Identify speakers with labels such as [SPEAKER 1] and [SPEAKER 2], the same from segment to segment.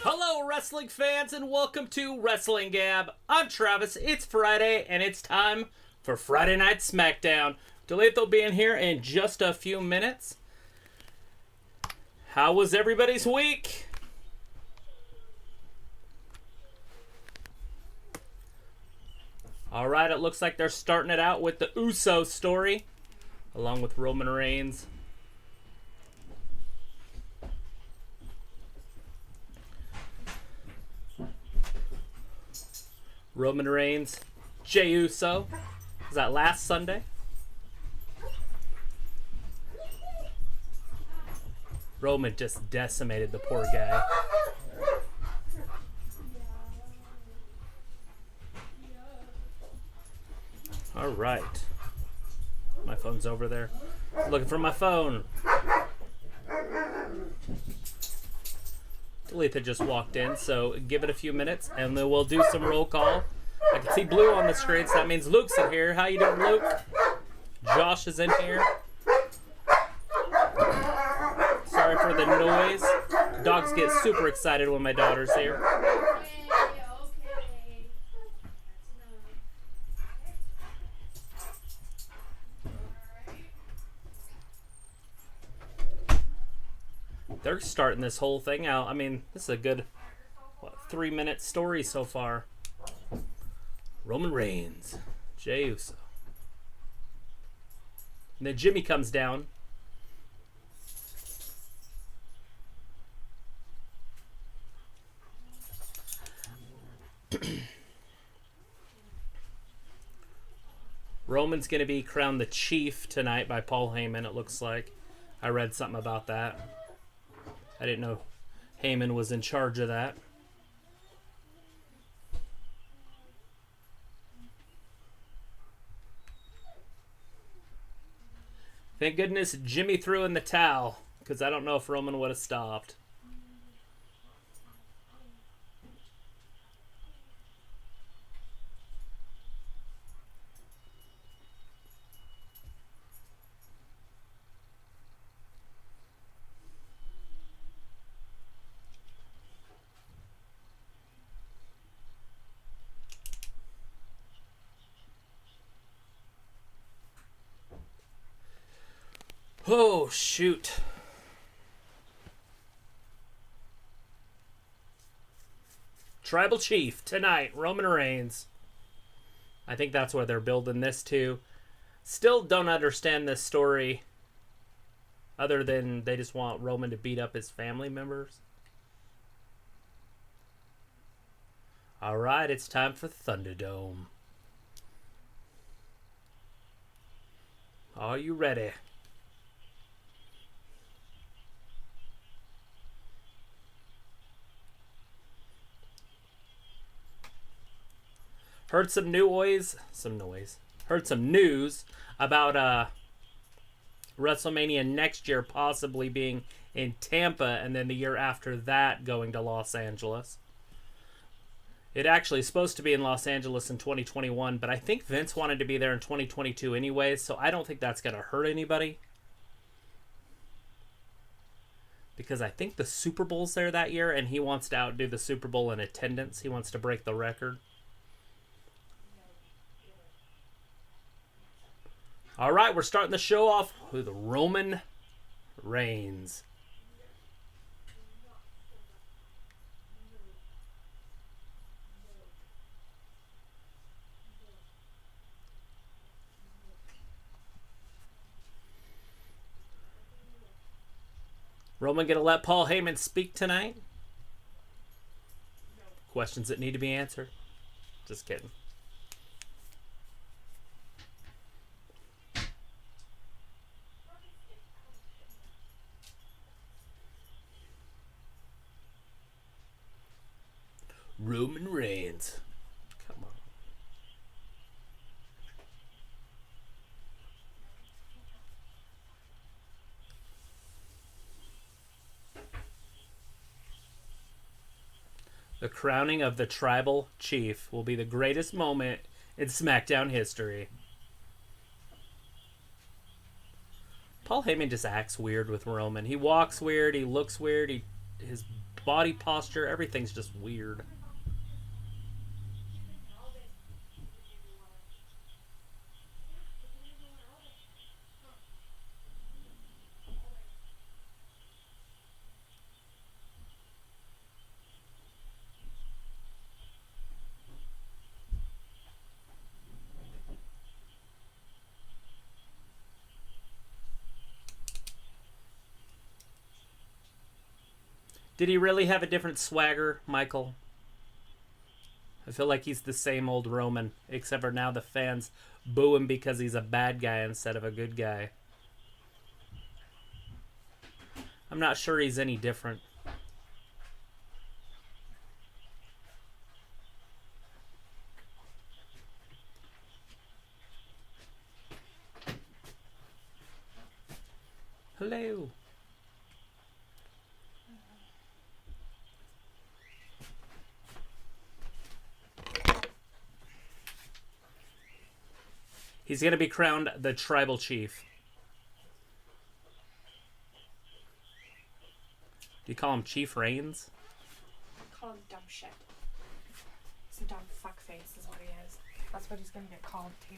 [SPEAKER 1] Hello, wrestling fans, and welcome to WrestlingGab. I'm Travis. It's Friday, and it's time for Friday Night Smackdown. Dalethea will be in here in just a few minutes. How was everybody's week? All right, it looks like they're starting it out with the Uso story, along with Roman Reigns. Roman Reigns, Jey Uso. Was that last Sunday? Roman just decimated the poor guy. All right. My phone's over there. Looking for my phone. Dalethea just walked in, so give it a few minutes, and then we'll do some roll call. I can see Blue on the screen, so that means Luke's in here. How you doing, Luke? Josh is in here. Sorry for the noise. Dogs get super excited when my daughter's here. They're starting this whole thing out. I mean, this is a good, 3-minute story so far. Roman Reigns, Jey Uso. And then Jimmy comes down. Roman's going to be crowned the Chief tonight by Paul Heyman, it looks like. I read something about that. I didn't know Heyman was in charge of that. Thank goodness Jimmy threw in the towel, because I don't know if Roman would have stopped. Oh, shoot. Tribal Chief tonight, Roman Reigns. I think that's where they're building this to. Still don't understand this story, other than they just want Roman to beat up his family members. All right, it's time for Thunderdome. Are you ready? Heard some news about WrestleMania next year possibly being in Tampa, and then the year after that going to Los Angeles. It actually is supposed to be in Los Angeles in 2021, but I think Vince wanted to be there in 2022 anyway, so I don't think that's going to hurt anybody. Because I think the Super Bowl's there that year, and he wants to outdo the Super Bowl in attendance. He wants to break the record. All right, we're starting the show off with Roman Reigns. Roman gonna let Paul Heyman speak tonight? Questions that need to be answered. Just kidding. Roman Reigns. Come on. The crowning of the Tribal Chief will be the greatest moment in SmackDown history. Paul Heyman just acts weird with Roman. He walks weird. He looks weird. His body posture, everything's just weird. Did he really have a different swagger, Michael? I feel like he's the same old Roman, except for now the fans boo him because he's a bad guy instead of a good guy. I'm not sure he's any different. Hello. He's going to be crowned the tribal chief. Do you call him Chief Reigns?
[SPEAKER 2] Call him dumb shit. He's a dumb fuckface is what he is. That's what he's going to get called too.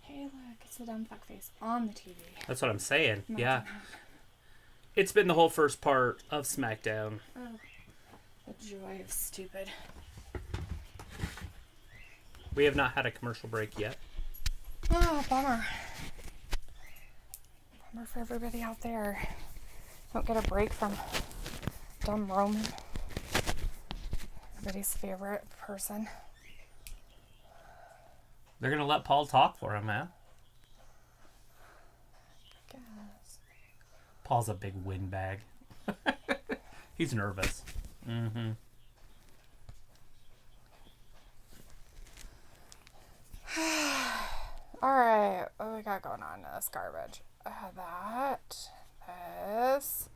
[SPEAKER 2] Hey look, it's a dumb fuckface on the TV.
[SPEAKER 1] That's what I'm saying.
[SPEAKER 2] Imagine
[SPEAKER 1] Yeah.
[SPEAKER 2] that.
[SPEAKER 1] It's been the whole first part of SmackDown.
[SPEAKER 2] Oh. The joy of stupid.
[SPEAKER 1] We have not had a commercial break yet.
[SPEAKER 2] Oh, bummer. Bummer for everybody out there. Don't get a break from dumb Roman. Everybody's favorite person.
[SPEAKER 1] They're going to let Paul talk for him, man.
[SPEAKER 2] Guess.
[SPEAKER 1] Paul's a big windbag. He's nervous. Mm-hmm.
[SPEAKER 2] Alright, what do we got going on in this garbage? This.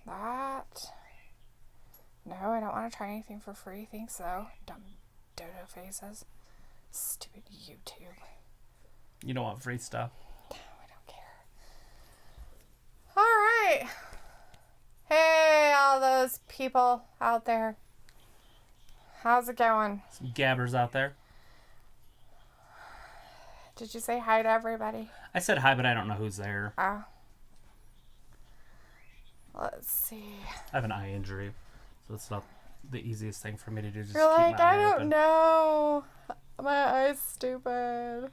[SPEAKER 2] That. No, I don't want to try anything for free. Thanks, though. Dumb dodo faces. Stupid YouTube.
[SPEAKER 1] You don't want free stuff.
[SPEAKER 2] No, I don't care. Alright. Hey, all those people out there. How's it going?
[SPEAKER 1] Some gabbers out there.
[SPEAKER 2] Did you say hi to everybody?
[SPEAKER 1] I said hi, but I don't know who's there.
[SPEAKER 2] Oh. Let's see.
[SPEAKER 1] I have an eye injury, so it's not the easiest thing for me to do. Just
[SPEAKER 2] You're
[SPEAKER 1] keep
[SPEAKER 2] like,
[SPEAKER 1] my eye
[SPEAKER 2] I don't
[SPEAKER 1] open.
[SPEAKER 2] know. My eye's stupid.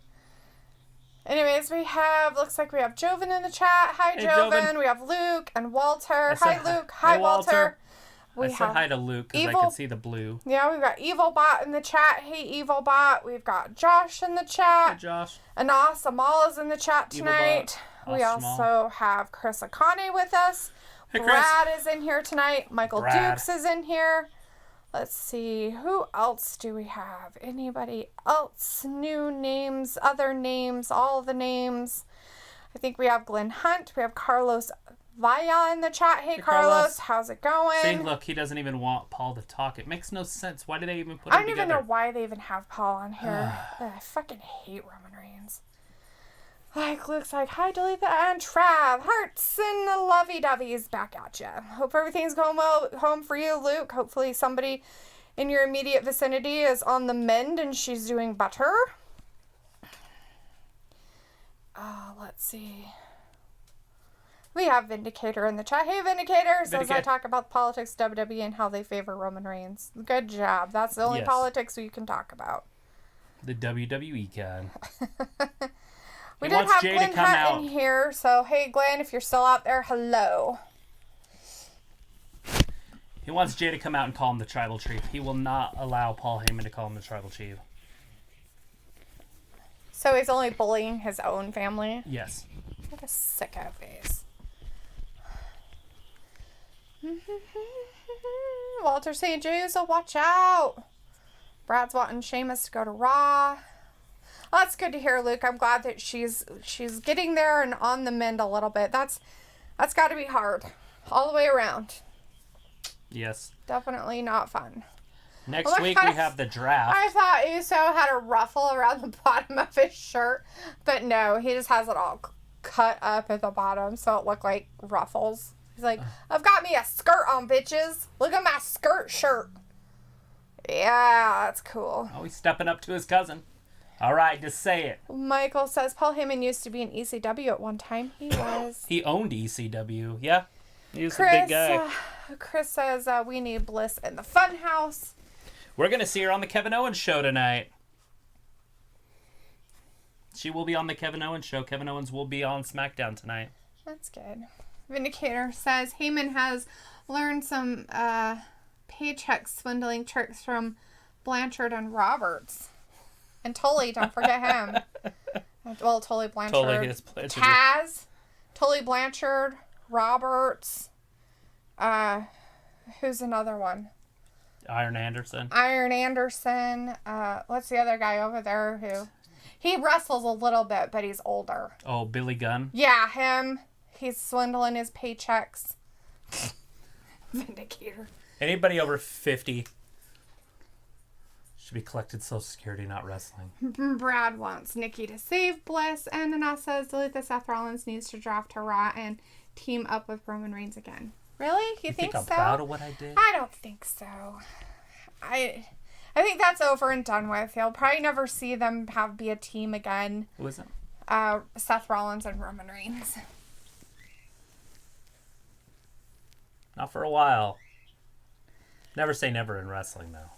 [SPEAKER 2] Anyways, looks like we have Joven in the chat. Hi,
[SPEAKER 1] Hey,
[SPEAKER 2] Joven.
[SPEAKER 1] Joven.
[SPEAKER 2] We have Luke and Walter.
[SPEAKER 1] I said
[SPEAKER 2] Hi, Luke. Hi,
[SPEAKER 1] Hey,
[SPEAKER 2] Walter.
[SPEAKER 1] I said hi to Luke because I
[SPEAKER 2] Evil-
[SPEAKER 1] can see the blue.
[SPEAKER 2] Yeah, we've got EvilBot in the chat. Hey, EvilBot. We've got Josh in the chat.
[SPEAKER 1] Hi, Josh.
[SPEAKER 2] Anas Amal is in the chat tonight.
[SPEAKER 1] EvilBot.
[SPEAKER 2] We
[SPEAKER 1] Awesome.
[SPEAKER 2] also have Chris Akane with us.
[SPEAKER 1] Hey, Chris.
[SPEAKER 2] Brad is in here tonight. Michael
[SPEAKER 1] Brad.
[SPEAKER 2] Dukes is in here. Let's see. Who else do we have? Anybody else? New names, other names, all the names. I think we have Glenn Hunt. We have Carlos Vaya in the chat. Hey, Carlos. How's it going?
[SPEAKER 1] See, look, he doesn't even want Paul to talk. It makes no sense. Why did they even put
[SPEAKER 2] I
[SPEAKER 1] him
[SPEAKER 2] don't
[SPEAKER 1] together?
[SPEAKER 2] even know why they even have Paul on here. Ugh, I fucking hate Roman Reigns. Like, looks like, hi, Dalethea and Trav. Hearts and the lovey-doveys back at ya. Hope everything's going well at home for you, Luke. Hopefully somebody in your immediate vicinity is on the mend and she's doing better. Let's see. We have Vindicator in the chat. Hey, Vindicator says I talk about the politics of WWE and how they favor Roman Reigns. Good job. That's the only
[SPEAKER 1] Yes.
[SPEAKER 2] politics we can talk about.
[SPEAKER 1] The WWE kind.
[SPEAKER 2] We
[SPEAKER 1] He
[SPEAKER 2] did
[SPEAKER 1] wants
[SPEAKER 2] have
[SPEAKER 1] Jay to
[SPEAKER 2] Glenn
[SPEAKER 1] come
[SPEAKER 2] Hunt
[SPEAKER 1] out.
[SPEAKER 2] in here, so hey, Glenn, if you're still out there, hello.
[SPEAKER 1] He wants Jay to come out and call him the Tribal Chief. He will not allow Paul Heyman to call him the Tribal Chief.
[SPEAKER 2] So he's only bullying his own family?
[SPEAKER 1] Yes.
[SPEAKER 2] What a sicko face. Walter St. Jude, so watch out. Brad's wanting Sheamus to go to Raw. Well, that's good to hear, Luke. I'm glad that she's getting there and on the mend a little bit. That's got to be hard all the way around.
[SPEAKER 1] Yes.
[SPEAKER 2] Definitely not fun.
[SPEAKER 1] Next week we have the draft.
[SPEAKER 2] I thought Uso had a ruffle around the bottom of his shirt, but no, he just has it all cut up at the bottom so it looked like ruffles. He's like, I've got me a skirt on, bitches. Look at my skirt shirt. Yeah, that's cool.
[SPEAKER 1] Oh, he's stepping up to his cousin. All right, just say it.
[SPEAKER 2] Michael says Paul Heyman used to be in ECW at one time. He was.
[SPEAKER 1] He owned ECW. Yeah. He was a big guy.
[SPEAKER 2] Chris says we need Bliss in the Funhouse.
[SPEAKER 1] We're going to see her on the Kevin Owens show tonight. She will be on the Kevin Owens show. Kevin Owens will be on SmackDown tonight.
[SPEAKER 2] That's good. Vindicator says Heyman has learned some paycheck swindling tricks from Blanchard and Roberts. And Tully, don't forget him. Well, Tully Blanchard.
[SPEAKER 1] Tully is Blanchard.
[SPEAKER 2] Taz, Tully Blanchard, Roberts. Who's another one?
[SPEAKER 1] Iron Anderson.
[SPEAKER 2] What's the other guy over there who... He wrestles a little bit, but he's older.
[SPEAKER 1] Oh, Billy Gunn?
[SPEAKER 2] Yeah, him. He's swindling his paychecks. Vindicator.
[SPEAKER 1] Anybody over 50 should be collected Social Security, not wrestling.
[SPEAKER 2] Brad wants Nikki to save Bliss, and Anna says Dalethea Seth Rollins needs to draft to Raw and team up with Roman Reigns again. Really? You think
[SPEAKER 1] I'm
[SPEAKER 2] so?
[SPEAKER 1] proud of what I did?
[SPEAKER 2] I don't think so. I think that's over and done with. You'll probably never see them be a team again.
[SPEAKER 1] Who is it?
[SPEAKER 2] Seth Rollins and Roman Reigns.
[SPEAKER 1] Not for a while. Never say never in wrestling, though.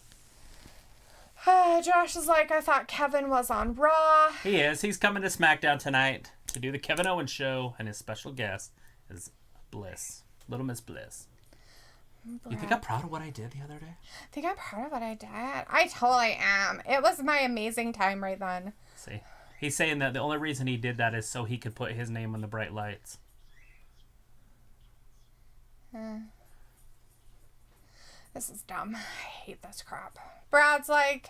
[SPEAKER 2] Josh is like, I thought Kevin was on Raw.
[SPEAKER 1] He is. He's coming to SmackDown tonight to do the Kevin Owens show, and his special guest is Bliss. Little Miss Bliss.
[SPEAKER 2] Brad.
[SPEAKER 1] You think I'm proud of what I did the other day?
[SPEAKER 2] I think I'm proud of what I did. I totally am. It was my amazing time right then.
[SPEAKER 1] See? He's saying that the only reason he did that is so he could put his name on the bright lights.
[SPEAKER 2] This is dumb. I hate this crap. Brad's like,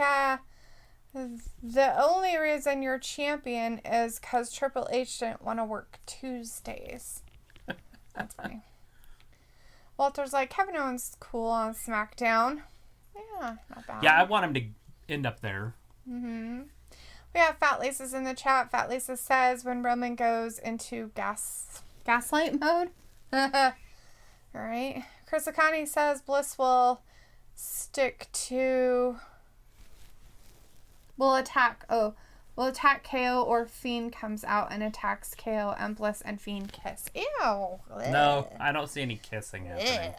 [SPEAKER 2] the only reason you're champion is because Triple H didn't want to work Tuesdays. That's funny. Walter's like, Kevin Owens is cool on SmackDown. Yeah, not bad.
[SPEAKER 1] Yeah, I want him to end up there.
[SPEAKER 2] Mm-hmm. We have Fat Lisa's in the chat. Fat Lisa says when Roman goes into gaslight mode. Alright. Chris Akani says Bliss will attack KO or Fiend comes out and attacks KO and Bliss and Fiend kiss. Ew.
[SPEAKER 1] No, I don't see any kissing happening.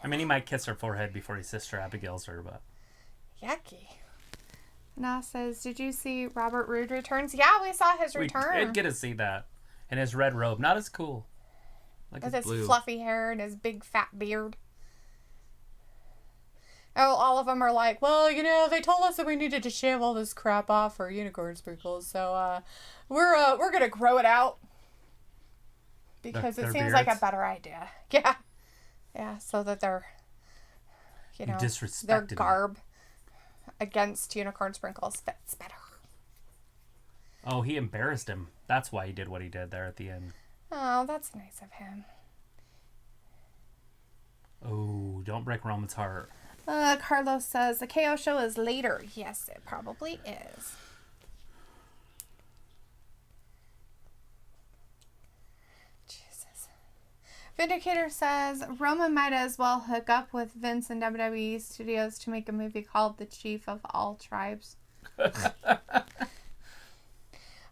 [SPEAKER 1] I mean, he might kiss her forehead before his sister Abigail's her, but...
[SPEAKER 2] Yucky. Na says, did you see Robert Roode returns? Yeah, we saw his return.
[SPEAKER 1] We did get to see that. In his red robe. Not as cool. Like
[SPEAKER 2] with his
[SPEAKER 1] blue.
[SPEAKER 2] Fluffy hair and his big fat beard. Oh, all of them are like, well, they told us that we needed to shave all this crap off for unicorn sprinkles, so we're gonna grow it out because it seems like a better idea. Yeah, so that their their garb against unicorn sprinkles fits better.
[SPEAKER 1] Oh, he embarrassed him. That's why he did what he did there at the end.
[SPEAKER 2] Oh, that's nice of him.
[SPEAKER 1] Oh, don't break Roman's heart.
[SPEAKER 2] Carlos says the KO show is later. Yes, it probably is. Jesus. Vindicator says Roman might as well hook up with Vince and WWE Studios to make a movie called The Chief of All Tribes.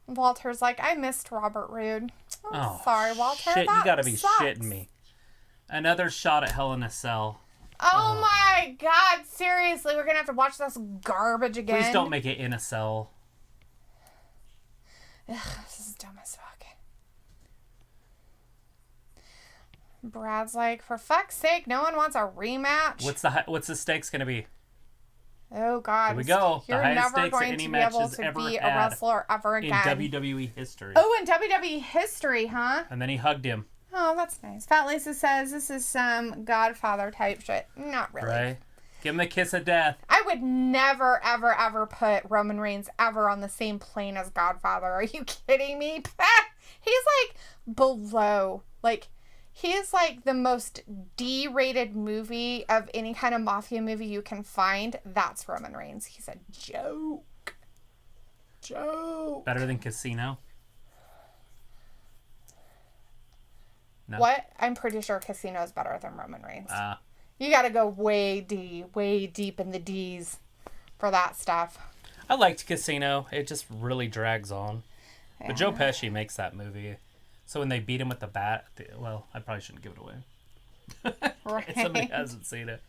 [SPEAKER 2] Walter's like, I missed Robert Roode. Oh, sorry, Walter.
[SPEAKER 1] Shit, you gotta be
[SPEAKER 2] sucks.
[SPEAKER 1] shitting me. Another shot at Hell in a Cell.
[SPEAKER 2] Oh my god, seriously, we're gonna have to watch this garbage again.
[SPEAKER 1] Please don't make it in a cell.
[SPEAKER 2] Ugh, this is dumb as fuck. Brad's like, for fuck's sake, no one wants a rematch.
[SPEAKER 1] What's the stakes gonna be?
[SPEAKER 2] Oh god.
[SPEAKER 1] Here we go.
[SPEAKER 2] You're
[SPEAKER 1] the highest
[SPEAKER 2] never
[SPEAKER 1] stakes
[SPEAKER 2] going
[SPEAKER 1] any
[SPEAKER 2] to be
[SPEAKER 1] match
[SPEAKER 2] able
[SPEAKER 1] has
[SPEAKER 2] to
[SPEAKER 1] ever
[SPEAKER 2] be a
[SPEAKER 1] had
[SPEAKER 2] wrestler ever again.
[SPEAKER 1] in WWE history.
[SPEAKER 2] Oh, in WWE history, huh?
[SPEAKER 1] And then he hugged him.
[SPEAKER 2] Oh, that's nice. Fat Lisa says this is some Godfather type shit. Not really.
[SPEAKER 1] Right? Give him the kiss of death.
[SPEAKER 2] I would never, ever, ever put Roman Reigns ever on the same plane as Godfather. Are you kidding me? He's like below. Like, He's like the most D-rated movie of any kind of mafia movie you can find. That's Roman Reigns. He's a joke. Joke.
[SPEAKER 1] Better than Casino? No.
[SPEAKER 2] What? I'm pretty sure Casino is better than Roman Reigns. You gotta go way deep in the D's for that stuff.
[SPEAKER 1] I liked Casino. It just really drags on. Yeah. But Joe Pesci makes that movie. So when they beat him with the bat, well, I probably shouldn't give it away.
[SPEAKER 2] Right.
[SPEAKER 1] Somebody hasn't seen it.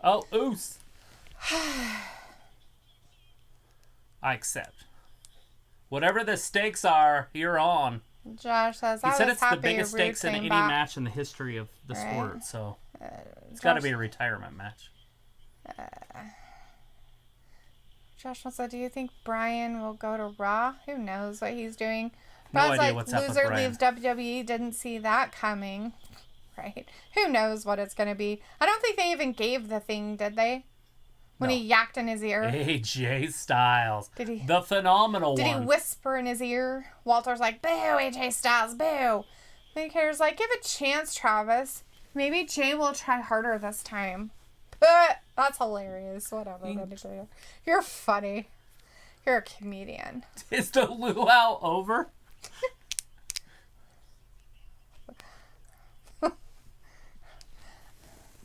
[SPEAKER 1] Oh, oos. I accept. Whatever the stakes are, you're on.
[SPEAKER 2] Josh says,
[SPEAKER 1] he said it's the biggest stakes in any match in the history of the sport, so it's got to be a retirement match.
[SPEAKER 2] Josh wants to, do you think Bryan will go to Raw? Who knows what he's doing?
[SPEAKER 1] No idea what's up with Bryan.
[SPEAKER 2] Loser leaves WWE, didn't see that coming. Right. Who knows what it's going to be. I don't think they even gave the thing, did they? When he yacked in his ear.
[SPEAKER 1] AJ Styles.
[SPEAKER 2] Did he?
[SPEAKER 1] The phenomenal
[SPEAKER 2] did
[SPEAKER 1] one.
[SPEAKER 2] Did he whisper in his ear? Walter's like, boo, AJ Styles, boo. Vindicator's like, give a chance, Travis. Maybe Jay will try harder this time. That's hilarious. Whatever. Vindicator. You're funny. You're a comedian.
[SPEAKER 1] Is the luau over?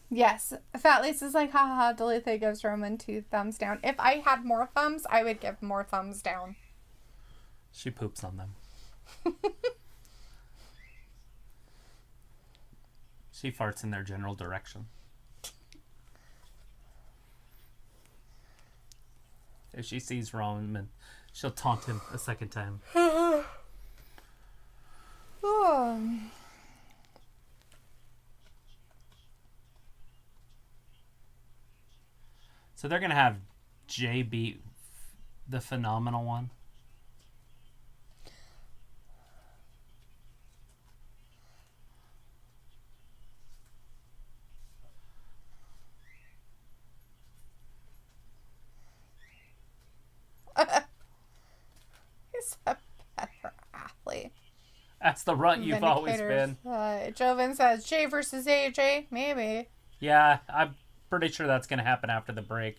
[SPEAKER 2] Yes. Fat Lisa's like, haha, Dalethea gives Roman 2 thumbs down. If I had more thumbs, I would give more thumbs down.
[SPEAKER 1] She poops on them. She farts in their general direction. If she sees Roman, she'll taunt him a second time. So they're going to have Jay beat the phenomenal one.
[SPEAKER 2] He's a better athlete.
[SPEAKER 1] That's the runt you've always been.
[SPEAKER 2] Joven says, Jay versus AJ? Maybe.
[SPEAKER 1] Yeah, I'm pretty sure that's going to happen after the break.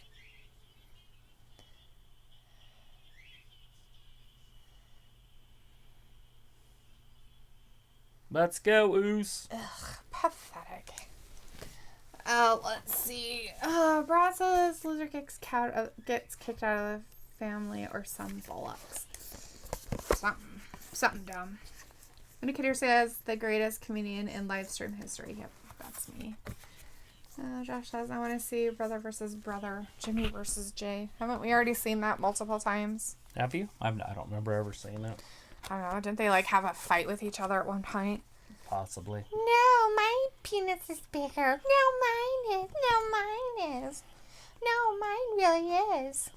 [SPEAKER 1] Let's go, Oos.
[SPEAKER 2] Ugh, pathetic. Let's see. Brad says loser gets kicked out of the family or some bollocks. Something dumb. Indicator says the greatest comedian in live stream history. Yep, that's me. Josh says, I want to see brother versus brother. Jimmy versus Jay. Haven't we already seen that multiple times?
[SPEAKER 1] Have you? I don't remember ever seeing it.
[SPEAKER 2] I don't know. Didn't they have a fight with each other at one point?
[SPEAKER 1] Possibly.
[SPEAKER 2] No, my penis is bigger. No, mine is. No, mine is. No, mine really is.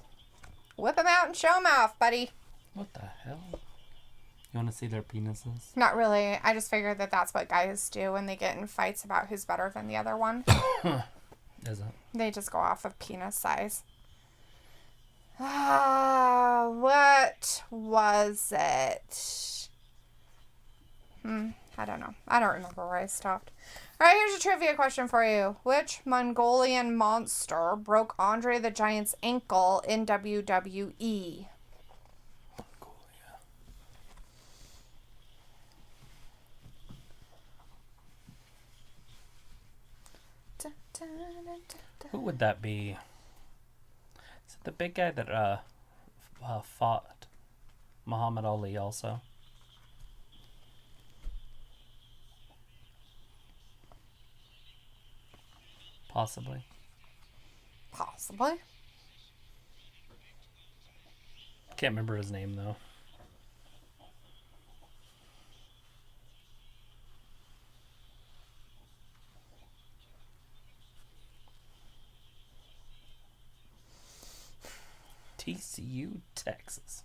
[SPEAKER 2] Whip them out and show them off, buddy.
[SPEAKER 1] What the hell? You want to see their penises?
[SPEAKER 2] Not really. I just figured that that's what guys do when they get in fights about who's better than the other one.
[SPEAKER 1] Is it?
[SPEAKER 2] They just go off of penis size. What was it? I don't know. I don't remember where I stopped. Alright, here's a trivia question for you. Which Mongolian monster broke Andre the Giant's ankle in WWE?
[SPEAKER 1] Who would that be? Is it the big guy that fought Muhammad Ali also? Possibly.
[SPEAKER 2] Possibly.
[SPEAKER 1] Can't remember his name though. TCU, Texas.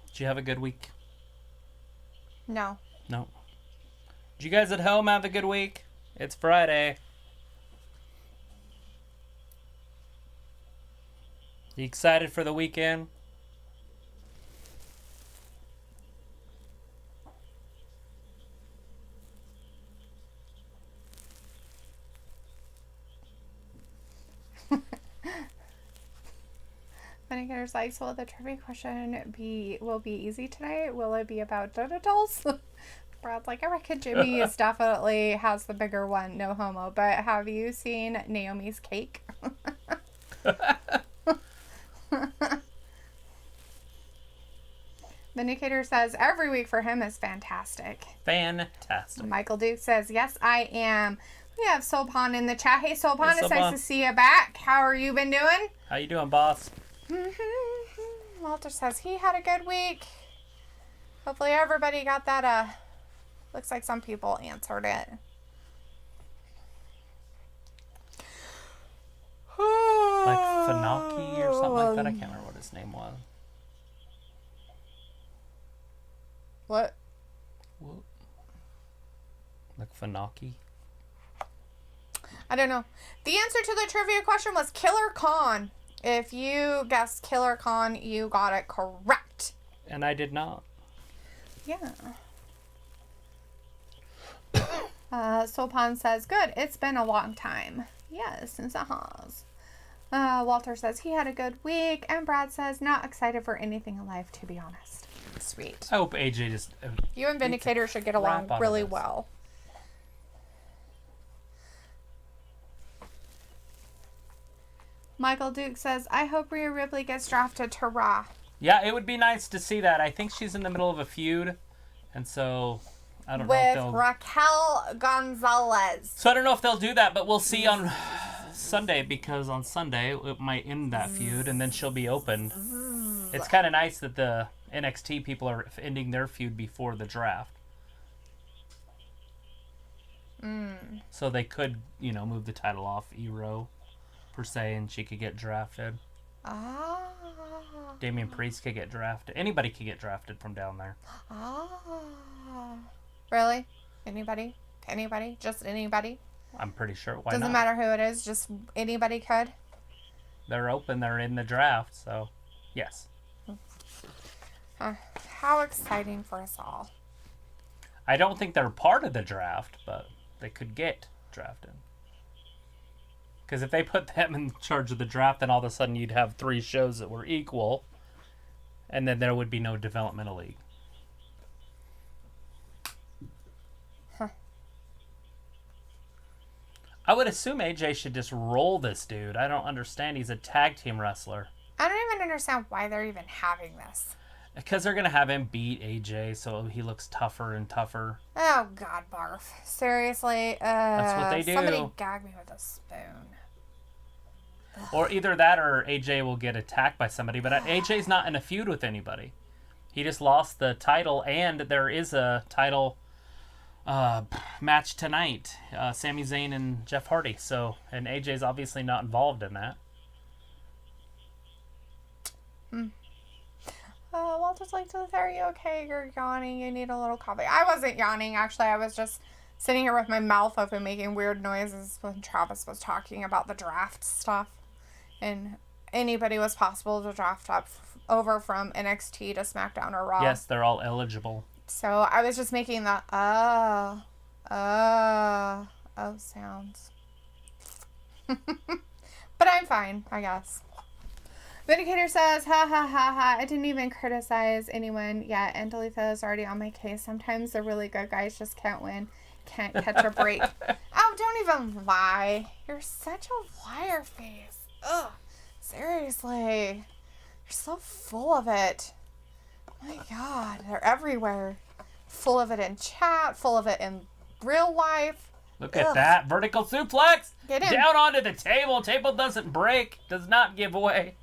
[SPEAKER 1] Did you have a good week?
[SPEAKER 2] No.
[SPEAKER 1] No. Did you guys at home have a good week? It's Friday. You excited for the weekend?
[SPEAKER 2] Vindicator's like, so will the trivia question will be easy tonight? Will it be about genitals? Brad's like, I reckon Jimmy is definitely has the bigger one, no homo. But have you seen Naomi's cake? Vindicator says every week for him is fantastic.
[SPEAKER 1] Fantastic.
[SPEAKER 2] Michael Duke says, yes, I am. We have Sopan in the chat. Hey, Sopan,
[SPEAKER 1] Hey,
[SPEAKER 2] it's
[SPEAKER 1] Sopan.
[SPEAKER 2] nice to see you back. How are you been doing?
[SPEAKER 1] How you doing, boss?
[SPEAKER 2] Walter says he had a good week. Hopefully everybody got that. Looks like some people answered it.
[SPEAKER 1] Like Fanaki or something like that. I can't remember what his name was.
[SPEAKER 2] What?
[SPEAKER 1] Like Fanaki?
[SPEAKER 2] I don't know. The answer to the trivia question was Killer Khan. If you guessed Killer Khan, you got it correct.
[SPEAKER 1] And I did not.
[SPEAKER 2] Yeah. Sopan says, good. It's been a long time. Yes, since it has. Walter says he had a good week. And Brad says, not excited for anything in life, to be honest. Sweet.
[SPEAKER 1] I hope AJ just...
[SPEAKER 2] You and Vindicator should get along really well. Michael Duke says, I hope Rhea Ripley gets drafted to Raw.
[SPEAKER 1] Yeah, it would be nice to see that. I think she's in the middle of a feud. And so, I don't know if they'll...
[SPEAKER 2] With Raquel Gonzalez.
[SPEAKER 1] So I don't know if they'll do that, but we'll see on Sunday, because on Sunday it might end that feud and then she'll be opened. It's kind of nice that the NXT people are ending their feud before the draft. So they could, move the title off Ero, per se, and she could get drafted. Damian Priest could get drafted. Anybody could get drafted from down there.
[SPEAKER 2] Really? Anybody? Anybody? Just anybody?
[SPEAKER 1] I'm pretty sure. Why
[SPEAKER 2] Doesn't
[SPEAKER 1] not?
[SPEAKER 2] matter who it is. Just anybody could.
[SPEAKER 1] They're open. They're in the draft. So, yes.
[SPEAKER 2] How exciting for us all.
[SPEAKER 1] I don't think they're part of the draft, but they could get drafted. Because if they put them in charge of the draft, then all of a sudden you'd have 3 shows that were equal, and then there would be no developmental league. I would assume AJ should just roll this dude. I don't understand. He's a tag team wrestler.
[SPEAKER 2] I don't even understand why they're even having this.
[SPEAKER 1] Because they're going to have him beat AJ, so he looks tougher and tougher.
[SPEAKER 2] Oh, God, barf. Seriously.
[SPEAKER 1] That's what they do.
[SPEAKER 2] Somebody gag me with a spoon.
[SPEAKER 1] Or either that or AJ will get attacked by somebody. But AJ's not in a feud with anybody. He just lost the title, and there is a title match tonight. Sami Zayn and Jeff Hardy. And AJ's obviously not involved in that.
[SPEAKER 2] Walter's like, Dalethea, are you okay? You're yawning. You need a little coffee. I wasn't yawning, actually. I was just sitting here with my mouth open making weird noises when Travis was talking about the draft stuff. And anybody was possible to draft over from NXT to SmackDown or Raw.
[SPEAKER 1] Yes, they're all eligible.
[SPEAKER 2] So I was just making the sounds. But I'm fine, I guess. Vindicator says, ha ha ha ha, I didn't even criticize anyone yet, and Dalethea is already on my case. Sometimes the really good guys just can't win, can't catch a break. Oh, don't even lie. You're such a liar face. Ugh, seriously. You're so full of it. Oh my God, they're everywhere. Full of it in chat, full of it in real life.
[SPEAKER 1] Look at that. Vertical suplex.
[SPEAKER 2] Get him.
[SPEAKER 1] Down onto the table. Table doesn't break. Does not give away.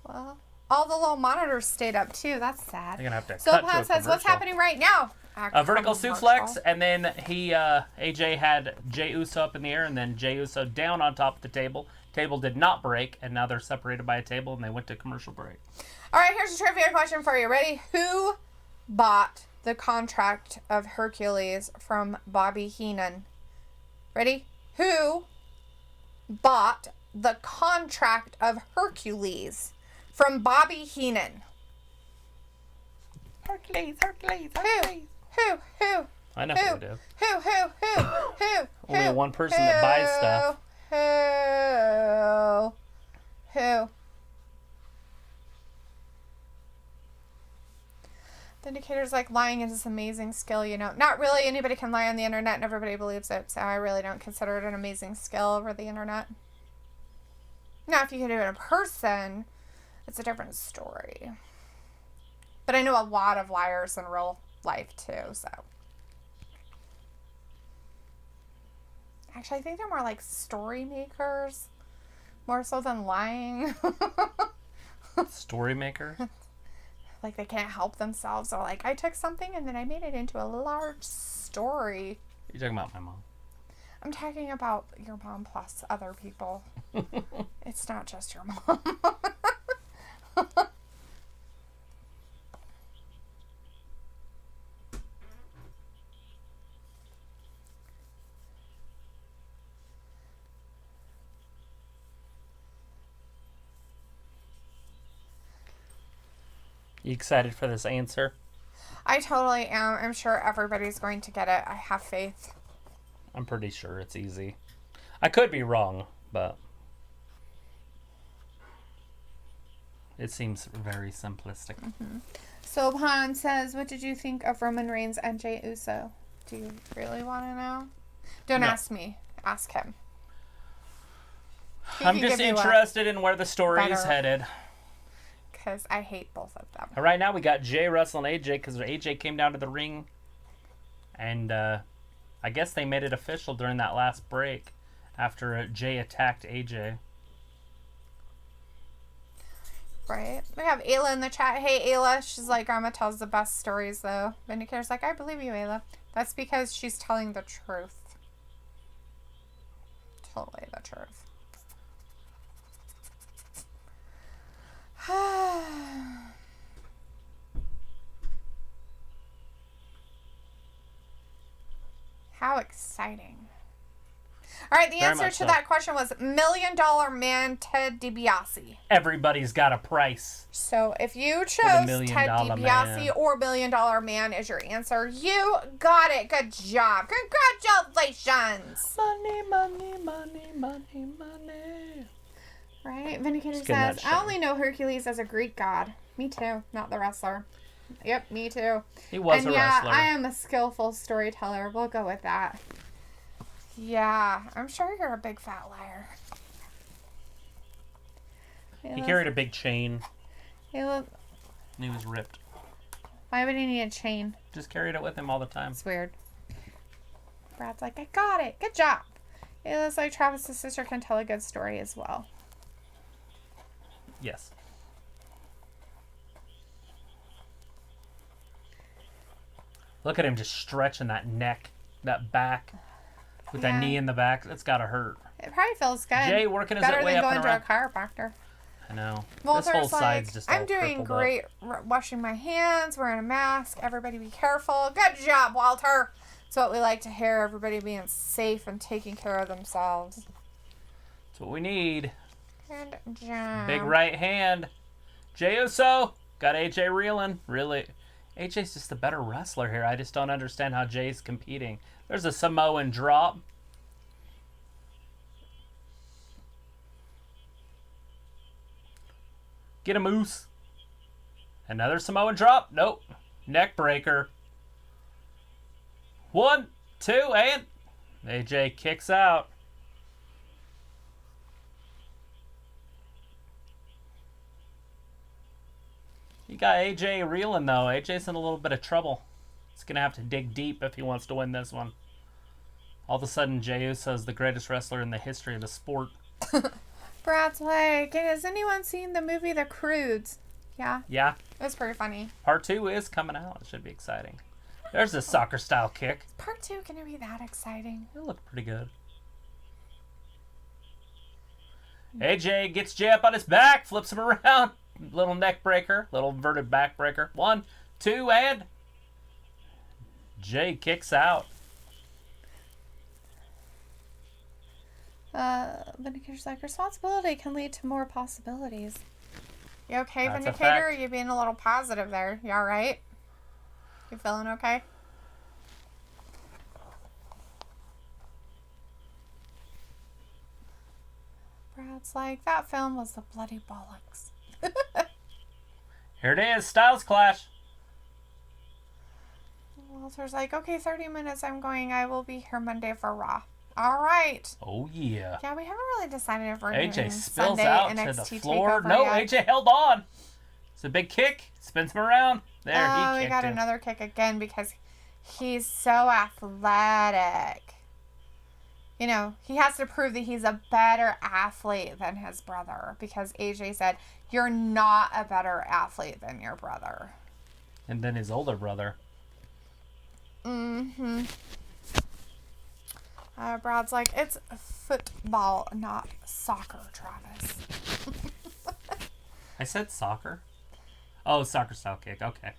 [SPEAKER 2] Well, all the little monitors stayed up too. That's sad.
[SPEAKER 1] You're gonna have to
[SPEAKER 2] So
[SPEAKER 1] cut to a
[SPEAKER 2] Pat says, what's
[SPEAKER 1] commercial.
[SPEAKER 2] happening right now?
[SPEAKER 1] A vertical suplex, and then AJ had Jey Uso up in the air, and then Jey Uso down on top of the table. Table did not break, and now they're separated by a table, and they went to commercial break.
[SPEAKER 2] All right, here's a trivia question for you. Ready? Who bought the contract of Hercules from Bobby Heenan? Ready? Who bought the contract of Hercules from Bobby Heenan?
[SPEAKER 1] Hercules.
[SPEAKER 2] Who?
[SPEAKER 1] I know who do.
[SPEAKER 2] Who?
[SPEAKER 1] Only one person that buys stuff.
[SPEAKER 2] Who? Vindicator's like, lying is this amazing skill, you know. Not really. Anybody can lie on the internet and everybody believes it, so I really don't consider it an amazing skill over the internet. Now, if you can do it in person, it's a different story. But I know a lot of liars in real life, too, so. Actually, I think they're more like story makers, more so than lying.
[SPEAKER 1] Story maker?
[SPEAKER 2] Like they can't help themselves, or like, I took something and then I made it into a large story.
[SPEAKER 1] You're talking about my mom.
[SPEAKER 2] I'm talking about your mom plus other people. It's not just your mom.
[SPEAKER 1] You excited for this answer?
[SPEAKER 2] I totally am. I'm sure everybody's going to get it. I have faith.
[SPEAKER 1] I'm pretty sure it's easy. I could be wrong, but it seems very simplistic.
[SPEAKER 2] Mm-hmm. So Han says, what did you think of Roman Reigns and Jey Uso? Do you really want to know? Don't ask me. Ask him.
[SPEAKER 1] I'm just interested in where the story is headed.
[SPEAKER 2] Because I hate both of them.
[SPEAKER 1] Right now we got Jey wrestling AJ because AJ came down to the ring. And I guess they made it official during that last break after Jey attacked AJ.
[SPEAKER 2] Right. We have Ayla in the chat. Hey, Ayla. She's like, Grandma tells the best stories, though. Vindicator's like, I believe you, Ayla. That's because she's telling the truth. Totally the truth. How exciting. All right, the answer to that question was $1 Million Man Ted DiBiase.
[SPEAKER 1] Everybody's got a price.
[SPEAKER 2] So if you chose Ted DiBiase or $1 Million Man as your answer, you got it. Good job. Congratulations.
[SPEAKER 1] Money, money, money, money, money.
[SPEAKER 2] Right? Vindicator says, I only know Hercules as a Greek god. Me too. Not the wrestler. Yep, me too.
[SPEAKER 1] He was a wrestler.
[SPEAKER 2] Yeah, I am a skillful storyteller. We'll go with that. Yeah, I'm sure you're a big fat liar.
[SPEAKER 1] He carried a big chain.
[SPEAKER 2] He
[SPEAKER 1] was ripped.
[SPEAKER 2] Why would he need a chain?
[SPEAKER 1] Just carried it with him all the time.
[SPEAKER 2] It's weird. Brad's like, I got it. Good job. It looks like Travis's sister can tell a good story as well.
[SPEAKER 1] Yes. Look at him just stretching that neck, that back, with that knee in the back. That's gotta hurt.
[SPEAKER 2] It probably feels good.
[SPEAKER 1] Jey working his way up and around.
[SPEAKER 2] Better than going to a chiropractor.
[SPEAKER 1] I know.
[SPEAKER 2] Walter's
[SPEAKER 1] this whole side's just all
[SPEAKER 2] I'm doing great.
[SPEAKER 1] Up.
[SPEAKER 2] Washing my hands, wearing a mask. Everybody be careful. Good job, Walter. That's what we like to hear. Everybody being safe and taking care of themselves.
[SPEAKER 1] That's what we need.
[SPEAKER 2] Good job.
[SPEAKER 1] Big right hand. Jey Uso got AJ reeling. Really, AJ's just a better wrestler here. I just don't understand how Jay's competing. There's a Samoan drop. Get a moose. Another Samoan drop. Nope. Neck breaker. 1, 2, and AJ kicks out. You got AJ reeling, though. AJ's in a little bit of trouble. He's going to have to dig deep if he wants to win this one. All of a sudden, Jey Uso is the greatest wrestler in the history of the sport.
[SPEAKER 2] Brad's like, has anyone seen the movie The Croods? Yeah.
[SPEAKER 1] Yeah.
[SPEAKER 2] It was pretty funny.
[SPEAKER 1] Part 2 is coming out. It should be exciting. There's a soccer-style kick.
[SPEAKER 2] Is Part 2 going to be that exciting?
[SPEAKER 1] It looked pretty good. AJ gets Jey up on his back, flips him around. Little neck breaker, little inverted back breaker. 1, 2, and Jey kicks out.
[SPEAKER 2] Vindicator's like, responsibility can lead to more possibilities. You okay,
[SPEAKER 1] That's
[SPEAKER 2] Vindicator? You being a little positive there. You alright? You feeling okay? Brad's like, that film was the bloody bollocks.
[SPEAKER 1] Here it is, Styles Clash.
[SPEAKER 2] Walter's like, okay, 30 minutes, I'm going. I will be here Monday for Raw. All right.
[SPEAKER 1] Oh, yeah.
[SPEAKER 2] Yeah, we haven't really decided if we're
[SPEAKER 1] AJ
[SPEAKER 2] doing
[SPEAKER 1] spills
[SPEAKER 2] Sunday
[SPEAKER 1] out
[SPEAKER 2] NXT
[SPEAKER 1] to the floor.
[SPEAKER 2] takeover
[SPEAKER 1] No,
[SPEAKER 2] yet.
[SPEAKER 1] AJ held on. It's a big kick. Spins him around. There, he
[SPEAKER 2] Oh, we
[SPEAKER 1] kicked
[SPEAKER 2] got
[SPEAKER 1] him.
[SPEAKER 2] another kick again because he's so athletic. You know, he has to prove that he's a better athlete than his brother because AJ said, you're not a better athlete than your brother.
[SPEAKER 1] And then his older brother.
[SPEAKER 2] Mm-hmm. Brad's like, it's football, not soccer, Travis.
[SPEAKER 1] I said soccer? Oh, soccer style kick. Okay.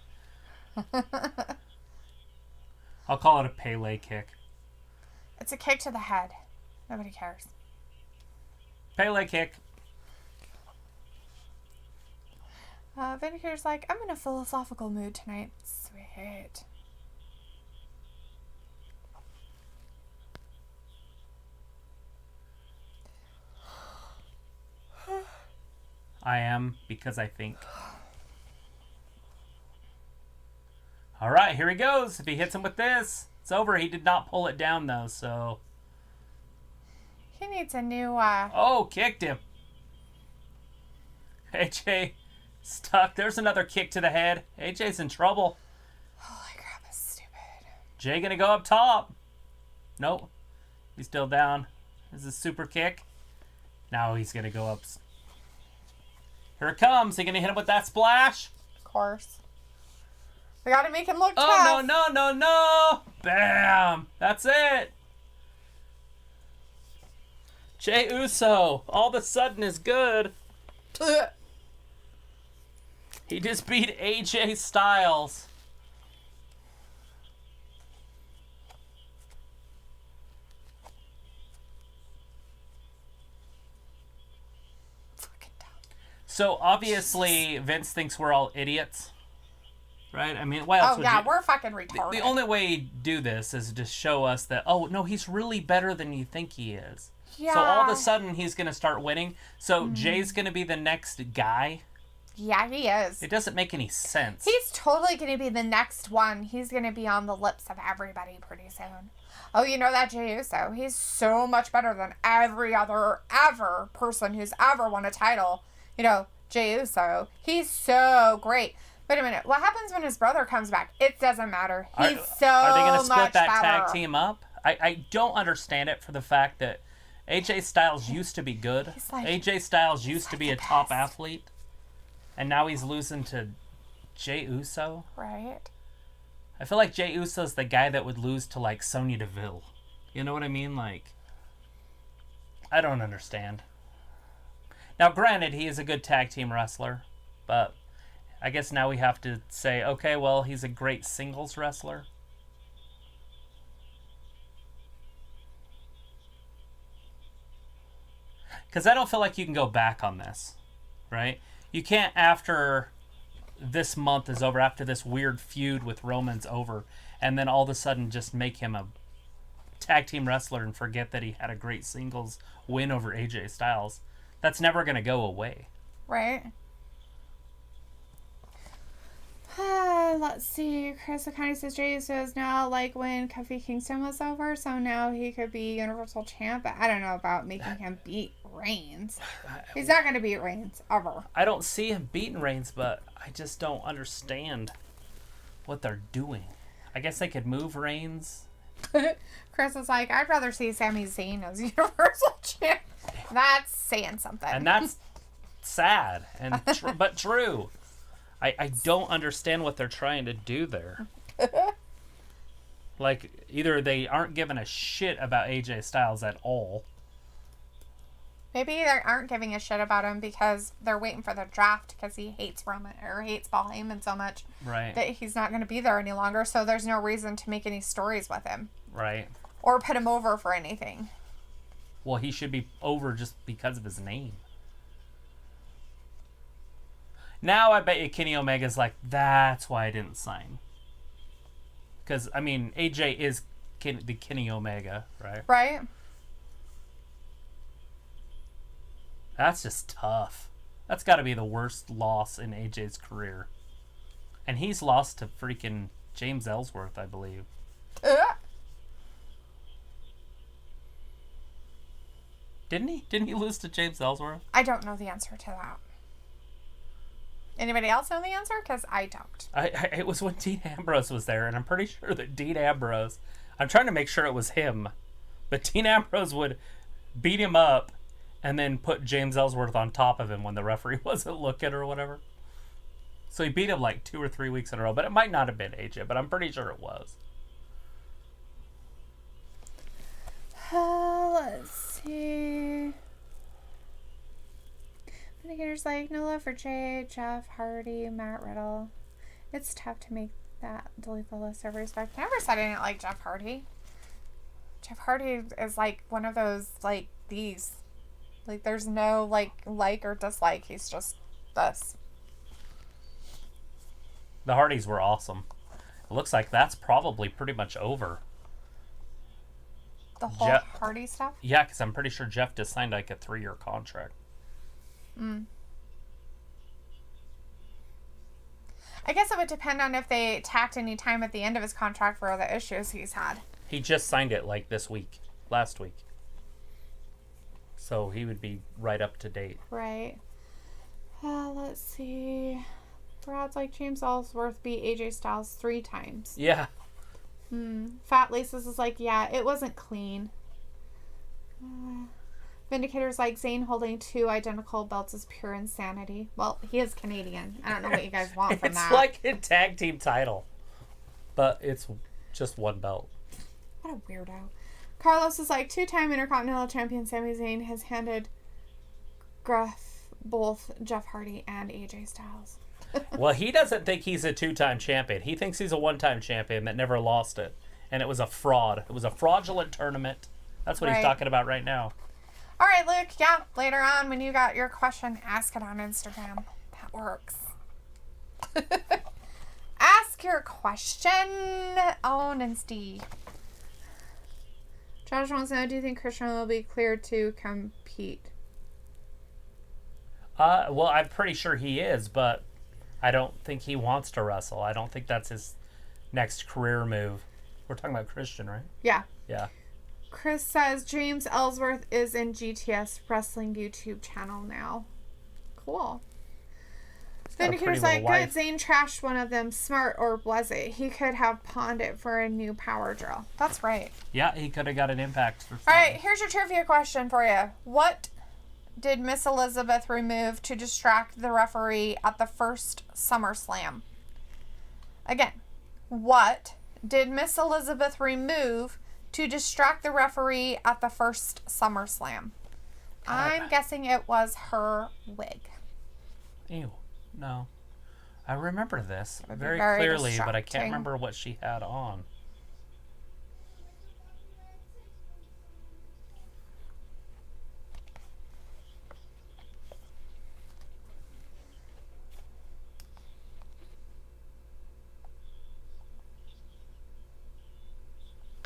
[SPEAKER 1] I'll call it a Pele kick.
[SPEAKER 2] It's a kick to the head. Nobody cares.
[SPEAKER 1] Pele kick.
[SPEAKER 2] Vindicator's like, I'm in a philosophical mood tonight. Sweet.
[SPEAKER 1] I am because I think. All right, here he goes. If he hits him with this, it's over. He did not pull it down, though, so...
[SPEAKER 2] He needs a new,
[SPEAKER 1] Oh, kicked him. AJ stuck. There's another kick to the head. AJ's in trouble.
[SPEAKER 2] Holy crap, that's stupid.
[SPEAKER 1] Jay gonna go up top. Nope. He's still down. This is a super kick. Now he's gonna go up. Here it comes. He gonna hit him with that splash?
[SPEAKER 2] Of course. We gotta make him look
[SPEAKER 1] Oh,
[SPEAKER 2] tough.
[SPEAKER 1] no. Bam. That's it. Jey Uso, all of a sudden is good. He just beat AJ Styles.
[SPEAKER 2] Fucking dumb.
[SPEAKER 1] So obviously Vince thinks we're all idiots. Right? I mean, why else
[SPEAKER 2] Oh,
[SPEAKER 1] would
[SPEAKER 2] yeah,
[SPEAKER 1] you...
[SPEAKER 2] we're fucking retarded.
[SPEAKER 1] The only way you do this is to show us that, oh, no, he's really better than you think he is.
[SPEAKER 2] Yeah.
[SPEAKER 1] So all of a sudden, he's going to start winning. So Jay's going to be the next guy.
[SPEAKER 2] Yeah, he is.
[SPEAKER 1] It doesn't make any sense.
[SPEAKER 2] He's totally going to be the next one. He's going to be on the lips of everybody pretty soon. Oh, you know that Jey Uso? He's so much better than every other person who's ever won a title. You know, Jey Uso. He's so great. Wait a minute. What happens when his brother comes back? It doesn't matter. He's
[SPEAKER 1] Are they going to split that
[SPEAKER 2] better.
[SPEAKER 1] tag team up? I don't understand it for the fact that AJ Styles used to be good.
[SPEAKER 2] like-
[SPEAKER 1] AJ Styles used to be a
[SPEAKER 2] the
[SPEAKER 1] top
[SPEAKER 2] best.
[SPEAKER 1] athlete. And now he's losing to Jey Uso.
[SPEAKER 2] Right?
[SPEAKER 1] I feel like Jey Uso's the guy that would lose to, like, Sonya Deville. You know what I mean? Like, I don't understand. Now, granted, he is a good tag team wrestler, but I guess now we have to say, okay, well, he's a great singles wrestler. Because I don't feel like you can go back on this, right? You can't, after this month is over, after this weird feud with Roman's over, and then all of a sudden just make him a tag team wrestler and forget that he had a great singles win over AJ Styles. That's never going to go away.
[SPEAKER 2] Right? Let's see. Chris Akani says Jey Uso is now like when Kofi Kingston was over, so now he could be Universal Champ. But I don't know about making him beat Reigns. He's not going to beat Reigns, ever.
[SPEAKER 1] I don't see him beating Reigns, but I just don't understand what they're doing. I guess they could move Reigns.
[SPEAKER 2] Chris is like, I'd rather see Sami Zayn as Universal Champ. That's saying something.
[SPEAKER 1] And that's sad, and but true. I don't understand what they're trying to do there. Like, either they aren't giving a shit about AJ Styles at all.
[SPEAKER 2] Maybe they aren't giving a shit about him because they're waiting for the draft because he hates Roman or hates Paul Heyman so much
[SPEAKER 1] Right.
[SPEAKER 2] that he's not going to be there any longer. So there's no reason to make any stories with him
[SPEAKER 1] Right.
[SPEAKER 2] or put him over for anything.
[SPEAKER 1] Well, he should be over just because of his name. Now I bet you Kenny Omega's like, that's why I didn't sign. Because, I mean, AJ is the Kenny Omega, right?
[SPEAKER 2] Right?
[SPEAKER 1] That's just tough. That's got to be the worst loss in AJ's career. And he's lost to freaking James Ellsworth, I believe. Didn't he? Didn't he lose to James Ellsworth?
[SPEAKER 2] I don't know the answer to that. Anybody else know the answer? Because I don't.
[SPEAKER 1] It was when Dean Ambrose was there, and I'm pretty sure that Dean Ambrose... I'm trying to make sure it was him, but Dean Ambrose would beat him up and then put James Ellsworth on top of him when the referee wasn't looking or whatever. So he beat him like 2 or 3 weeks in a row, but it might not have been AJ, but I'm pretty sure it was.
[SPEAKER 2] Let's see. Vindicator's like, no love for Jay, Jeff, Hardy, Matt Riddle. It's tough to make that delete the list of respect. I never said I didn't like Jeff Hardy. Jeff Hardy is like one of those, like, these. Like, there's no, like or dislike. He's just this.
[SPEAKER 1] The Hardys were awesome. It looks like that's probably pretty much over.
[SPEAKER 2] The whole Hardy stuff?
[SPEAKER 1] Yeah, because I'm pretty sure Jeff just signed like a 3-year contract.
[SPEAKER 2] I guess it would depend on if they tacked any time at the end of his contract for all the issues he's had.
[SPEAKER 1] He just signed it like last week. So he would be right up to date.
[SPEAKER 2] Right. Let's see. Brad's like, James Ellsworth beat AJ Styles 3 times.
[SPEAKER 1] Yeah.
[SPEAKER 2] Fat Laces is like, yeah, it wasn't clean. Vindicator's like, Zayn holding 2 identical belts is pure insanity. Well, he is Canadian. I don't know what you guys want from that.
[SPEAKER 1] It's like a tag team title, but it's just 1 belt.
[SPEAKER 2] What a weirdo. Carlos is like, 2-time Intercontinental Champion Sami Zayn has handed Gruff both Jeff Hardy and AJ Styles.
[SPEAKER 1] Well, he doesn't think he's a 2-time champion. He thinks he's a 1-time champion that never lost it. And it was a fraud. It was a fraudulent tournament. That's what he's talking about right now.
[SPEAKER 2] All right, Luke. Yeah, later on when you got your question, ask it on Instagram. That works. Ask your question on Insta. Josh wants to know, do you think Christian will be cleared to compete?
[SPEAKER 1] Well, I'm pretty sure he is, but I don't think he wants to wrestle. I don't think that's his next career move. We're talking about Christian, right?
[SPEAKER 2] Yeah.
[SPEAKER 1] Yeah.
[SPEAKER 2] Chris says James Ellsworth is in GTS Wrestling YouTube channel now. Cool. Vindicator's like, good, Zayn trashed one of them. Smart, or was it? He could have pawned it for a new power drill. That's right.
[SPEAKER 1] Yeah, he could have got an Impact.
[SPEAKER 2] All right, here's your trivia question for you. What did Miss Elizabeth remove to distract the referee at the first SummerSlam? Again, what did Miss Elizabeth remove to distract the referee at the first SummerSlam? I'm guessing it was her wig.
[SPEAKER 1] Ew. No. I remember this very clearly,
[SPEAKER 2] distracting.
[SPEAKER 1] but I can't remember what she had on.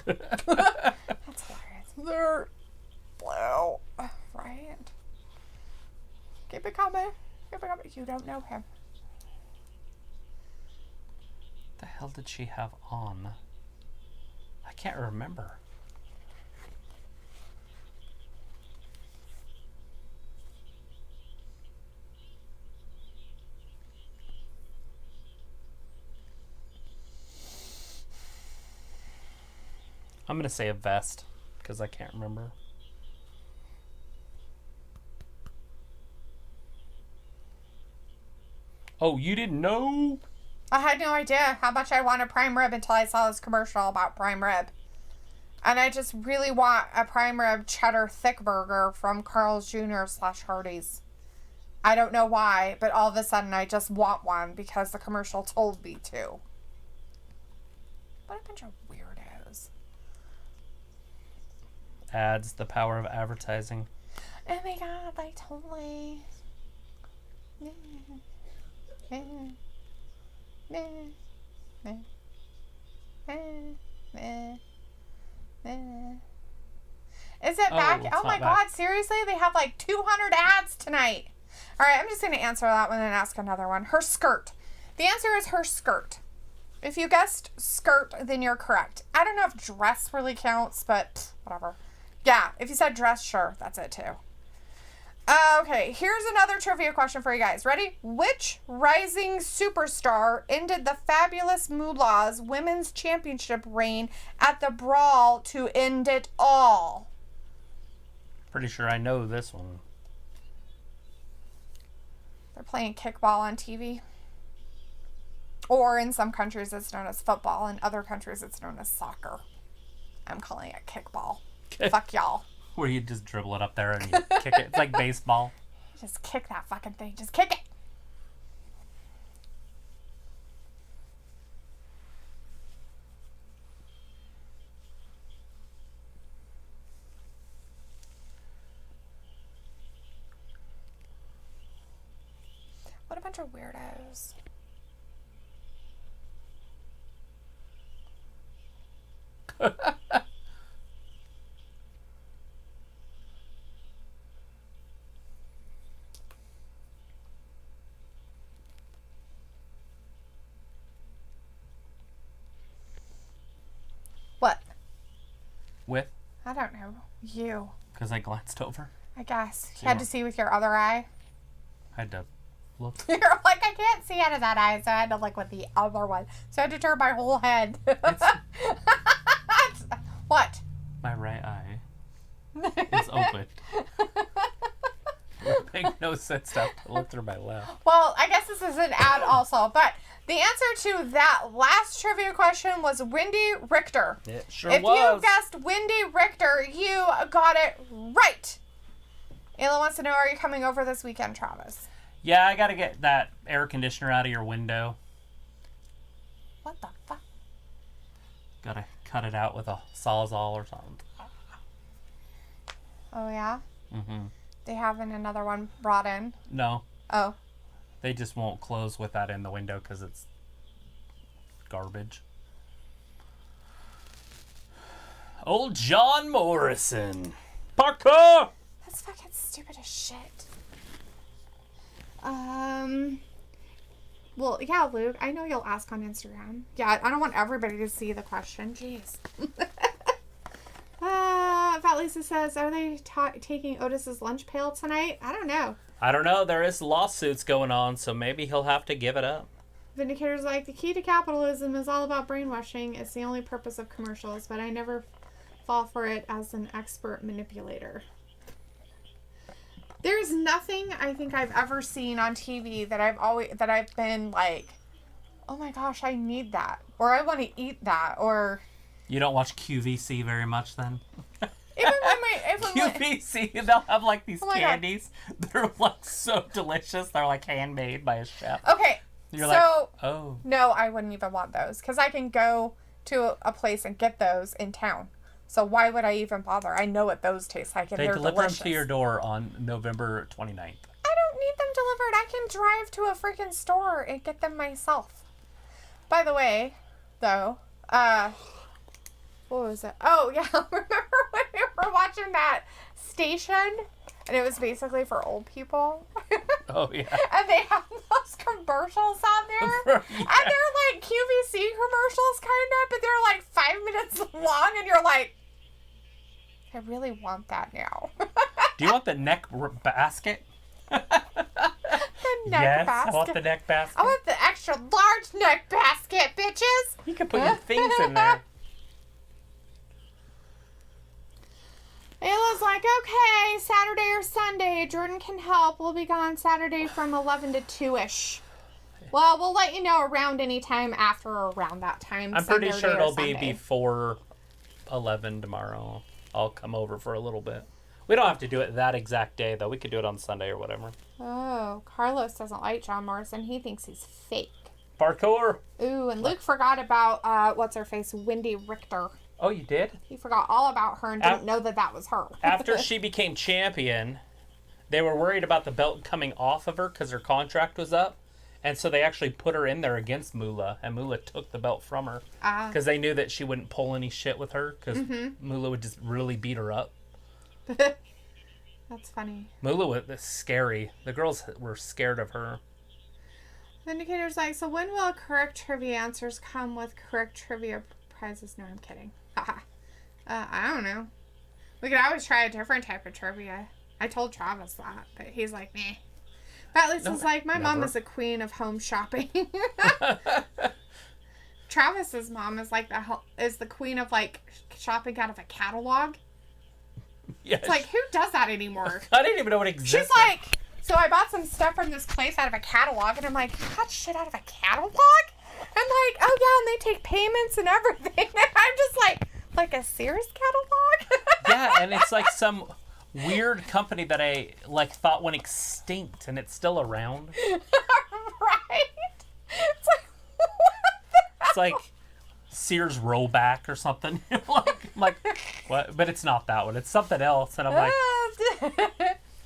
[SPEAKER 2] That's hilarious. They're blue. Right? Keep it coming. Keep it coming. You don't know him.
[SPEAKER 1] What the hell did she have on? I can't remember. I'm going to say a vest, because I can't remember. Oh, you didn't know?
[SPEAKER 2] I had no idea how much I wanted prime rib until I saw this commercial about prime rib. And I just really want a prime rib cheddar thick burger from Carl's Jr. / Hardee's. I don't know why, but all of a sudden I just want one because the commercial told me to. What a bunch of weirdos.
[SPEAKER 1] Ads, the power of advertising.
[SPEAKER 2] Oh my god, I totally... Is it back? Oh my god, seriously? They have like 200 ads tonight. Alright, I'm just going to answer that one and ask another one. Her skirt. The answer is her skirt. If you guessed skirt, then you're correct. I don't know if dress really counts, but whatever. Yeah, if you said dress, sure, that's it too. Okay, here's another trivia question for you guys. Ready? Which rising superstar ended the Fabulous Moolah's Women's Championship reign at the Brawl to end it all?
[SPEAKER 1] Pretty sure I know this one.
[SPEAKER 2] They're playing kickball on TV. Or in some countries it's known as football. In other countries it's known as soccer. I'm calling it kickball. Fuck y'all.
[SPEAKER 1] Where you just dribble it up there and you kick it. It's like baseball.
[SPEAKER 2] Just kick that fucking thing. Just kick it. What a bunch of weirdos. What?
[SPEAKER 1] With?
[SPEAKER 2] I don't know. You.
[SPEAKER 1] Because I glanced over.
[SPEAKER 2] I guess. You had to see with your other eye?
[SPEAKER 1] I had to look.
[SPEAKER 2] You're like, I can't see out of that eye, so I had to look with the other one. So I had to turn my whole head. What?
[SPEAKER 1] My right eye is open. It would make no sense to have to look through my left.
[SPEAKER 2] Well, I guess this is an ad also, but the answer to that last trivia question was Wendy Richter.
[SPEAKER 1] It sure
[SPEAKER 2] if
[SPEAKER 1] was.
[SPEAKER 2] you guessed Wendy Richter, you got it right. Ayla wants to know, are you coming over this weekend, Travis?
[SPEAKER 1] Yeah, I gotta get that air conditioner out of your window.
[SPEAKER 2] What the fuck?
[SPEAKER 1] Gotta cut it out with a Sawzall or something.
[SPEAKER 2] Oh, yeah?
[SPEAKER 1] Mm-hmm.
[SPEAKER 2] They haven't another one brought in?
[SPEAKER 1] No.
[SPEAKER 2] Oh.
[SPEAKER 1] They just won't close with that in the window because it's garbage. Old John Morrison. Parkour!
[SPEAKER 2] That's fucking stupid as shit. Well, yeah, Luke, I know you'll ask on Instagram. Yeah, I don't want everybody to see the question. Jeez. Fat Lisa says, are they taking Otis's lunch pail tonight? I don't know.
[SPEAKER 1] I don't know. There is lawsuits going on, so maybe he'll have to give it up.
[SPEAKER 2] Vindicator's like, the key to capitalism is all about brainwashing. It's the only purpose of commercials, but I never fall for it as an expert manipulator. There's nothing I think I've ever seen on TV that I've been like, oh my gosh, I need that, or I want to eat that, or.
[SPEAKER 1] You don't watch QVC very much then?
[SPEAKER 2] Even when
[SPEAKER 1] QVC, they'll have like these candies.
[SPEAKER 2] God.
[SPEAKER 1] They're like so delicious. They're like handmade by a chef.
[SPEAKER 2] Okay,
[SPEAKER 1] You're
[SPEAKER 2] so
[SPEAKER 1] like, oh.
[SPEAKER 2] No, I wouldn't even want those because I can go to a place and get those in town. So why would I even bother? I know what those taste like, and
[SPEAKER 1] They
[SPEAKER 2] they're
[SPEAKER 1] deliver
[SPEAKER 2] delicious.
[SPEAKER 1] them to your door on November 29th.
[SPEAKER 2] I don't need them delivered. I can drive to a freaking store and get them myself. By the way, though, what was it? Oh, yeah. Remember when we were watching that station? And it was basically for old people.
[SPEAKER 1] Oh, yeah.
[SPEAKER 2] And they have those commercials on there.
[SPEAKER 1] Yeah.
[SPEAKER 2] And they're like QVC commercials, kind of. But they're like 5 minutes long. And you're like, I really want that now.
[SPEAKER 1] Do you want the neck basket?
[SPEAKER 2] The neck basket.
[SPEAKER 1] I want the neck basket.
[SPEAKER 2] I want the extra large neck basket, bitches.
[SPEAKER 1] You can put your things in there.
[SPEAKER 2] Ayla's like, okay, Saturday or Sunday. Jordan can help. We'll be gone Saturday from 11 to 2-ish. Well, we'll let you know around any time after or around that time.
[SPEAKER 1] I'm pretty
[SPEAKER 2] Saturday
[SPEAKER 1] sure it'll
[SPEAKER 2] or
[SPEAKER 1] be
[SPEAKER 2] Sunday.
[SPEAKER 1] before 11 tomorrow. I'll come over for a little bit. We don't have to do it that exact day, though. We could do it on Sunday or whatever.
[SPEAKER 2] Oh, Carlos doesn't like John Morrison. He thinks he's fake.
[SPEAKER 1] Parkour!
[SPEAKER 2] Ooh, and Luke forgot about, what's-her-face, Wendy Richter.
[SPEAKER 1] Oh, you did?
[SPEAKER 2] He forgot all about her and didn't know that was her.
[SPEAKER 1] After she became champion, they were worried about the belt coming off of her because her contract was up. And so they actually put her in there against Moolah, and Moolah took the belt from her. Because they knew that she wouldn't pull any shit with her, because Moolah would just really beat her up.
[SPEAKER 2] That's funny.
[SPEAKER 1] Moolah was scary. The girls were scared of her.
[SPEAKER 2] Vindicator's like, so when will correct trivia answers come with correct trivia prizes? No, I'm kidding. Haha. I don't know. We could always try a different type of trivia. I told Travis that, but he's like, meh. But Lisa's like, my mom is a queen of home shopping. Travis's mom is like the queen of like shopping out of a catalog. Yes. It's like, who does that anymore?
[SPEAKER 1] I didn't even know it existed.
[SPEAKER 2] She's like, so I bought some stuff from this place out of a catalog, and I'm like, you got shit out of a catalog? I'm like, oh yeah, and they take payments and everything. And I'm just like a Sears catalog?
[SPEAKER 1] Yeah, and it's like some weird company that I like thought went extinct, and it's still around.
[SPEAKER 2] Right? It's like, what the hell?
[SPEAKER 1] It's like Sears Rollback or something. like what? But it's not that one. It's something else, and I'm like,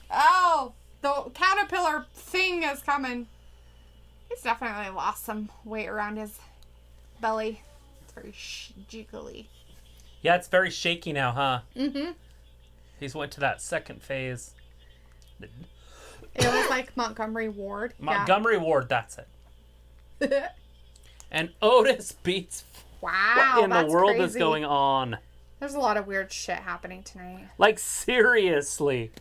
[SPEAKER 2] oh, the caterpillar thing is coming. He's definitely lost some weight around his belly. It's very jiggly.
[SPEAKER 1] Yeah, it's very shaky now, huh?
[SPEAKER 2] Mm-hmm.
[SPEAKER 1] He's went to that second phase.
[SPEAKER 2] It was like Montgomery Ward.
[SPEAKER 1] Montgomery Ward, that's it. And Otis beats.
[SPEAKER 2] Wow,
[SPEAKER 1] what in the world
[SPEAKER 2] crazy.
[SPEAKER 1] Is going on?
[SPEAKER 2] There's a lot of weird shit happening tonight.
[SPEAKER 1] Like, seriously.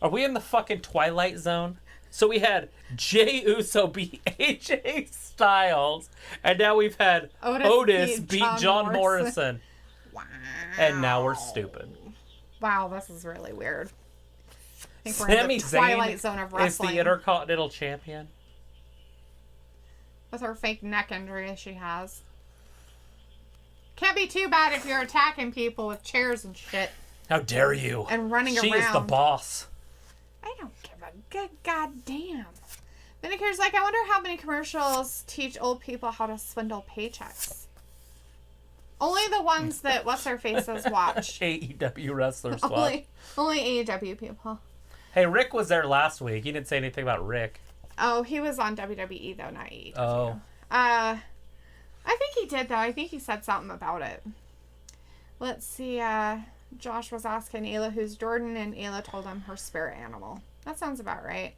[SPEAKER 1] Are we in the fucking Twilight Zone? So we had Jey Uso beat AJ Styles, and now we've had Otis beat John Morrison.
[SPEAKER 2] Wow.
[SPEAKER 1] And now we're stupid.
[SPEAKER 2] Wow, this is really weird. I think we're
[SPEAKER 1] Sami
[SPEAKER 2] in the Twilight
[SPEAKER 1] Zayn
[SPEAKER 2] Zone of
[SPEAKER 1] is
[SPEAKER 2] wrestling.
[SPEAKER 1] the Intercontinental Champion.
[SPEAKER 2] With her fake neck injury she has. Can't be too bad if you're attacking people with chairs and shit.
[SPEAKER 1] How dare you?
[SPEAKER 2] And running around.
[SPEAKER 1] She is the boss.
[SPEAKER 2] I don't give a good goddamn. Vindicator's like, I wonder how many commercials teach old people how to swindle paychecks. Only the ones that what's-her-faces watch.
[SPEAKER 1] AEW wrestlers watch.
[SPEAKER 2] Only AEW people.
[SPEAKER 1] Hey, Rick was there last week. He didn't say anything about Rick.
[SPEAKER 2] Oh, he was on WWE, though, not AEW.
[SPEAKER 1] Oh.
[SPEAKER 2] I think he did, though. I think he said something about it. Let's see. Josh was asking Ayla who's Jordan, and Ayla told him her spirit animal. That sounds about right.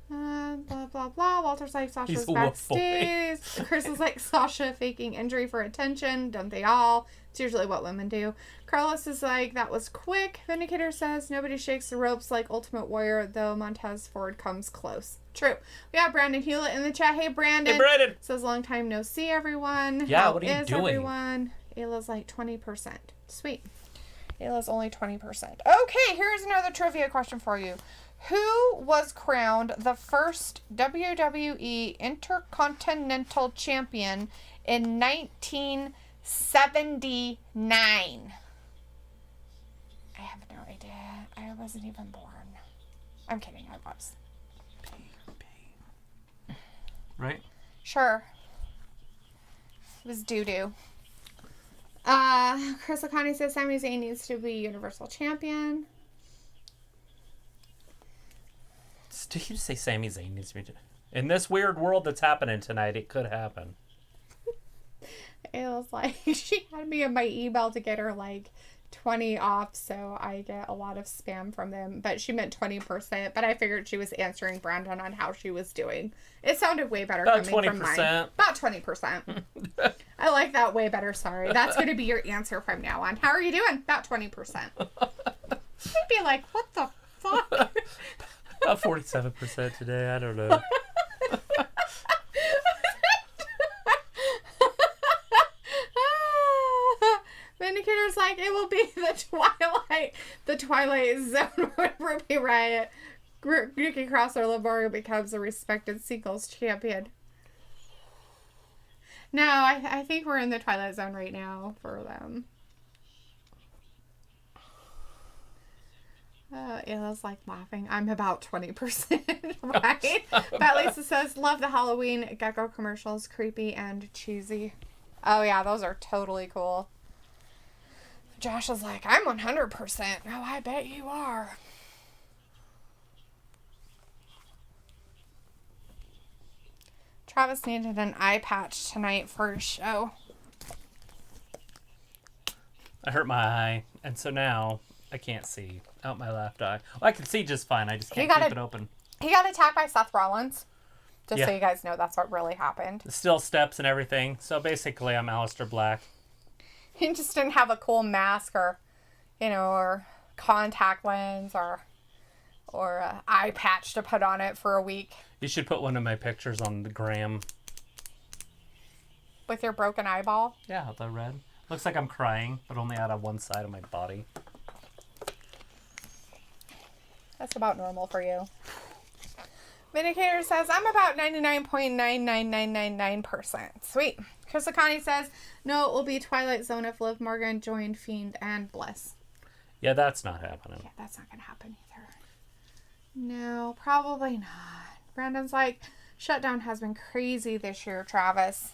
[SPEAKER 2] Blah, blah, blah. Walter's like, Sasha's backstage. Chris is like, Sasha faking injury for attention. Don't they all? It's usually what women do. Carlos is like, that was quick. Vindicator says, nobody shakes the ropes like Ultimate Warrior, though Montez Ford comes close. True. We have Brandon Hewlett in the chat. Hey, Brandon.
[SPEAKER 1] Hey, Brandon.
[SPEAKER 2] Says, long time no see, everyone.
[SPEAKER 1] Yeah,
[SPEAKER 2] How
[SPEAKER 1] what are you
[SPEAKER 2] is
[SPEAKER 1] doing?
[SPEAKER 2] Everyone? Ayla's like 20%. Sweet. Ayla's only 20%. Okay, here's another trivia question for you. Who was crowned the first WWE Intercontinental Champion in 1979? I have no idea. I wasn't even born. I'm kidding, I was.
[SPEAKER 1] Right?
[SPEAKER 2] Sure. It was doo-doo. Chris Lacani says Sami Zayn needs to be Universal Champion.
[SPEAKER 1] Did you just say Sami Zayn needs to be... In this weird world that's happening tonight, it could happen.
[SPEAKER 2] It was like, she had me in my email to get her like 20 off, so I get a lot of spam from them. But she meant 20%, but I figured she was answering Brandon on how she was doing. It sounded way better
[SPEAKER 1] About
[SPEAKER 2] coming
[SPEAKER 1] 20%.
[SPEAKER 2] from mine. About 20%. I like that way better, sorry. That's going to be your answer from now on. How are you doing? About 20%. She'd be like, what the fuck?
[SPEAKER 1] About 47% today. I don't know.
[SPEAKER 2] Vindicator's like, it will be the Twilight Zone when Ruby Riott, Nikki Cross, or Laborio becomes a respected singles champion. No, I think we're in the Twilight Zone right now for them. Ayla's like laughing. I'm about 20%, right? But Lisa says, love the Halloween gecko commercials, creepy and cheesy. Oh yeah, those are totally cool. Josh is like, I'm 100%. Oh, I bet you are. Travis needed an eye patch tonight for his show.
[SPEAKER 1] I hurt my eye, and so now I can't see out my left eye. Well, I can see just fine. I just can't keep it open.
[SPEAKER 2] He got attacked by Seth Rollins. Just so you guys know, that's what really happened.
[SPEAKER 1] Still steps and everything. So basically, I'm Aleister Black.
[SPEAKER 2] He just didn't have a cool mask or, or contact lens or eye patch to put on it for a week.
[SPEAKER 1] You should put one of my pictures on the gram.
[SPEAKER 2] With your broken eyeball?
[SPEAKER 1] Yeah, the red. Looks like I'm crying, but only out of one side of my body.
[SPEAKER 2] That's about normal for you. Vindicator says, I'm about 99.99999%. Sweet. Chris Akani says, no, it will be Twilight Zone if Liv Morgan joined Fiend and Bliss.
[SPEAKER 1] Yeah, that's not happening.
[SPEAKER 2] Yeah, that's not going to happen either. No, probably not. Brandon's like, Shutdown has been crazy this year, Travis.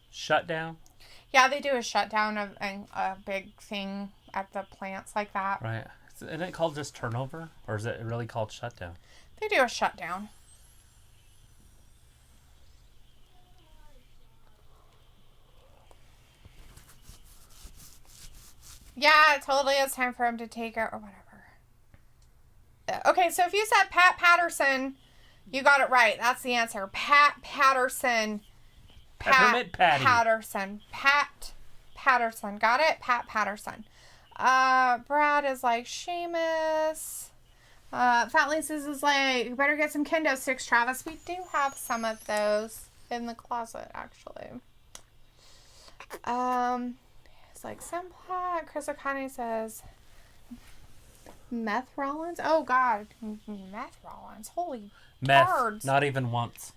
[SPEAKER 1] Shutdown?
[SPEAKER 2] Yeah, they do a shutdown of a big thing at the plants like that.
[SPEAKER 1] Right. Isn't it called just turnover? Or is it really called shutdown?
[SPEAKER 2] They do a shutdown. Yeah, it totally is time for him to take it or whatever. Okay, so if you said Pat Patterson, you got it right. That's the answer. Pat Patterson.
[SPEAKER 1] Peppermint Patty.
[SPEAKER 2] Pat Patterson. Got it? Pat Patterson. Brad is like, Sheamus. Fat Lisa's is like, you better get some kendo sticks, Travis. We do have some of those in the closet, actually. It's like, Simplat. Chris O'Connor says, Meth Rollins? Oh, God. Meth Rollins. Holy
[SPEAKER 1] Meth.
[SPEAKER 2] cards.
[SPEAKER 1] Not even once.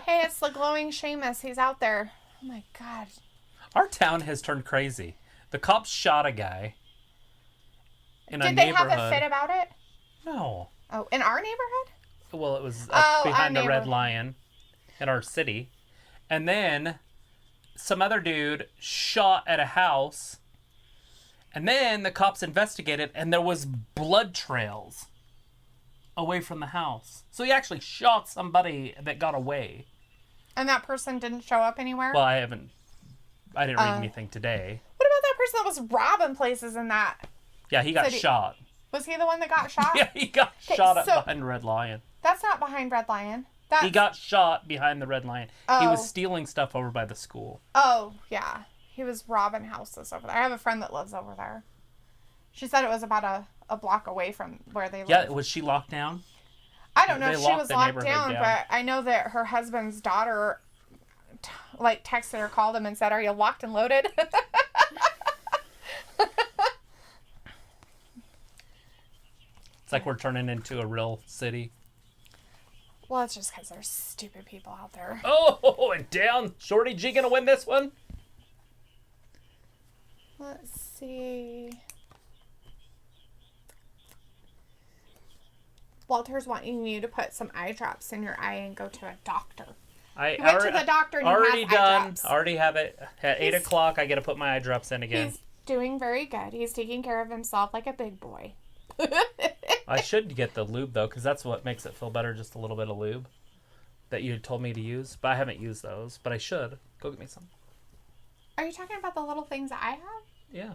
[SPEAKER 2] Hey, it's the glowing Sheamus. He's out there. Oh, my God.
[SPEAKER 1] Our town has turned crazy. The cops shot a guy in a
[SPEAKER 2] Did they
[SPEAKER 1] neighborhood.
[SPEAKER 2] have a fit about it?
[SPEAKER 1] No.
[SPEAKER 2] Oh, in our neighborhood?
[SPEAKER 1] Well, it was
[SPEAKER 2] Oh,
[SPEAKER 1] behind the
[SPEAKER 2] our
[SPEAKER 1] Red
[SPEAKER 2] neighborhood.
[SPEAKER 1] Lion in our city. And then some other dude shot at a house. And then the cops investigated, and there was blood trails away from the house. So he actually shot somebody that got away.
[SPEAKER 2] And that person didn't show up anywhere?
[SPEAKER 1] Well, I didn't read anything today.
[SPEAKER 2] What about that person that was robbing places in that?
[SPEAKER 1] Yeah, he got
[SPEAKER 2] City.
[SPEAKER 1] shot.
[SPEAKER 2] Was he the one that got shot?
[SPEAKER 1] Yeah, he got
[SPEAKER 2] Okay,
[SPEAKER 1] shot at
[SPEAKER 2] so-
[SPEAKER 1] behind Red Lion.
[SPEAKER 2] That's not behind Red Lion. That's...
[SPEAKER 1] He got shot behind the Red Lion. He
[SPEAKER 2] Oh.
[SPEAKER 1] was stealing stuff over by the school.
[SPEAKER 2] Oh, yeah. He was robbing houses over there. I have a friend that lives over there. She said it was about a block away from where they live.
[SPEAKER 1] Yeah, was she locked down?
[SPEAKER 2] I don't know
[SPEAKER 1] They
[SPEAKER 2] if she
[SPEAKER 1] locked
[SPEAKER 2] was
[SPEAKER 1] the
[SPEAKER 2] locked
[SPEAKER 1] neighborhood
[SPEAKER 2] down,
[SPEAKER 1] down.
[SPEAKER 2] but I know that her husband's daughter texted her, called him, and said, "Are you locked and loaded?"
[SPEAKER 1] It's like we're turning into a real city.
[SPEAKER 2] Well, it's just because there's stupid people out there.
[SPEAKER 1] Oh, and down. Shorty G gonna win this one?
[SPEAKER 2] Let's see. Walter's wanting you to put some eye drops in your eye and go to a doctor.
[SPEAKER 1] I
[SPEAKER 2] He went to the doctor and he
[SPEAKER 1] already
[SPEAKER 2] has eye
[SPEAKER 1] done.
[SPEAKER 2] drops.
[SPEAKER 1] Already have it. At 8 o'clock, I gotta put my eye drops in again.
[SPEAKER 2] He's doing very good. He's taking care of himself like a big boy.
[SPEAKER 1] I should get the lube, though, because that's what makes it feel better, just a little bit of lube that you told me to use. But I haven't used those, but I should. Go get me some.
[SPEAKER 2] Are you talking about the little things I have?
[SPEAKER 1] Yeah.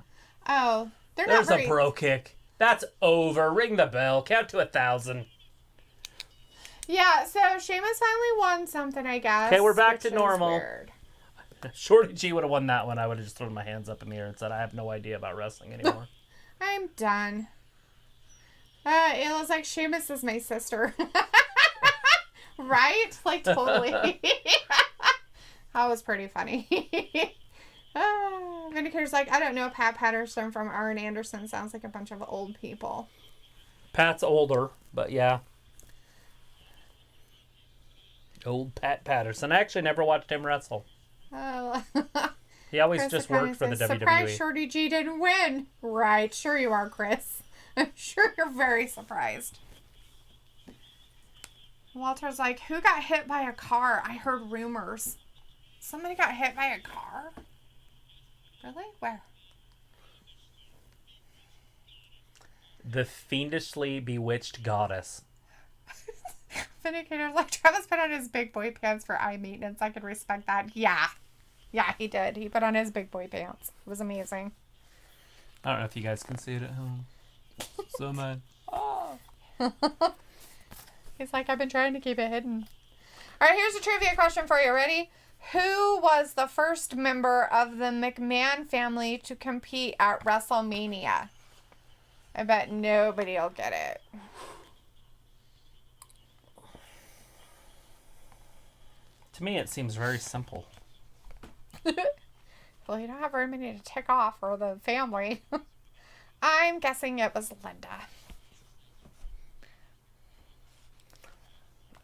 [SPEAKER 2] Oh, they're
[SPEAKER 1] There's
[SPEAKER 2] not very...
[SPEAKER 1] a bro kick. That's over. Ring the bell. Count to 1,000.
[SPEAKER 2] Yeah, so Sheamus finally won something, I guess.
[SPEAKER 1] Okay, we're back
[SPEAKER 2] which
[SPEAKER 1] to
[SPEAKER 2] is
[SPEAKER 1] normal.
[SPEAKER 2] weird.
[SPEAKER 1] Shorty G would have won that one. I would have just thrown my hands up in the air and said, I have no idea about wrestling anymore.
[SPEAKER 2] I'm done. It was like, Sheamus is my sister. Right? Like, totally. That was pretty funny. Vindicator's like, I don't know, Pat Patterson from Arn Anderson sounds like a bunch of old people.
[SPEAKER 1] Pat's older, but yeah. Old Pat Patterson. I actually never watched him wrestle.
[SPEAKER 2] Oh.
[SPEAKER 1] He always
[SPEAKER 2] Chris
[SPEAKER 1] just
[SPEAKER 2] O'Connor
[SPEAKER 1] worked for the
[SPEAKER 2] says,
[SPEAKER 1] WWE.
[SPEAKER 2] Surprised Shorty G didn't win. Right. Sure you are, Chris. I'm sure you're very surprised. Walter's like, who got hit by a car? I heard rumors. Somebody got hit by a car? Really? Where?
[SPEAKER 1] The fiendishly bewitched goddess.
[SPEAKER 2] Vindicator's like, Travis put on his big boy pants for eye maintenance. I could respect that. Yeah. Yeah, he did. He put on his big boy pants. It was amazing.
[SPEAKER 1] I don't know if you guys can see it at home. So mad. Oh.
[SPEAKER 2] He's like, I've been trying to keep it hidden. All right, here's a trivia question for you. Ready? Who was the first member of the McMahon family to compete at WrestleMania? I bet nobody will get it.
[SPEAKER 1] To me, it seems very simple.
[SPEAKER 2] Well, you don't have very many to tick off for the family. I'm guessing it was Linda.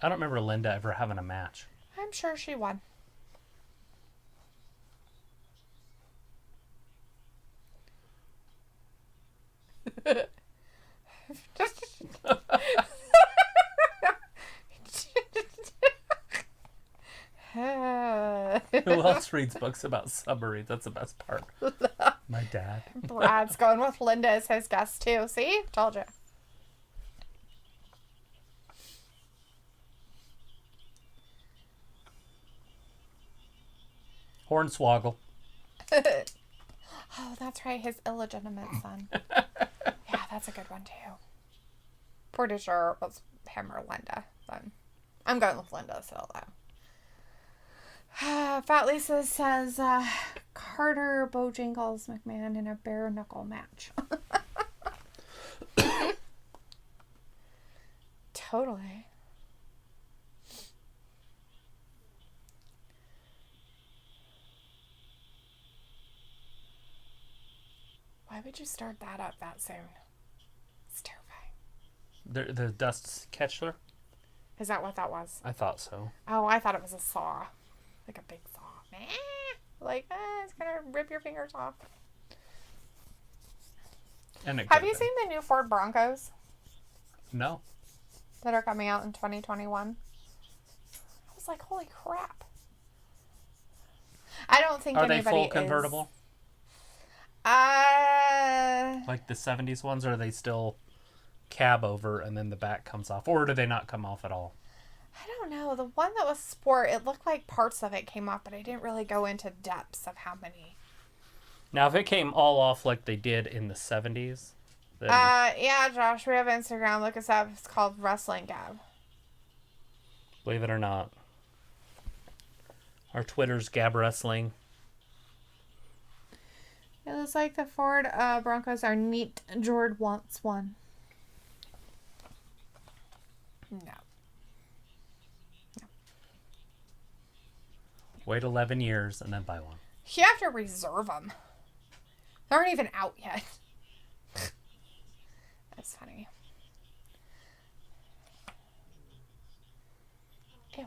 [SPEAKER 1] I don't remember Linda ever having a match.
[SPEAKER 2] I'm sure she won.
[SPEAKER 1] Who else reads books about submarines? That's the best part. My dad.
[SPEAKER 2] Brad's going with Linda as his guest too. See? Told you.
[SPEAKER 1] Hornswoggle.
[SPEAKER 2] Oh, that's right. His illegitimate son. Yeah, that's a good one too. Pretty sure it was him or Linda. But I'm going with Linda still though. Fat Lisa says Carter Bojangles McMahon in a bare knuckle match. Totally. Why would you start that up that soon? It's terrifying.
[SPEAKER 1] The Dust Catcher?
[SPEAKER 2] Is that what that was?
[SPEAKER 1] I thought so.
[SPEAKER 2] Oh, I thought it was a saw. Like a big saw. Like, it's going to rip your fingers off.
[SPEAKER 1] And
[SPEAKER 2] Have you seen the new Ford Broncos
[SPEAKER 1] No.
[SPEAKER 2] that are coming out in 2021? I was like, holy crap. I don't think
[SPEAKER 1] Are they
[SPEAKER 2] anybody
[SPEAKER 1] full convertible? Like the 70s ones, or are they still cab over and then the back comes off? Or do they not come off at all?
[SPEAKER 2] I don't know. The one that was sport, it looked like parts of it came off, but I didn't really go into depths of how many.
[SPEAKER 1] Now, if it came all off like they did in the 70s, then...
[SPEAKER 2] Yeah, Josh, we have Instagram. Look us up. It's called WrestlingGab.
[SPEAKER 1] Believe it or not. Our Twitter's Gab Wrestling.
[SPEAKER 2] It looks like the Ford Broncos are neat. Jord wants one. No.
[SPEAKER 1] Wait 11 years and then buy one.
[SPEAKER 2] You have to reserve them. They aren't even out yet. That's funny. Ew.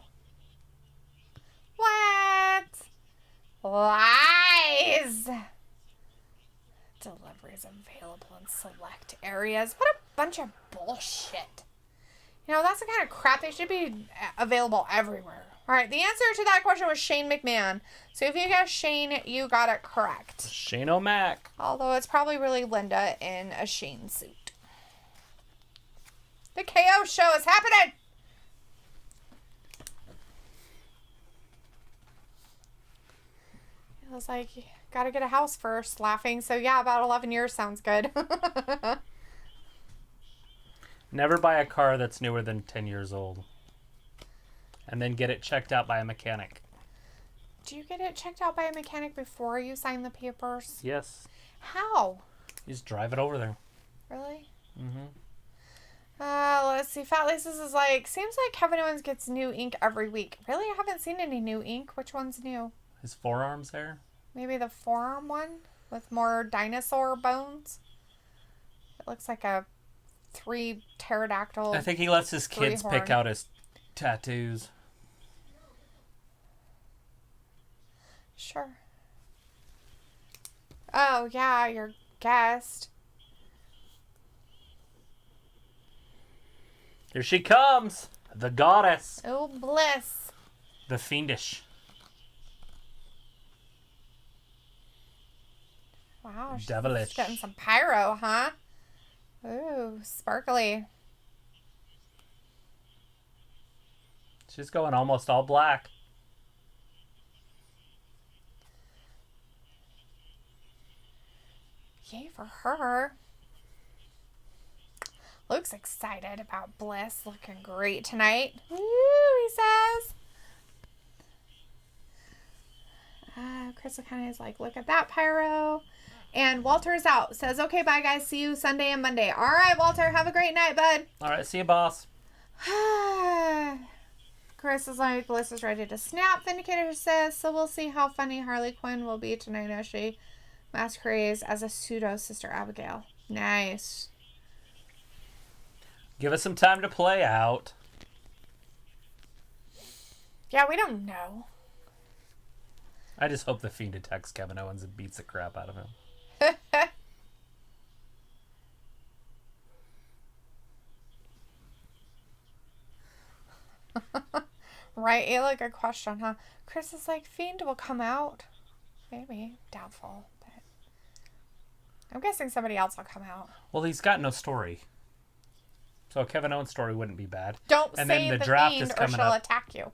[SPEAKER 2] What? Lies! Deliveries available in select areas. What a bunch of bullshit. You know, that's the kind of crap. They should be available everywhere. All right, the answer to that question was Shane McMahon. So if you guessed Shane, you got it correct.
[SPEAKER 1] Shane O'Mac.
[SPEAKER 2] Although it's probably really Linda in a Shane suit. The KO show is happening! It was like, gotta get a house first, laughing. So yeah, about 11 years sounds good.
[SPEAKER 1] Never buy a car that's newer than 10 years old. And then get it checked out by a mechanic.
[SPEAKER 2] Do you get it checked out by a mechanic before you sign the papers?
[SPEAKER 1] Yes.
[SPEAKER 2] How?
[SPEAKER 1] You just drive it over there.
[SPEAKER 2] Really?
[SPEAKER 1] Mm-hmm.
[SPEAKER 2] Let's see. Fat Laces is like, seems like Kevin Owens gets new ink every week. Really? I haven't seen any new ink. Which one's new?
[SPEAKER 1] His forearms there?
[SPEAKER 2] Maybe the forearm one with more dinosaur bones. It looks like a 3 pterodactyl.
[SPEAKER 1] I think he lets his kids pick out his tattoos.
[SPEAKER 2] Sure. Oh, yeah, your guest.
[SPEAKER 1] Here she comes! The goddess!
[SPEAKER 2] Oh, bliss.
[SPEAKER 1] The fiendish.
[SPEAKER 2] Wow, she's
[SPEAKER 1] Devilish.
[SPEAKER 2] getting some pyro, huh? Ooh, sparkly.
[SPEAKER 1] She's going almost all black.
[SPEAKER 2] Yay for her. Luke's excited about Bliss. Looking great tonight. Woo, he says. Chris kind of is like, look at that, Pyro. And Walter's out. Says, okay, bye, guys. See you Sunday and Monday. All right, Walter. Have a great night, bud.
[SPEAKER 1] All right, see you, boss.
[SPEAKER 2] Chris is like, Bliss is ready to snap, Vindicator says. So we'll see how funny Harley Quinn will be tonight as she masquerades as a pseudo Sister Abigail. Nice.
[SPEAKER 1] Give us some time to play out.
[SPEAKER 2] Yeah, we don't know.
[SPEAKER 1] I just hope the Fiend attacks Kevin Owens and beats the crap out of him.
[SPEAKER 2] Right, Ayla, good question, huh? Chris is like, Fiend will come out. Maybe. Doubtful. But I'm guessing somebody else will come out.
[SPEAKER 1] Well, he's got no story. So a Kevin Owens story wouldn't be bad.
[SPEAKER 2] Don't
[SPEAKER 1] and
[SPEAKER 2] say
[SPEAKER 1] then
[SPEAKER 2] the
[SPEAKER 1] draft
[SPEAKER 2] Fiend
[SPEAKER 1] is
[SPEAKER 2] or
[SPEAKER 1] coming
[SPEAKER 2] she'll
[SPEAKER 1] up.
[SPEAKER 2] attack you.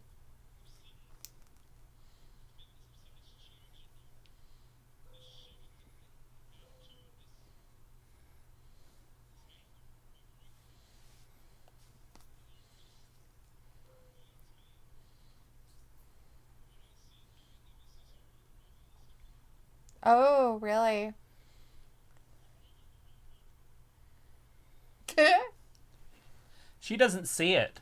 [SPEAKER 2] Oh, really?
[SPEAKER 1] She doesn't see it.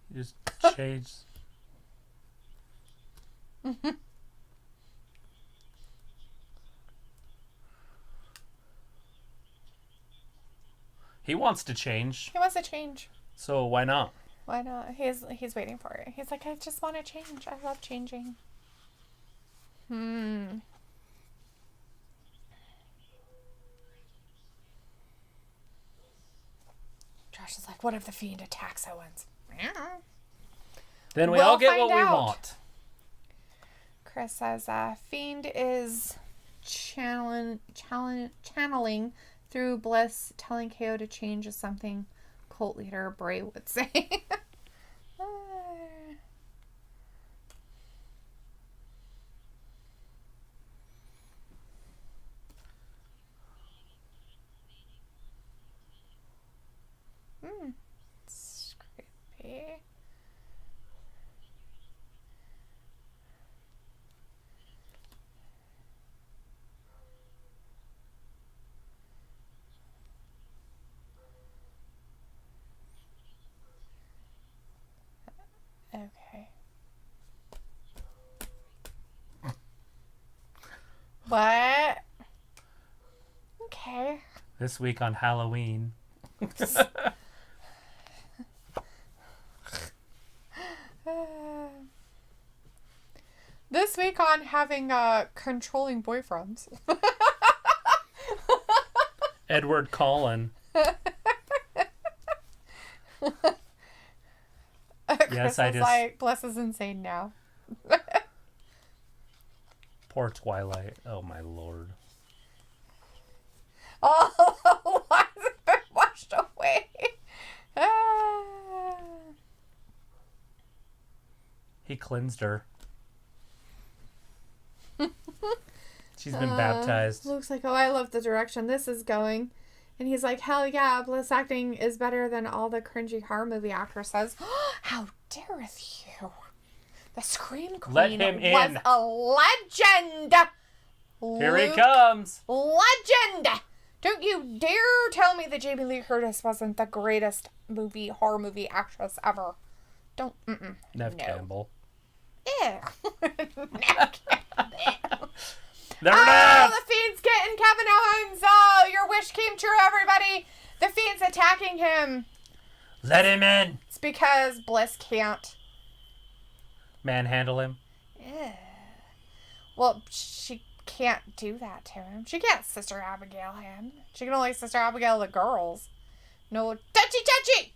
[SPEAKER 1] You just change. He wants to change.
[SPEAKER 2] He wants to change.
[SPEAKER 1] So why not?
[SPEAKER 2] Why not? He's waiting for it. He's like, I just want to change. I love changing. Josh is like, what if the Fiend attacks Owens?
[SPEAKER 1] Then we
[SPEAKER 2] We'll
[SPEAKER 1] all get
[SPEAKER 2] find
[SPEAKER 1] what we
[SPEAKER 2] out.
[SPEAKER 1] want.
[SPEAKER 2] Chris says, Fiend is channeling through Bliss, telling KO to change is something cult leader Bray would say. It's creepy. Okay. What? Okay.
[SPEAKER 1] This week on Halloween.
[SPEAKER 2] This week on having controlling boyfriends.
[SPEAKER 1] Edward Cullen.
[SPEAKER 2] Chris
[SPEAKER 1] I
[SPEAKER 2] is
[SPEAKER 1] just-
[SPEAKER 2] like, Bless is insane now.
[SPEAKER 1] Poor Twilight. Oh my lord.
[SPEAKER 2] Oh, why has it been washed away?
[SPEAKER 1] He cleansed her. She's been baptized.
[SPEAKER 2] Looks like, oh, I love the direction this is going. And he's like, hell yeah, Bliss acting is better than all the cringy horror movie actresses. How dareth you? The Scream Queen
[SPEAKER 1] Let him
[SPEAKER 2] was
[SPEAKER 1] in.
[SPEAKER 2] a legend.
[SPEAKER 1] Here he
[SPEAKER 2] Luke,
[SPEAKER 1] comes.
[SPEAKER 2] Legend. Don't you dare tell me that Jamie Lee Curtis wasn't the greatest horror movie actress ever. Don't,
[SPEAKER 1] Nev
[SPEAKER 2] no.
[SPEAKER 1] Campbell.
[SPEAKER 2] Ew. Nev Campbell.
[SPEAKER 1] There
[SPEAKER 2] Oh,
[SPEAKER 1] it is.
[SPEAKER 2] the Fiend's getting Kevin Owens. Oh, your wish came true, everybody. The Fiend's attacking him.
[SPEAKER 1] Let him in.
[SPEAKER 2] It's because Bliss can't.
[SPEAKER 1] Manhandle him.
[SPEAKER 2] Ew. Well, she can't do that to him. She can't Sister Abigail him. She can only Sister Abigail the girls. No touchy touchy.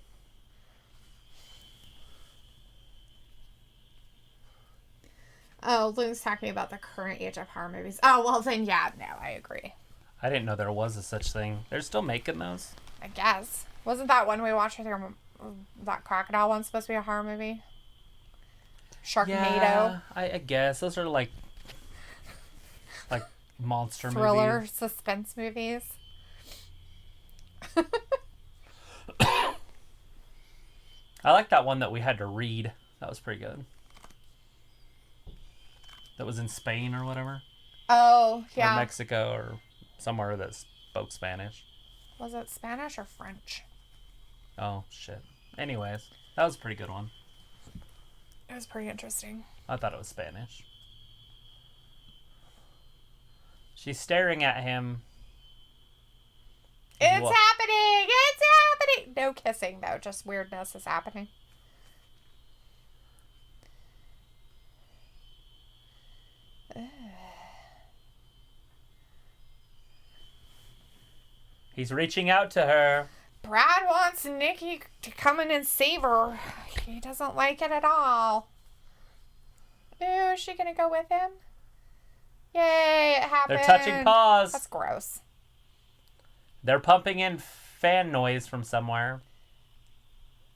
[SPEAKER 2] Oh, Luke's talking about the current age of horror movies. Oh, well then, yeah, no, I agree.
[SPEAKER 1] I didn't know there was a such thing. They're still making those?
[SPEAKER 2] I guess. Wasn't that one we watched with your, that crocodile one supposed to be a horror movie? Sharknado?
[SPEAKER 1] Yeah, I guess. Those are like monster
[SPEAKER 2] Thriller,
[SPEAKER 1] movies.
[SPEAKER 2] suspense movies.
[SPEAKER 1] I like that one that we had to read. That was pretty good. That was in Spain or whatever.
[SPEAKER 2] Oh, yeah.
[SPEAKER 1] Or Mexico or somewhere that spoke Spanish.
[SPEAKER 2] Was it Spanish or French?
[SPEAKER 1] Oh, shit. Anyways, that was a pretty good one.
[SPEAKER 2] It was pretty interesting.
[SPEAKER 1] I thought it was Spanish. She's staring at him.
[SPEAKER 2] It's happening! It's happening! No kissing, though. Just weirdness is happening.
[SPEAKER 1] He's reaching out to her.
[SPEAKER 2] Brad wants Nikki to come in and save her. He doesn't like it at all. Ooh, is she gonna go with him? Yay, it happened.
[SPEAKER 1] They're touching paws.
[SPEAKER 2] That's gross.
[SPEAKER 1] They're pumping in fan noise from somewhere.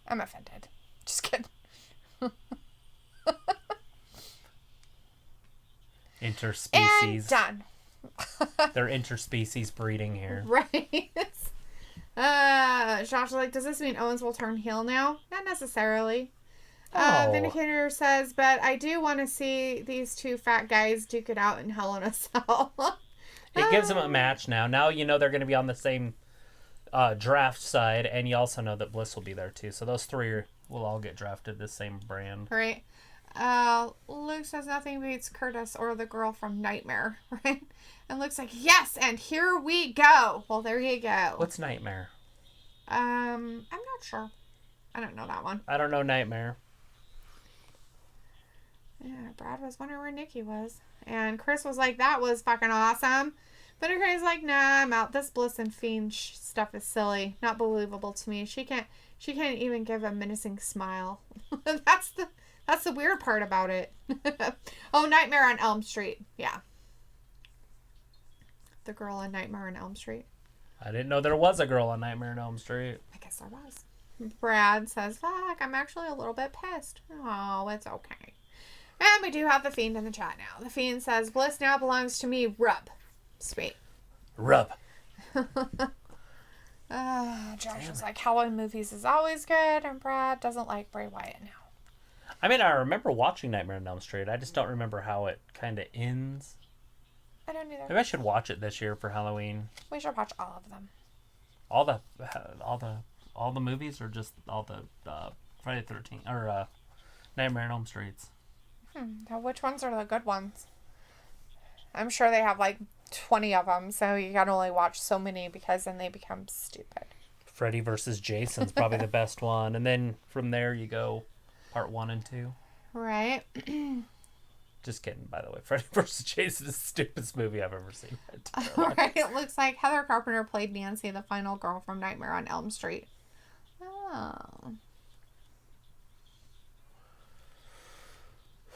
[SPEAKER 2] I'm offended. Just kidding.
[SPEAKER 1] Interspecies.
[SPEAKER 2] And done.
[SPEAKER 1] They're interspecies breeding here.
[SPEAKER 2] Right. Josh is like, does this mean Owens will turn heel now? Not necessarily.
[SPEAKER 1] Oh.
[SPEAKER 2] Vindicator says, but I do want to see these two fat guys duke it out in Hell in a Cell.
[SPEAKER 1] It gives them a match now. Now you know they're going to be on the same draft side, and you also know that Bliss will be there too. So those three will all get drafted the same brand.
[SPEAKER 2] Right. Luke says nothing beats Curtis or the girl from Nightmare, right? And Luke's like, yes, and here we go. Well, there you go.
[SPEAKER 1] What's Nightmare?
[SPEAKER 2] I'm not sure. I don't know that one.
[SPEAKER 1] I don't know Nightmare.
[SPEAKER 2] Yeah, Brad was wondering where Nikki was. And Chris was like, that was fucking awesome. But Carey's like, nah, I'm out. This Bliss and Fiend stuff is silly. Not believable to me. She can't even give a menacing smile. That's the weird part about it. Oh, Nightmare on Elm Street. Yeah. The girl in Nightmare on Elm Street.
[SPEAKER 1] I didn't know there was a girl on Nightmare on Elm Street.
[SPEAKER 2] I guess there was. Brad says, fuck, I'm actually a little bit pissed. Oh, it's okay. And we do have the Fiend in the chat now. The Fiend says, Bliss now belongs to me. Rub. Sweet.
[SPEAKER 1] Rub.
[SPEAKER 2] Josh is like, Halloween movies is always good, and Brad doesn't like Bray Wyatt now.
[SPEAKER 1] I mean, I remember watching Nightmare on Elm Street. I just don't remember how it kind of ends.
[SPEAKER 2] I don't either.
[SPEAKER 1] Maybe I should watch it this year for Halloween.
[SPEAKER 2] We should watch all of them.
[SPEAKER 1] All the movies, or just all the Friday the 13th or Nightmare on Elm Streets.
[SPEAKER 2] Now, which ones are the good ones? I'm sure they have like 20 of them, so you can only watch so many because then they become stupid.
[SPEAKER 1] Freddy versus Jason's probably the best one, and then from there you go part 1 and 2.
[SPEAKER 2] Right.
[SPEAKER 1] Just kidding, by the way. Freddy vs. Jason is the stupidest movie I've ever seen.
[SPEAKER 2] Right. It looks like Heather Carpenter played Nancy, the final girl from Nightmare on Elm Street. Oh.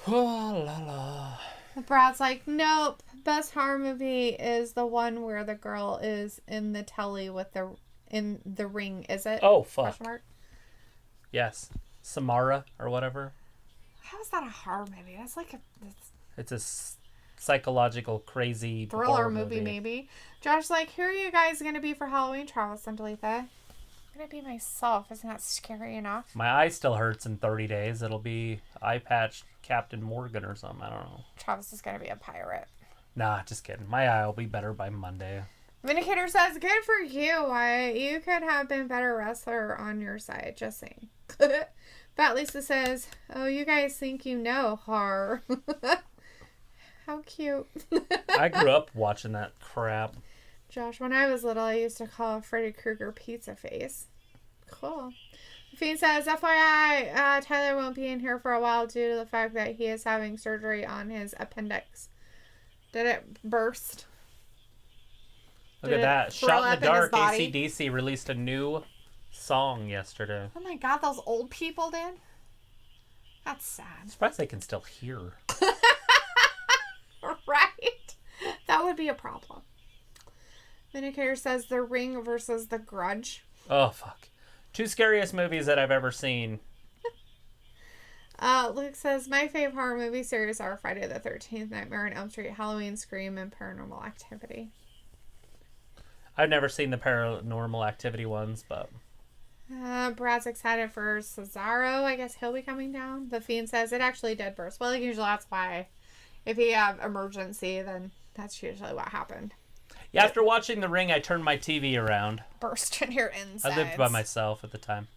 [SPEAKER 1] Oh, la la.
[SPEAKER 2] Brad's like, nope. Best horror movie is the one where the girl is in the telly with in the ring. Is it?
[SPEAKER 1] Oh, fuck.
[SPEAKER 2] Question mark?
[SPEAKER 1] Yes. Samara or whatever.
[SPEAKER 2] How is that a horror movie? That's like
[SPEAKER 1] It's a psychological, crazy
[SPEAKER 2] thriller movie, maybe. Josh's like, who are you guys going to be for Halloween, Travis and Dalethea? I'm going to be myself. Isn't that scary enough?
[SPEAKER 1] My eye still hurts in 30 days. It'll be eye patch Captain Morgan or something. I don't know.
[SPEAKER 2] Travis is going to be a pirate.
[SPEAKER 1] Nah, just kidding. My eye will be better by Monday.
[SPEAKER 2] Vindicator says, good for you, Wyatt. You could have been better wrestler on your side. Just saying. Fat Lisa says, oh, you guys think you know horror. How cute.
[SPEAKER 1] I grew up watching that crap.
[SPEAKER 2] Josh, when I was little, I used to call Freddy Krueger Pizza Face. Cool. Fiend says, FYI, Tyler won't be in here for a while due to the fact that he is having surgery on his appendix. Did it burst?
[SPEAKER 1] Look at that. Shot in the Dark, AC/DC released a new song yesterday.
[SPEAKER 2] Oh my god, those old people did? That's sad.
[SPEAKER 1] I'm surprised they can still hear.
[SPEAKER 2] be a problem. Vindicator says The Ring versus The Grudge.
[SPEAKER 1] Oh, fuck. 2 scariest movies that I've ever seen.
[SPEAKER 2] Luke says, my favorite horror movie series are Friday the 13th, Nightmare on Elm Street, Halloween, Scream, and Paranormal Activity.
[SPEAKER 1] I've never seen the Paranormal Activity ones, but...
[SPEAKER 2] Brad's excited for Cesaro. I guess he'll be coming down. The Fiend says it actually did burst. Well, usually that's why. If you have emergency, then that's usually what happened.
[SPEAKER 1] Yeah, after watching The Ring, I turned my TV around.
[SPEAKER 2] Burst in your insides.
[SPEAKER 1] I lived by myself at the time.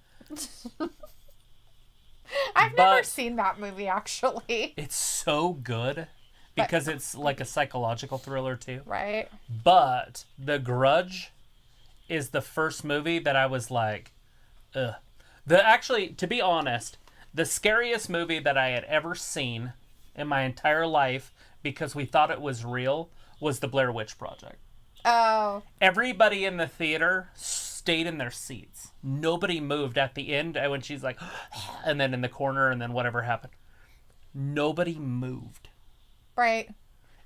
[SPEAKER 2] I've never seen that movie, actually.
[SPEAKER 1] It's so good because it's like a psychological thriller, too.
[SPEAKER 2] Right.
[SPEAKER 1] But The Grudge is the first movie that I was like, ugh. Actually, to be honest, the scariest movie that I had ever seen in my entire life, because we thought it was real, was The Blair Witch Project.
[SPEAKER 2] Oh.
[SPEAKER 1] Everybody in the theater stayed in their seats. Nobody moved at the end when she's like, and then in the corner, and then whatever happened. Nobody moved.
[SPEAKER 2] Right.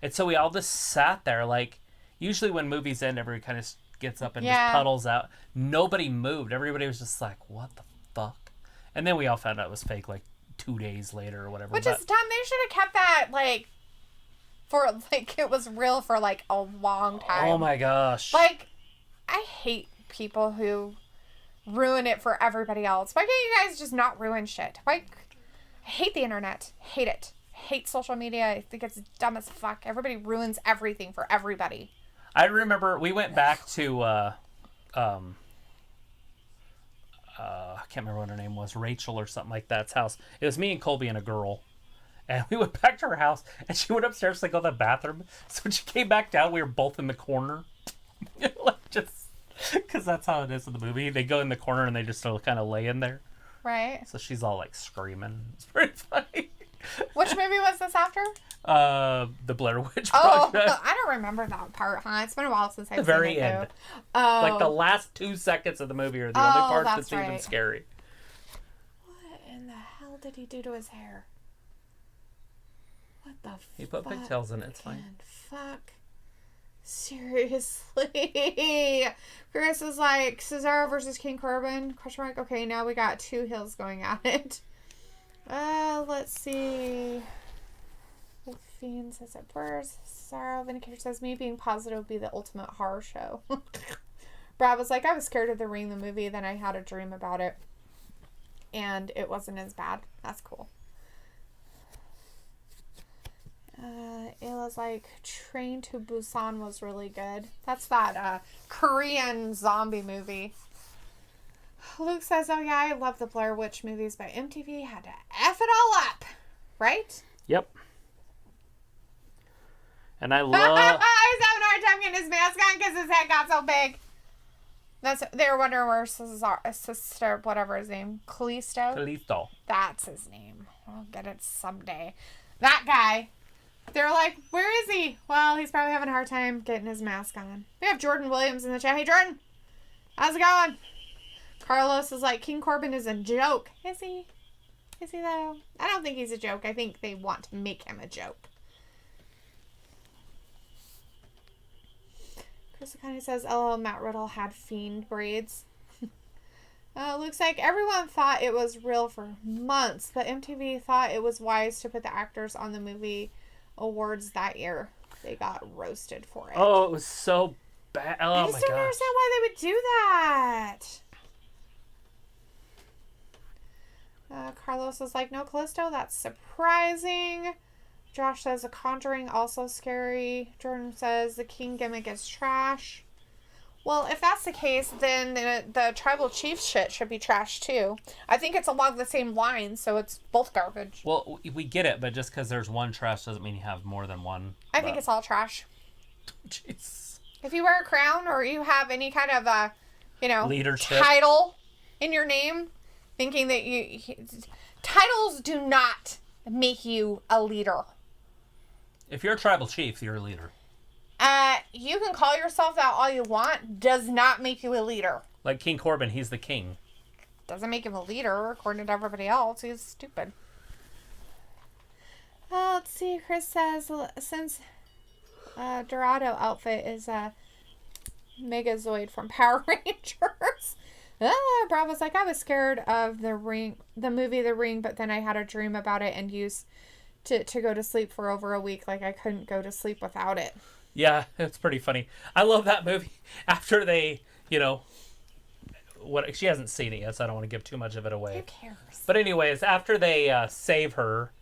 [SPEAKER 1] And so we all just sat there. Like, usually when movies end, everybody kind of gets up and just puddles out. Nobody moved. Everybody was just like, what the fuck? And then we all found out it was fake like 2 days later or whatever.
[SPEAKER 2] Which is dumb. They should have kept that, like, for, like, it was real for, like, a long time.
[SPEAKER 1] Oh my gosh.
[SPEAKER 2] Like, I hate people who ruin it for everybody else. Why can't you guys just not ruin shit? Why? I hate the internet. Hate it. Hate social media. I think it's dumb as fuck. Everybody ruins everything for everybody.
[SPEAKER 1] I remember we went back to, I can't remember what her name was, Rachel or something like that's house. It was me and Colby and a girl. And we went back to her house, and she went upstairs to go to the bathroom. So when she came back down, we were both in the corner. Like, just, because that's how it is in the movie. They go in the corner, and they just still kind of lay in there.
[SPEAKER 2] Right.
[SPEAKER 1] So she's all, like, screaming. It's pretty funny.
[SPEAKER 2] Which movie was this after?
[SPEAKER 1] The Blair Witch Project.
[SPEAKER 2] Oh, I don't remember that part, huh? It's been a while since I've seen it.
[SPEAKER 1] The very end.
[SPEAKER 2] Oh.
[SPEAKER 1] Like, the last 2 seconds of the movie are the only part that's even scary.
[SPEAKER 2] What in the hell did he do to his hair? What the fuck?
[SPEAKER 1] He put pigtails in it. It's fine.
[SPEAKER 2] Fuck. Seriously. Chris is like, Cesaro versus King Corbin? Question mark. Okay, now we got 2 heels going at it. Let's see. The Fiend says it burst. Cesaro. Vindicator says me being positive would be the ultimate horror show. Brad was like, I was scared of The Ring, the movie. Then I had a dream about it. And it wasn't as bad. That's cool. Ayla's like, Train to Busan was really good. That's that Korean zombie movie. Luke says, oh yeah, I love the Blair Witch movies, but MTV had to F it all up. Right?
[SPEAKER 1] Yep. And I love...
[SPEAKER 2] He's having a hard time getting his mask on because his head got so big. They were wondering where sister, whatever his name, Callisto. That's his name. I'll get it someday. That guy. They're like, where is he? Well, he's probably having a hard time getting his mask on. We have Jordan Williams in the chat. Hey, Jordan. How's it going? Carlos is like, King Corbin is a joke. Is he? Is he, though? I don't think he's a joke. I think they want to make him a joke. Chris kind of says, LL Matt Riddle had Fiend braids. Looks like everyone thought it was real for months, but MTV thought it was wise to put the actors on the movie awards that year. They got roasted for it.
[SPEAKER 1] Oh, it was so bad. Oh,
[SPEAKER 2] I just don't understand why they would do that. Carlos is like, no Callisto, that's surprising. Josh says, The Conjuring, also scary. Jordan says, the King gimmick is trash. Well, if that's the case, then the Tribal Chief shit should be trash, too. I think it's along the same lines, so it's both garbage.
[SPEAKER 1] Well, we get it, but just because there's one trash doesn't mean you have more than one.
[SPEAKER 2] I think it's all trash.
[SPEAKER 1] Jeez.
[SPEAKER 2] If you wear a crown or you have any kind of,
[SPEAKER 1] leadership
[SPEAKER 2] title in your name, thinking that titles do not make you a leader.
[SPEAKER 1] If you're a tribal chief, you're a leader.
[SPEAKER 2] You can call yourself that all you want. Does not make you a leader.
[SPEAKER 1] Like King Corbin, he's the king.
[SPEAKER 2] Doesn't make him a leader, according to everybody else. He's stupid. Let's see. Chris says, since Dorado outfit is a Megazoid from Power Rangers. Brad was like, I was scared of the movie The Ring, but then I had a dream about it and used to go to sleep for over a week. Like, I couldn't go to sleep without it.
[SPEAKER 1] Yeah, it's pretty funny. I love that movie. After they, she hasn't seen it yet, so I don't want to give too much of it away.
[SPEAKER 2] Who cares?
[SPEAKER 1] But anyways, after they save her,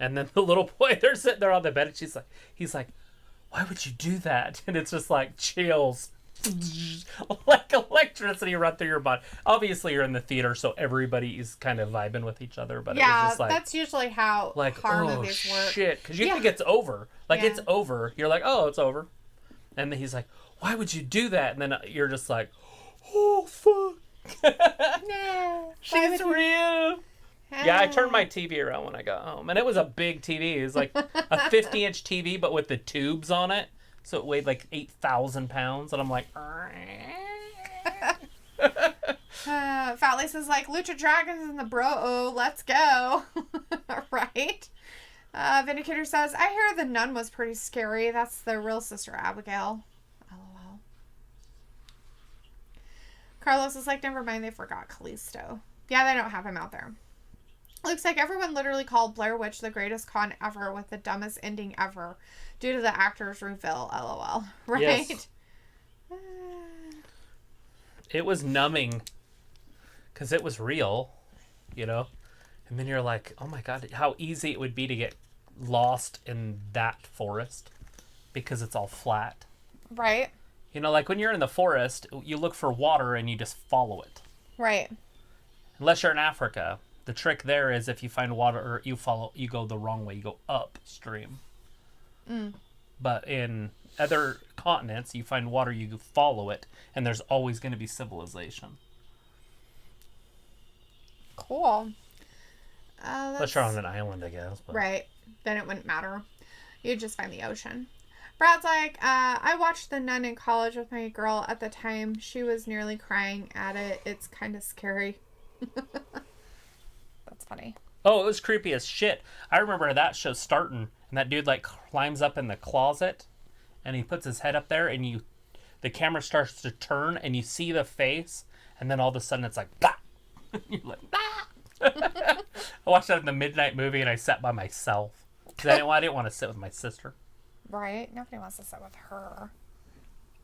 [SPEAKER 1] and then the little boy, they're sitting there on the bed, and he's like, why would you do that? And it's just like chills. Like electricity run through your body. Obviously, you're in the theater, so everybody is kind of vibing with each other. But
[SPEAKER 2] yeah,
[SPEAKER 1] it was just like,
[SPEAKER 2] that's usually how horror movies work.
[SPEAKER 1] Shit, because you think it's over. Like, it's over. You're like, oh, it's over. And then he's like, why would you do that? And then you're just like, oh, fuck.
[SPEAKER 2] No.
[SPEAKER 1] She's real. Yeah, I turned my TV around when I got home. And it was a big TV. It was like a 50-inch TV, but with the tubes on it. So it weighed like 8,000 pounds. And I'm like...
[SPEAKER 2] Fat Lisa's like, Lucha Dragons and the bro, let's go. Right? Vindicator says, I hear the nun was pretty scary. That's the real Sister Abigail. LOL. Carlos is like, never mind, they forgot Kalisto. Yeah, they don't have him out there. Looks like everyone literally called Blair Witch the greatest con ever with the dumbest ending ever due to the actor's reveal. LOL. Right?
[SPEAKER 1] Yes. It was numbing because it was real, And then you're like, oh my God, how easy it would be to get lost in that forest because it's all flat.
[SPEAKER 2] Right.
[SPEAKER 1] Like when you're in the forest, you look for water and you just follow it.
[SPEAKER 2] Right.
[SPEAKER 1] Unless you're in Africa. The trick there is if you find water, you go the wrong way. You go upstream. But in other continents, you find water, you follow it, and there's always going to be civilization.
[SPEAKER 2] Cool.
[SPEAKER 1] Unless you're on an island, I guess. But.
[SPEAKER 2] Right. Then it wouldn't matter. You'd just find the ocean. Brad's like, I watched The Nun in college with my girl at the time. She was nearly crying at it. It's kind of scary. That's funny.
[SPEAKER 1] Oh, it was creepy as shit. I remember that show starting, and that dude climbs up in the closet, and he puts his head up there, and the camera starts to turn, and you see the face, and then all of a sudden it's like, bah! You're like, bah! I watched that in the midnight movie, and I sat by myself because I didn't want to sit with my sister.
[SPEAKER 2] Right? Nobody wants to sit with her.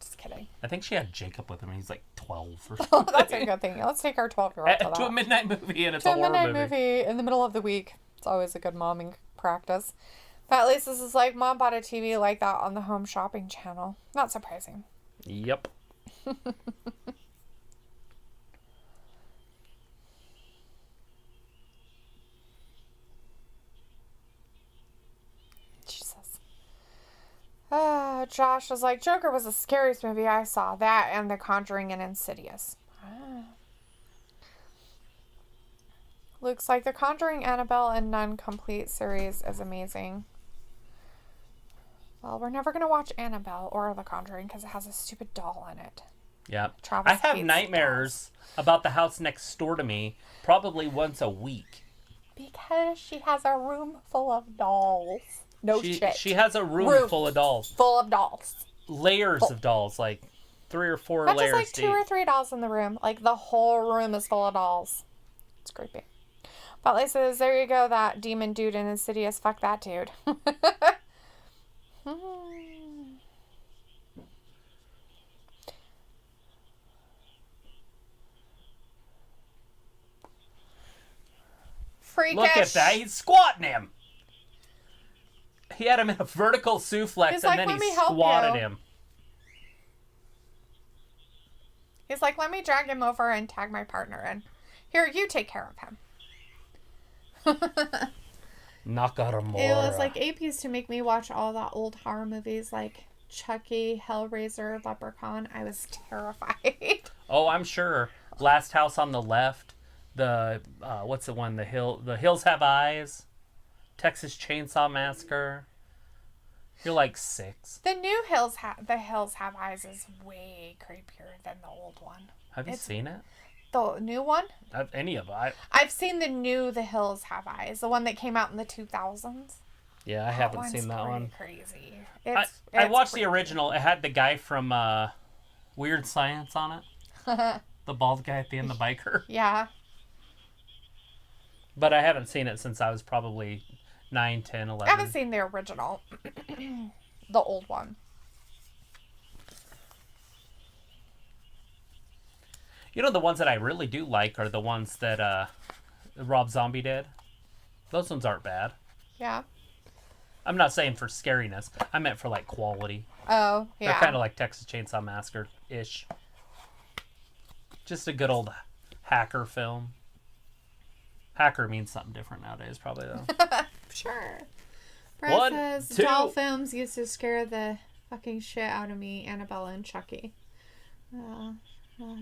[SPEAKER 2] Just kidding.
[SPEAKER 1] I think she had Jacob with him, and he's like 12 or something.
[SPEAKER 2] Oh, that's a good thing. Let's take our 12-year-old
[SPEAKER 1] to a midnight movie, and it's a horror
[SPEAKER 2] midnight movie in the middle of the week. It's always a good momming practice. Fat Lisa's is like, Mom bought a TV like that on the Home Shopping channel. Not surprising.
[SPEAKER 1] Yep.
[SPEAKER 2] Jesus. Josh was like, Joker was the scariest movie I saw. That and The Conjuring and Insidious. Looks like The Conjuring, Annabelle, and Nun Complete series is amazing. Well, we're never going to watch Annabelle or The Conjuring because it has a stupid doll in it.
[SPEAKER 1] Yeah.
[SPEAKER 2] Travis
[SPEAKER 1] I have
[SPEAKER 2] hates
[SPEAKER 1] nightmares about the house next door to me probably once a week.
[SPEAKER 2] Because she has a room full of dolls. No shit.
[SPEAKER 1] She has a room full of dolls.
[SPEAKER 2] Full of dolls.
[SPEAKER 1] Layers of dolls, like 3 or 4
[SPEAKER 2] Not
[SPEAKER 1] layers
[SPEAKER 2] just like 2 or 3 dolls in the room. Like the whole room is full of dolls. It's creepy. But says, there you go, that demon dude in Insidious. Fuck that dude. Freakish.
[SPEAKER 1] Look at that. He's squatting him. He had him in a vertical suplex,
[SPEAKER 2] He's
[SPEAKER 1] and
[SPEAKER 2] like,
[SPEAKER 1] then
[SPEAKER 2] "Let
[SPEAKER 1] he
[SPEAKER 2] me help
[SPEAKER 1] squatted
[SPEAKER 2] you."
[SPEAKER 1] him.
[SPEAKER 2] He's like, let me drag him over and tag my partner in. Here, you take care of him.
[SPEAKER 1] Nakamura.
[SPEAKER 2] It was like APs to make me watch all the old horror movies like Chucky, Hellraiser, Leprechaun. I was terrified.
[SPEAKER 1] Oh, I'm sure. Last House on the Left. The what's the one? The Hills Have Eyes. Texas Chainsaw Massacre. You're like 6.
[SPEAKER 2] The new Hills Have Eyes is way creepier than the old one.
[SPEAKER 1] Have you seen it?
[SPEAKER 2] The new one?
[SPEAKER 1] Any of it?
[SPEAKER 2] I've seen the Hills Have Eyes, the one that came out in the 2000s.
[SPEAKER 1] Yeah, I haven't seen that one.
[SPEAKER 2] Crazy.
[SPEAKER 1] I watched the original. It had the guy from Weird Science on it. The bald guy at the end, the biker.
[SPEAKER 2] Yeah.
[SPEAKER 1] But I haven't seen it since I was probably 9, 10, 11.
[SPEAKER 2] I haven't seen the original. The old one.
[SPEAKER 1] You know, the ones that I really do like are the ones that Rob Zombie did. Those ones aren't bad.
[SPEAKER 2] Yeah.
[SPEAKER 1] I'm not saying for scariness. I meant for, like, quality.
[SPEAKER 2] Oh, yeah.
[SPEAKER 1] They're kind of like Texas Chainsaw Massacre-ish. Just a good old hacker film. Hacker means something different nowadays, probably, though.
[SPEAKER 2] Sure. Brett
[SPEAKER 1] One,
[SPEAKER 2] says,
[SPEAKER 1] two.
[SPEAKER 2] doll films used to scare the fucking shit out of me, Annabella and Chucky.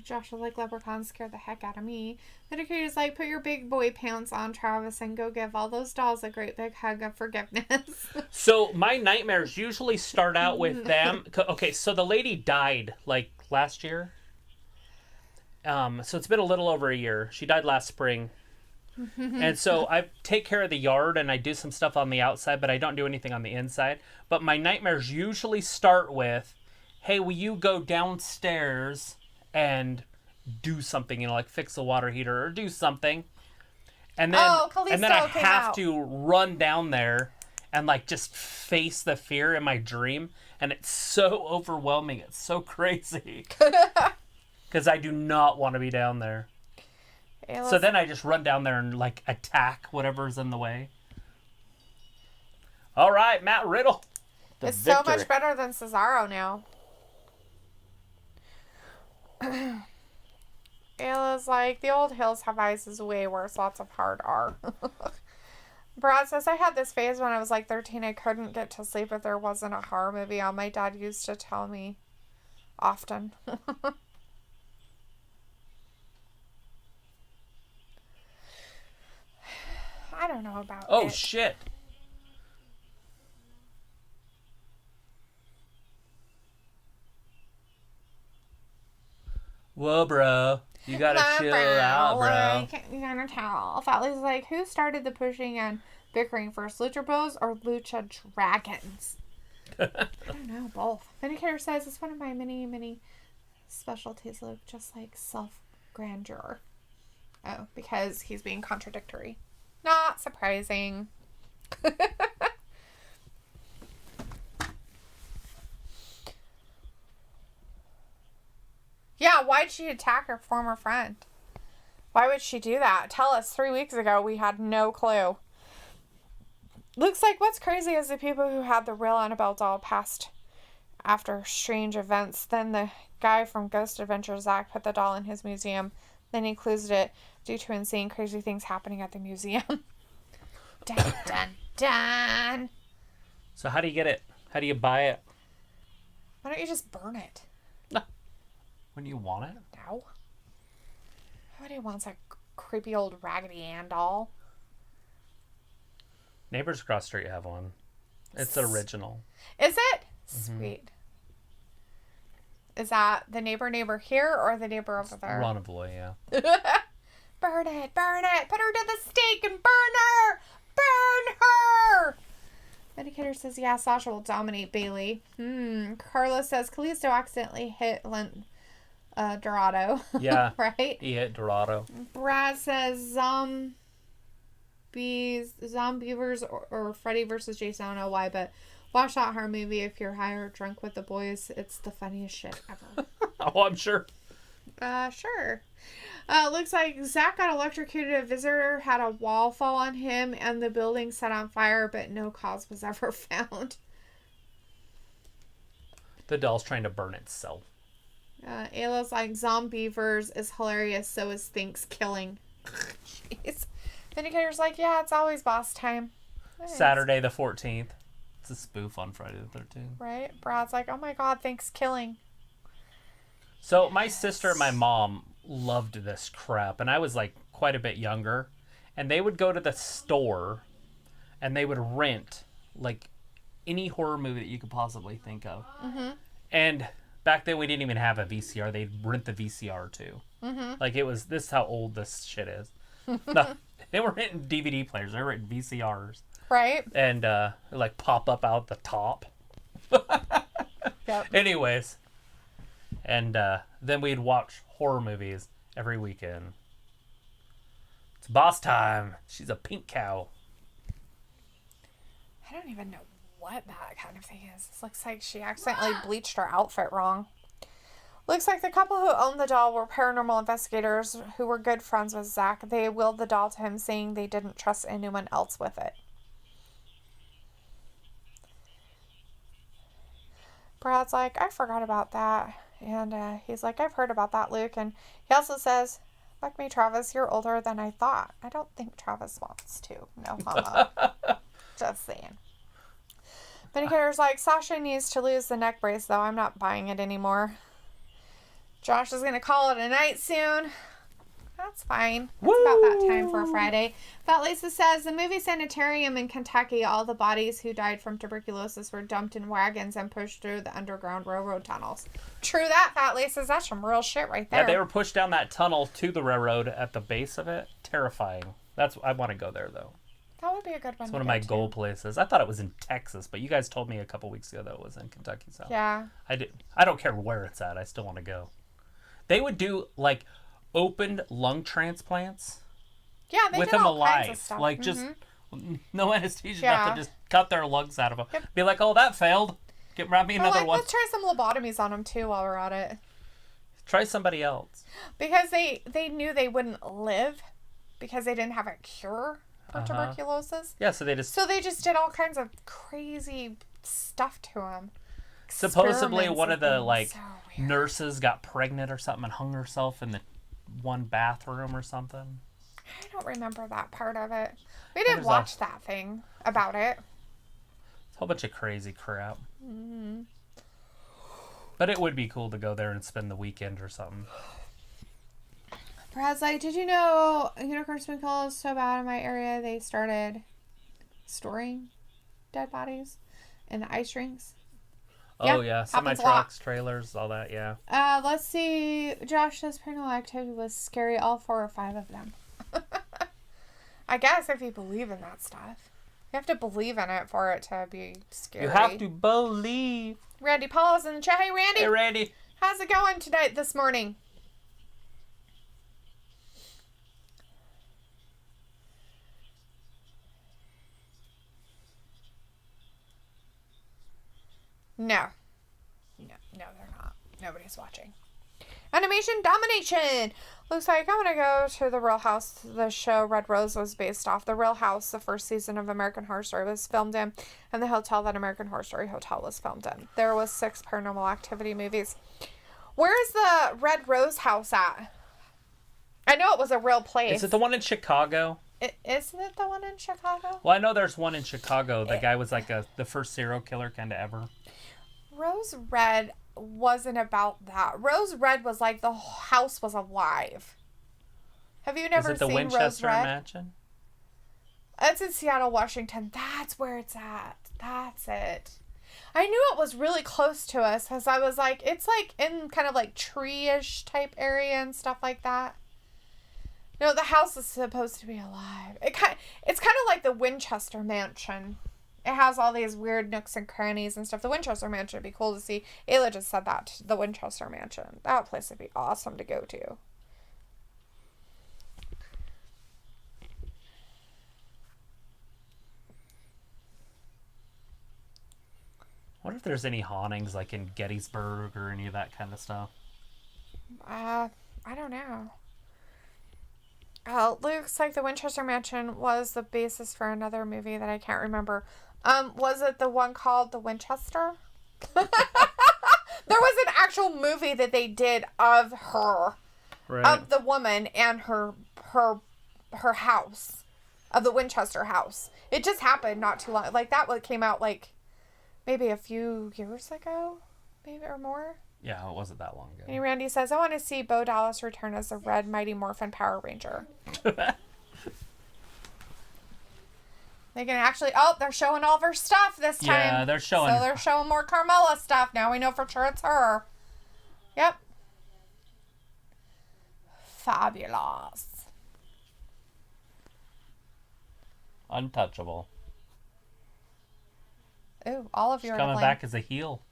[SPEAKER 2] Josh was like, leprechauns scare the heck out of me. Medicator's like, put your big boy pants on, Travis, and go give all those dolls a great big hug of forgiveness.
[SPEAKER 1] So my nightmares usually start out with them. Okay, so the lady died, like, last year. So it's been a little over a year. She died last spring. And so I take care of the yard and I do some stuff on the outside, but I don't do anything on the inside. But my nightmares usually start with, hey, will you go downstairs and do something, you know, like fix the water heater or do something. And then, I have to run down there and, like, just face the fear in my dream. And it's so overwhelming. It's so crazy. Because I do not want to be down there. So then I just run down there and, like, attack whatever's in the way. All right, Matt Riddle.
[SPEAKER 2] It's so much better than Cesaro now. Ayla's like, the old Hills Have Eyes is way worse. Lots of hard R. Brad says, I had this phase when I was like 13. I couldn't get to sleep if there wasn't a horror movie on. My dad used to tell me often. I don't know about
[SPEAKER 1] Oh, shit. Whoa, bro. You gotta chill out, bro.
[SPEAKER 2] Like, you gotta tell. Fatly's like, who started the pushing and bickering first, Lucha Bros or Lucha Dragons? I don't know, both. Vindicator says, it's one of my many specialties, Luke, just like self-grandeur. Oh, because he's being contradictory. Not surprising. Yeah, why'd she attack her former friend? Why would she do that? Tell us, 3 weeks ago, we had no clue. Looks like what's crazy is the people who had the real Annabelle doll passed after strange events. Then the guy from Ghost Adventure, Zach, put the doll in his museum. Then he closed it due to insane, crazy things happening at the museum. Dun, dun, dun.
[SPEAKER 1] So how do you get it? How do you buy it?
[SPEAKER 2] Why don't you just burn it?
[SPEAKER 1] When you want it?
[SPEAKER 2] No. Nobody wants a creepy old Raggedy Ann doll.
[SPEAKER 1] Neighbors across the street have one. It's the original.
[SPEAKER 2] Is it? Mm-hmm. Sweet. Is that the neighbor here or the neighbor over there?
[SPEAKER 1] Ronavoy, yeah.
[SPEAKER 2] Burn it, burn it. Put her to the stake and burn her. Burn her. Medicator says, yeah, Sasha will dominate Bailey. Carlos says, Kalisto accidentally hit Dorado.
[SPEAKER 1] Yeah.
[SPEAKER 2] Right?
[SPEAKER 1] He hit Dorado.
[SPEAKER 2] Brad says, Zombievers or Freddy versus Jason. I don't know why, but watch that horror movie if you're high or drunk with the boys. It's the funniest shit ever.
[SPEAKER 1] Oh, I'm sure.
[SPEAKER 2] Sure. Looks like Zach got electrocuted. A visitor had a wall fall on him and the building set on fire, but no cause was ever found.
[SPEAKER 1] The doll's trying to burn itself.
[SPEAKER 2] Ayla's like, Zombievers is hilarious, so is Thinks killing. Jeez. Vindicator's like, yeah, it's always boss time. Nice.
[SPEAKER 1] Saturday the 14th. It's a spoof on Friday the 13th.
[SPEAKER 2] Right? Brad's like, oh my god, Thinks killing.
[SPEAKER 1] So my sister and my mom loved this crap, and I was like quite a bit younger, and they would go to the store and they would rent like any horror movie that you could possibly think of. Mm-hmm. And back then we didn't even have a VCR. They'd rent the VCR too. Mm-hmm. Like this is how old this shit is. No, they were renting DVD players. They were renting VCRs.
[SPEAKER 2] Right.
[SPEAKER 1] And like pop up out the top.
[SPEAKER 2] Yep.
[SPEAKER 1] Anyways. And then we'd watch horror movies every weekend. It's boss time. She's a pink cow.
[SPEAKER 2] I don't even know what that kind of thing is. It looks like she accidentally bleached her outfit wrong. Looks like the couple who owned the doll were paranormal investigators who were good friends with Zach. They willed the doll to him, saying they didn't trust anyone else with it. Brad's like, I forgot about that. And he's like, I've heard about that, Luke. And he also says, fuck me, Travis, you're older than I thought. I don't think Travis wants to. No, mama. Just saying. Vindicator's like, Sasha needs to lose the neck brace, though. I'm not buying it anymore. Josh is going to call it a night soon. That's fine. It's about that time for a Friday. But Lisa says, the movie Sanitarium in Kentucky, all the bodies who died from tuberculosis were dumped in wagons and pushed through the underground railroad tunnels. True that, Fat Lisa. That's some real shit right there.
[SPEAKER 1] Yeah, they were pushed down that tunnel to the railroad at the base of it. Terrifying. I want to go there, though.
[SPEAKER 2] That would be a good one.
[SPEAKER 1] It's one of my goal places. I thought it was in Texas, but you guys told me a couple weeks ago that it was in Kentucky. So
[SPEAKER 2] yeah.
[SPEAKER 1] I don't care where it's at. I still want to go. They would do, like, opened lung transplants.
[SPEAKER 2] Yeah, they
[SPEAKER 1] with
[SPEAKER 2] did
[SPEAKER 1] them
[SPEAKER 2] all
[SPEAKER 1] alive.
[SPEAKER 2] kinds of stuff.
[SPEAKER 1] Like, just no anesthesia,
[SPEAKER 2] Yeah.
[SPEAKER 1] nothing. Just cut their lungs out of them.
[SPEAKER 2] Yep.
[SPEAKER 1] Be like, oh, that failed. Grab me another one.
[SPEAKER 2] Let's try some lobotomies on them, too, while we're at it.
[SPEAKER 1] Try somebody else.
[SPEAKER 2] Because they knew they wouldn't live because they didn't have a cure for tuberculosis.
[SPEAKER 1] Yeah, so they just
[SPEAKER 2] did all kinds of crazy stuff to them.
[SPEAKER 1] supposedly one of the like
[SPEAKER 2] so
[SPEAKER 1] nurses got pregnant or something and hung herself in the one bathroom or something.
[SPEAKER 2] I don't remember that part of it. We didn't watch that thing about it.
[SPEAKER 1] It's a whole bunch of crazy crap. But it would be cool to go there and spend the weekend or something.
[SPEAKER 2] Brad's like, did you know Unicorn Sprinkle is so bad in my area they started storing dead bodies in the ice rinks?
[SPEAKER 1] Oh, yeah. Semi-trucks,
[SPEAKER 2] a lot.
[SPEAKER 1] trailers, all that, yeah.
[SPEAKER 2] Let's see. Josh says paranormal activity was scary, all 4 or 5 of them. I guess if you believe in that stuff. You have to believe in it for it to be scary.
[SPEAKER 1] You have to believe.
[SPEAKER 2] Randy Paul is in the chat. Hey, Randy.
[SPEAKER 1] Hey, Randy.
[SPEAKER 2] How's it going tonight, this morning? No, they're not. Nobody's watching. Animation Domination! Looks like I'm gonna go to The Real House. The show Red Rose was based off. The Real House, the first season of American Horror Story, was filmed in, and the hotel that American Horror Story Hotel was filmed in. There was 6 Paranormal Activity movies. Where's the Red Rose house at? I know it was a real place.
[SPEAKER 1] Is it the one in Chicago?
[SPEAKER 2] Isn't it the one in Chicago?
[SPEAKER 1] Well, I know there's one in Chicago. The guy was like the first serial killer kind of ever.
[SPEAKER 2] Rose Red wasn't about that. Rose Red was like the house was alive. Have you never seen Rose Red?
[SPEAKER 1] Is it the Winchester Mansion?
[SPEAKER 2] It's in Seattle, Washington. That's where it's at. That's it. I knew it was really close to us because I was like, it's like in kind of like tree-ish type area and stuff like that. No, the house is supposed to be alive. It's kind of like the Winchester Mansion. It has all these weird nooks and crannies and stuff. The Winchester Mansion would be cool to see. Ayla just said that. The Winchester Mansion. That place would be awesome to go to.
[SPEAKER 1] I wonder if there's any hauntings like in Gettysburg or any of that kind of stuff.
[SPEAKER 2] I don't know. Looks like the Winchester Mansion was the basis for another movie that I can't remember. Was it the one called The Winchester? There was an actual movie that they did of her.
[SPEAKER 1] Right.
[SPEAKER 2] Of the woman and her house. Of the Winchester house. It just happened not too long. Like, that one came out, like, maybe a few years ago? Maybe, or more?
[SPEAKER 1] Yeah, it wasn't that long ago.
[SPEAKER 2] And Randy says, I want to see Bo Dallas return as the Red Mighty Morphin Power Ranger. They can actually... Oh, they're showing all of her stuff this time.
[SPEAKER 1] Yeah, they're showing...
[SPEAKER 2] So they're showing more Carmella stuff. Now we know for sure it's her. Yep. Fabulous.
[SPEAKER 1] Untouchable.
[SPEAKER 2] Ooh, all of you are
[SPEAKER 1] coming back as a heel.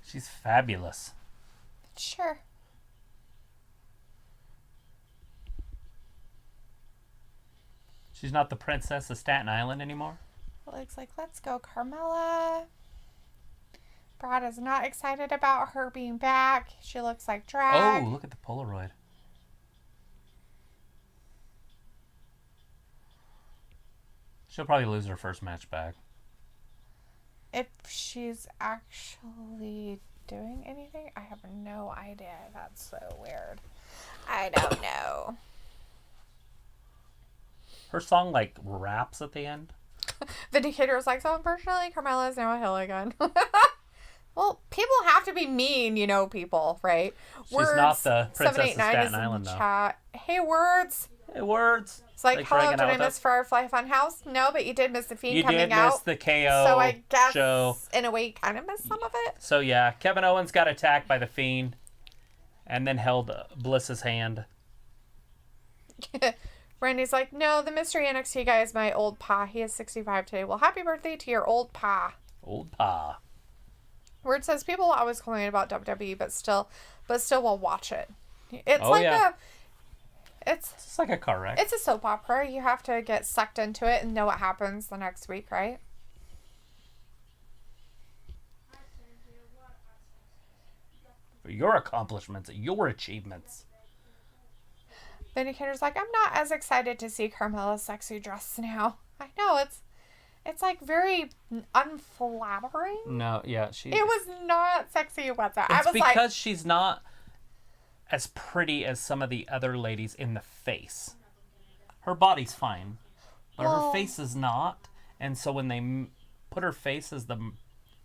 [SPEAKER 1] She's fabulous.
[SPEAKER 2] Sure.
[SPEAKER 1] She's not the princess of Staten Island anymore.
[SPEAKER 2] Looks like, let's go, Carmella. Brad is not excited about her being back. She looks like drag.
[SPEAKER 1] Oh, look at the Polaroid. She'll probably lose her first match back.
[SPEAKER 2] If she's actually doing anything, I have no idea. That's so weird. I don't know.
[SPEAKER 1] Her song, like, raps at the end.
[SPEAKER 2] Vindicator's like, so unfortunately, Carmella is now a heel again. Well, people have to be mean, you know, people, right?
[SPEAKER 1] She's not the princess of Staten Island, though.
[SPEAKER 2] Chat. Hey, Words.
[SPEAKER 1] Hey, Words.
[SPEAKER 2] It's like,
[SPEAKER 1] Thanks for
[SPEAKER 2] hello,
[SPEAKER 1] hanging
[SPEAKER 2] did
[SPEAKER 1] out
[SPEAKER 2] I
[SPEAKER 1] with
[SPEAKER 2] miss
[SPEAKER 1] us.
[SPEAKER 2] Firefly Funhouse? No, but you did miss the Fiend
[SPEAKER 1] You
[SPEAKER 2] coming
[SPEAKER 1] did
[SPEAKER 2] out.
[SPEAKER 1] miss the KO
[SPEAKER 2] So I guess,
[SPEAKER 1] show.
[SPEAKER 2] in a way, you kind of missed some of it.
[SPEAKER 1] So, yeah, Kevin Owens got attacked by the Fiend and then held Bliss's hand.
[SPEAKER 2] Randy's like, no, the mystery NXT guy is my old pa. He is 65 today. Well, happy birthday to your old pa.
[SPEAKER 1] Old pa.
[SPEAKER 2] Where it says people always complain about WWE, but still will watch it. It's it's
[SPEAKER 1] just like a car wreck.
[SPEAKER 2] It's a soap opera. You have to get sucked into it and know what happens the next week, right?
[SPEAKER 1] For your accomplishments, your achievements.
[SPEAKER 2] Vindicator's like, I'm not as excited to see Carmella's sexy dress now. I know, it's like very unflattering.
[SPEAKER 1] No, yeah,
[SPEAKER 2] It was not sexy whatsoever.
[SPEAKER 1] It's because she's not as pretty as some of the other ladies in the face. Her body's fine, but her face is not. And so when they put her face as the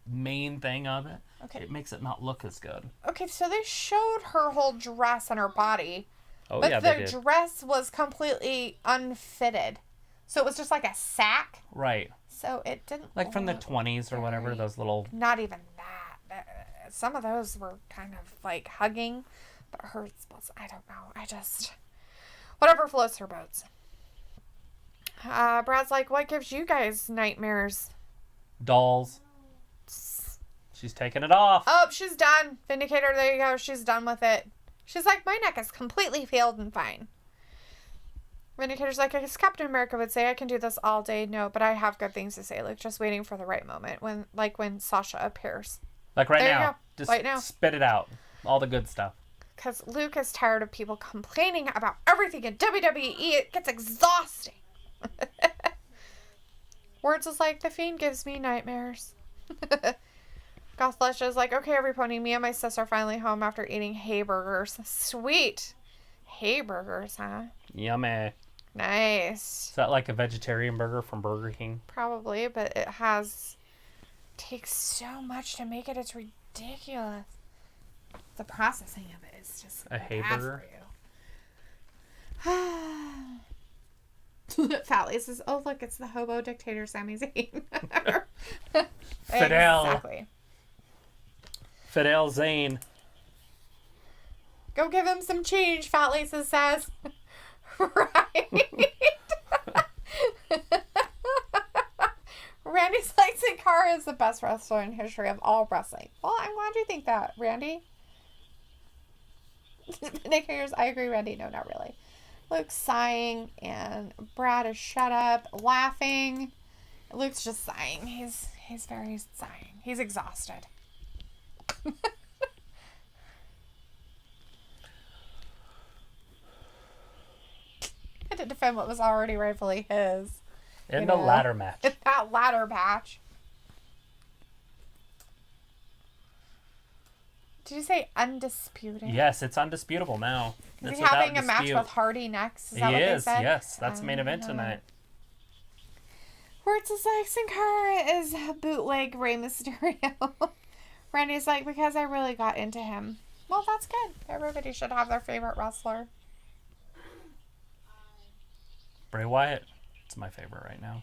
[SPEAKER 1] main thing of it, it makes it not look as good.
[SPEAKER 2] Okay, so they showed her whole dress and her body.
[SPEAKER 1] Oh,
[SPEAKER 2] but
[SPEAKER 1] yeah,
[SPEAKER 2] the
[SPEAKER 1] they did.
[SPEAKER 2] dress was completely unfitted. So it was just like a sack.
[SPEAKER 1] Right.
[SPEAKER 2] So it didn't
[SPEAKER 1] like from the 20s or whatever, those little...
[SPEAKER 2] Not even that. Some of those were kind of like hugging. But hers was, I don't know. Whatever floats her boats. Brad's like, what gives you guys nightmares?
[SPEAKER 1] Dolls. She's taking it off.
[SPEAKER 2] Oh, she's done. Vindicator, there you go. She's done with it. She's like, my neck is completely healed and fine. Vindicator's like, I guess Captain America would say I can do this all day. No, but I have good things to say. Like, just waiting for the right moment. When Sasha appears.
[SPEAKER 1] Like right
[SPEAKER 2] there
[SPEAKER 1] now.
[SPEAKER 2] You go.
[SPEAKER 1] Just
[SPEAKER 2] right now.
[SPEAKER 1] Spit it out. All the good stuff.
[SPEAKER 2] Because Luke is tired of people complaining about everything in WWE. It gets exhausting. Words is like, the Fiend gives me nightmares. Gothflesh is like, okay, every pony, me and my sis are finally home after eating hay burgers. Sweet. Hay burgers, huh?
[SPEAKER 1] Yummy.
[SPEAKER 2] Nice.
[SPEAKER 1] Is that like a vegetarian burger from Burger King?
[SPEAKER 2] Probably, but it takes so much to make it. It's ridiculous. The processing of it is just
[SPEAKER 1] a hay
[SPEAKER 2] bad
[SPEAKER 1] burger.
[SPEAKER 2] For you. Fally says, "Oh look, it's the hobo dictator Sami Zayn."
[SPEAKER 1] Fidel.
[SPEAKER 2] Exactly.
[SPEAKER 1] Fidel Zayn.
[SPEAKER 2] Go give him some change, Fat Lisa says. Right. Randy's like, Sin Cara is the best wrestler in history of all wrestling. Well, I'm glad you think that, Randy. Nick Ayers, I agree, Randy. No, not really. Luke's sighing, and Brad is shut up, laughing. Luke's just sighing. He's very sighing. He's exhausted. Had to defend what was already rightfully his.
[SPEAKER 1] In the ladder match.
[SPEAKER 2] In that ladder match. Did you say undisputed?
[SPEAKER 1] Yes, it's undisputable now.
[SPEAKER 2] Is he having a match with Hardy next? Is that what they said?
[SPEAKER 1] Yes. That's the main event tonight.
[SPEAKER 2] Words is like, Sin Cara is bootleg Rey Mysterio. Randy's like, because I really got into him. Well, that's good. Everybody should have their favorite wrestler.
[SPEAKER 1] Bray Wyatt. It's my favorite right now.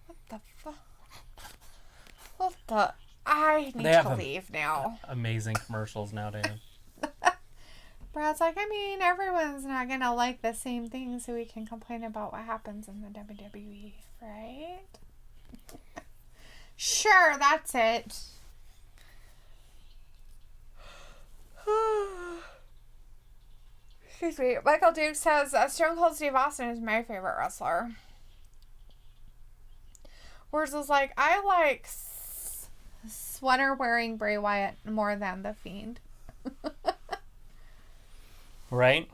[SPEAKER 2] What the fuck? What the? I need to leave now.
[SPEAKER 1] Amazing commercials nowadays.
[SPEAKER 2] Brad's like, I mean, everyone's not going to like the same thing, so we can complain about what happens in the WWE, right? Sure, that's it. Excuse me. Michael Duke says, Stone Cold Steve Austin is my favorite wrestler. Whereas is like, I like sweater-wearing Bray Wyatt more than The Fiend.
[SPEAKER 1] Right?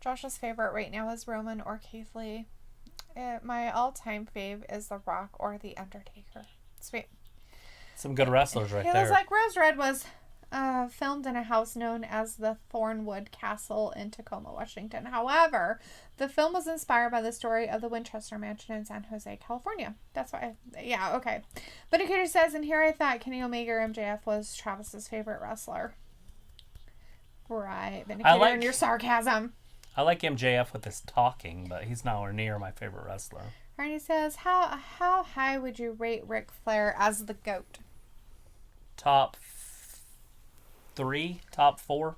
[SPEAKER 2] Josh's favorite right now is Roman or Keith Lee. My all-time fave is The Rock or The Undertaker. Sweet.
[SPEAKER 1] Some good wrestlers right there.
[SPEAKER 2] It was like Rose Red was filmed in a house known as the Thornwood Castle in Tacoma, Washington. However, the film was inspired by the story of the Winchester Mansion in San Jose, California. That's why, yeah, okay. But Nikita says, and here I thought Kenny Omega or MJF was Travis's favorite wrestler. Right, Vindicator and your sarcasm.
[SPEAKER 1] I like MJF with his talking, but he's nowhere near my favorite wrestler.
[SPEAKER 2] Arnie says, how high would you rate Ric Flair as the GOAT?
[SPEAKER 1] Top 3? Top 4?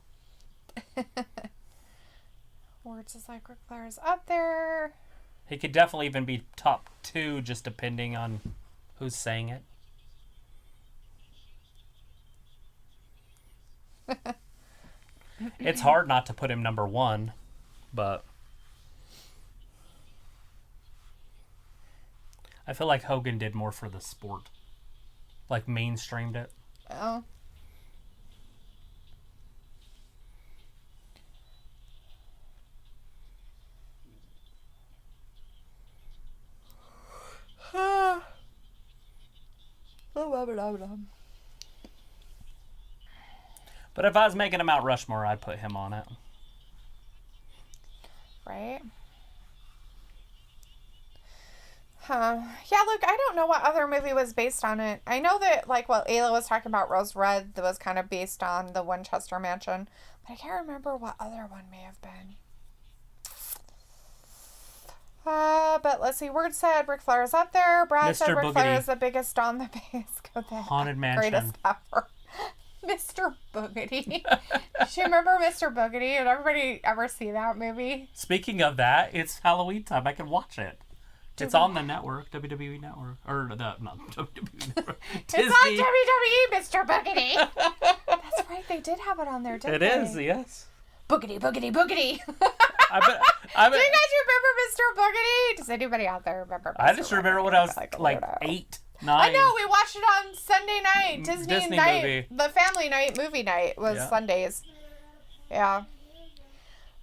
[SPEAKER 2] Words is like Ric Flair is up there.
[SPEAKER 1] He could definitely even be top 2, just depending on who's saying it. It's hard not to put him number 1, but I feel like Hogan did more for the sport. Like mainstreamed it.
[SPEAKER 2] Oh.
[SPEAKER 1] But if I was making a Mount Rushmore, I'd put him on it.
[SPEAKER 2] Right? Yeah, look, I don't know what other movie was based on it. I know that, like, what Ayla was talking about, Rose Red, that was kind of based on the Winchester Mansion. But I can't remember what other one may have been. But let's see. Word said Ric Flair is up there. Brad said Ric Flair is the biggest on the base.
[SPEAKER 1] Haunted Mansion.
[SPEAKER 2] Greatest ever. Mr. Boogedy. Do you remember Mr. Boogedy? Did everybody ever see that movie?
[SPEAKER 1] Speaking of that, it's Halloween time. I can watch it. It's on the network, WWE Network. Or, not WWE Network.
[SPEAKER 2] It's on WWE, Mr. Boogedy. That's right. They did have it on there, didn't they?
[SPEAKER 1] It is, yes.
[SPEAKER 2] Boogedy, boogedy, boogedy.
[SPEAKER 1] I bet.
[SPEAKER 2] Do you guys remember Mr. Boogedy? Does anybody out there remember Mr.
[SPEAKER 1] I just remember when I was like 8, 9.
[SPEAKER 2] I know, we watched it on Sunday night. Disney night. Movie. The family night, movie night was Sundays. Yeah.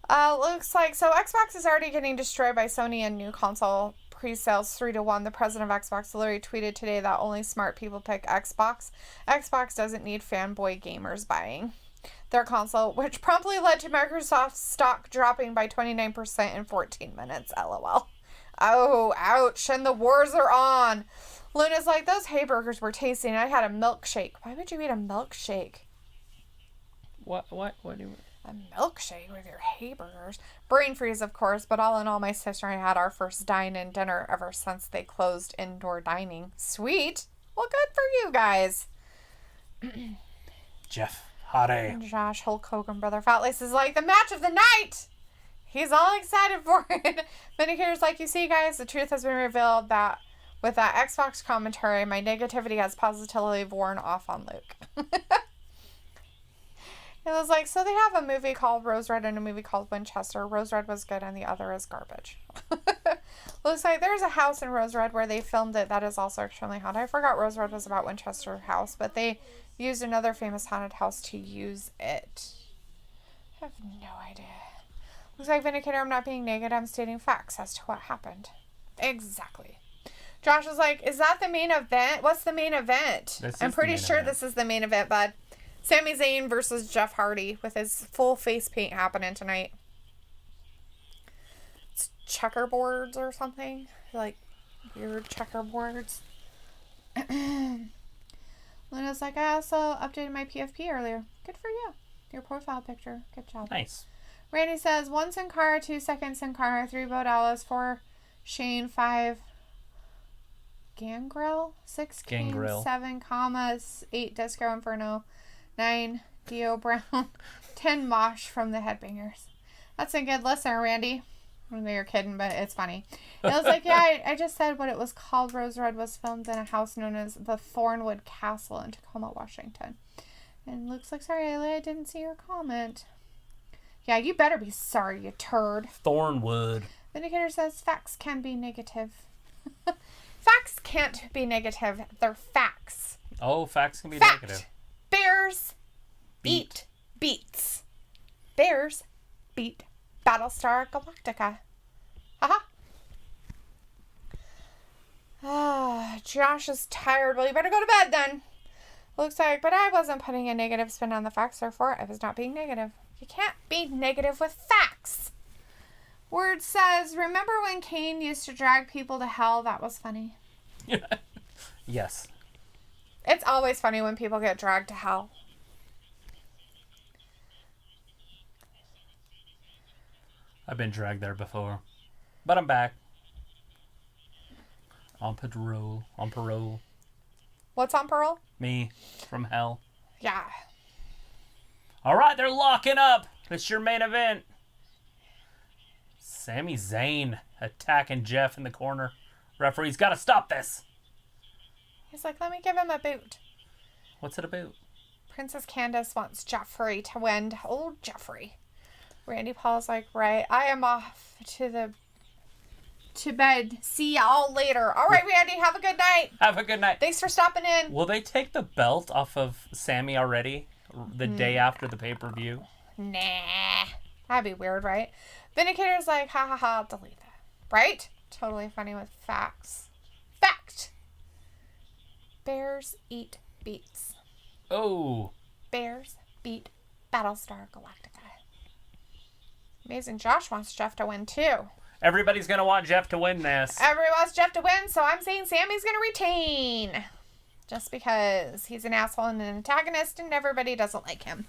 [SPEAKER 2] Looks like, so Xbox is already getting destroyed by Sony and new console pre-sales 3-1. The president of Xbox literally tweeted today that only smart people pick Xbox. Xbox doesn't need fanboy gamers buying their console, which promptly led to Microsoft's stock dropping by 29% in 14 minutes. LOL. Oh, ouch. And the wars are on. Luna's like, those hamburgers were tasty and I had a milkshake. Why would you eat a milkshake?
[SPEAKER 1] What do you...
[SPEAKER 2] A milkshake with your hamburgers. Brain freeze, of course, but all in all, my sister and I had our first dine-in dinner ever since they closed indoor dining. Sweet. Well, good for you guys.
[SPEAKER 1] Jeff Hardy.
[SPEAKER 2] Josh, Hulk Hogan, Brother Fatlace is like, the match of the night! He's all excited for it. Vindicator's like, you see, guys, the truth has been revealed that with that Xbox commentary, my negativity has positively worn off on Luke. It was like, so they have a movie called Rose Red and a movie called Winchester. Rose Red was good and the other is garbage. Looks like there's a house in Rose Red where they filmed it that is also extremely haunted. I forgot Rose Red was about Winchester House, but they used another famous haunted house to use it. I have no idea. Looks like Vindicator, I'm not being negative, I'm stating facts as to what happened. Exactly. Josh was like, is that the main event? What's the main event? I'm pretty sure this is the main event, bud. Sami Zayn versus Jeff Hardy with his full face paint happening tonight. It's checkerboards or something. Like weird checkerboards. Luna's like, I also updated my PFP earlier. Good for you. Your profile picture. Good job.
[SPEAKER 1] Nice.
[SPEAKER 2] Randy says, 1 Sin Cara, 2 Second Sin Cara, 3 Bodalas, 4 Shane, 5 Gangrel, 6 King,
[SPEAKER 1] Gangrel.
[SPEAKER 2] 7 Commas, 8 Disco Inferno, 9 Dio Brown, 10 Mosh from the Headbangers. That's a good listener, Randy. I know you're kidding, but it's funny. It was like, yeah, I just said what it was called. Rose Red was filmed in a house known as the Thornwood Castle in Tacoma, Washington. And Luke's like, sorry, Ayla, I didn't see your comment. Yeah, you better be sorry, you turd.
[SPEAKER 1] Thornwood.
[SPEAKER 2] Vindicator says facts can be negative. Facts can't be negative. They're facts.
[SPEAKER 1] Oh, facts can be
[SPEAKER 2] Fact.
[SPEAKER 1] negative.
[SPEAKER 2] Bears beat beats. Bears beat Battlestar Galactica. Haha. Josh is tired. Well, you better go to bed then. Looks like, but I wasn't putting a negative spin on the facts, therefore I was not being negative. You can't be negative with facts. Word says, remember when Kane used to drag people to hell? That was funny.
[SPEAKER 1] Yes.
[SPEAKER 2] It's always funny when people get dragged to hell.
[SPEAKER 1] I've been dragged there before. But I'm back. On parole. On parole.
[SPEAKER 2] What's on parole?
[SPEAKER 1] Me. From hell.
[SPEAKER 2] Yeah.
[SPEAKER 1] Alright, they're locking up. It's your main event. Sami Zayn attacking Jeff in the corner. Referee's got to stop this.
[SPEAKER 2] He's like, let me give him a boot.
[SPEAKER 1] What's it about?
[SPEAKER 2] Princess Candace wants Jeffrey to win. Old Jeffrey. Randy Paul's like, right, I am off to bed. See y'all later. All right, Randy, have a good night.
[SPEAKER 1] Have a good night.
[SPEAKER 2] Thanks for stopping in.
[SPEAKER 1] Will they take the belt off of Sammy already? The day after the pay-per-view?
[SPEAKER 2] Nah. That'd be weird, right? Vindicator's like, ha ha ha, delete that. Right? Totally funny with facts. Fact. Bears eat beats.
[SPEAKER 1] Oh.
[SPEAKER 2] Bears beat Battlestar Galactica. Amazing Josh wants Jeff to win too.
[SPEAKER 1] Everybody's going to want Jeff to win this.
[SPEAKER 2] Everyone wants Jeff to win, so I'm saying Sammy's going to retain. Just because he's an asshole and an antagonist and everybody doesn't like him.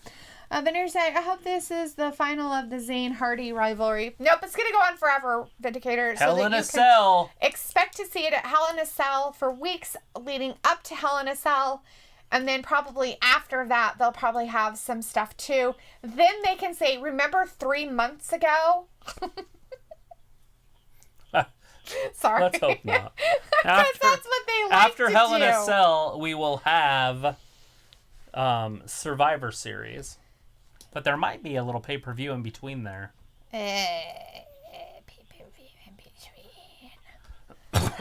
[SPEAKER 2] Vindicator's saying, I hope this is the final of the Zayn Hardy rivalry. Nope, it's going to go on forever, Vindicator.
[SPEAKER 1] Hell in a Cell.
[SPEAKER 2] Expect to see it at Hell in a Cell for weeks leading up to Hell in a Cell. And then probably after that, they'll probably have some stuff too. Then they can say, remember 3 months ago? Sorry.
[SPEAKER 1] Let's hope not.
[SPEAKER 2] That's what they like
[SPEAKER 1] after
[SPEAKER 2] to
[SPEAKER 1] Hell
[SPEAKER 2] do.
[SPEAKER 1] in a Cell, we will have Survivor Series. But there might be a little pay-per-view in between there.
[SPEAKER 2] Pay-per-view in between.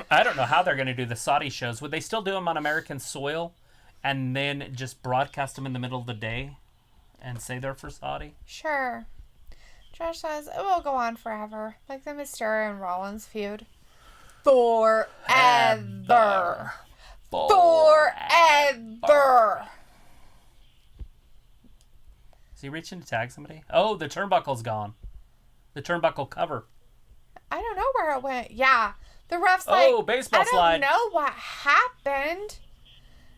[SPEAKER 1] I don't know how they're going to do the Saudi shows. Would they still do them on American soil and then just broadcast them in the middle of the day and say they're for Saudi?
[SPEAKER 2] Sure. Josh says it will go on forever, like the Mysterio and Rollins feud. Forever.
[SPEAKER 1] Is he reaching to tag somebody? Oh, the turnbuckle's gone. The turnbuckle cover.
[SPEAKER 2] I don't know where it went. Yeah. The ref's like,
[SPEAKER 1] baseball slide.
[SPEAKER 2] I don't know what happened.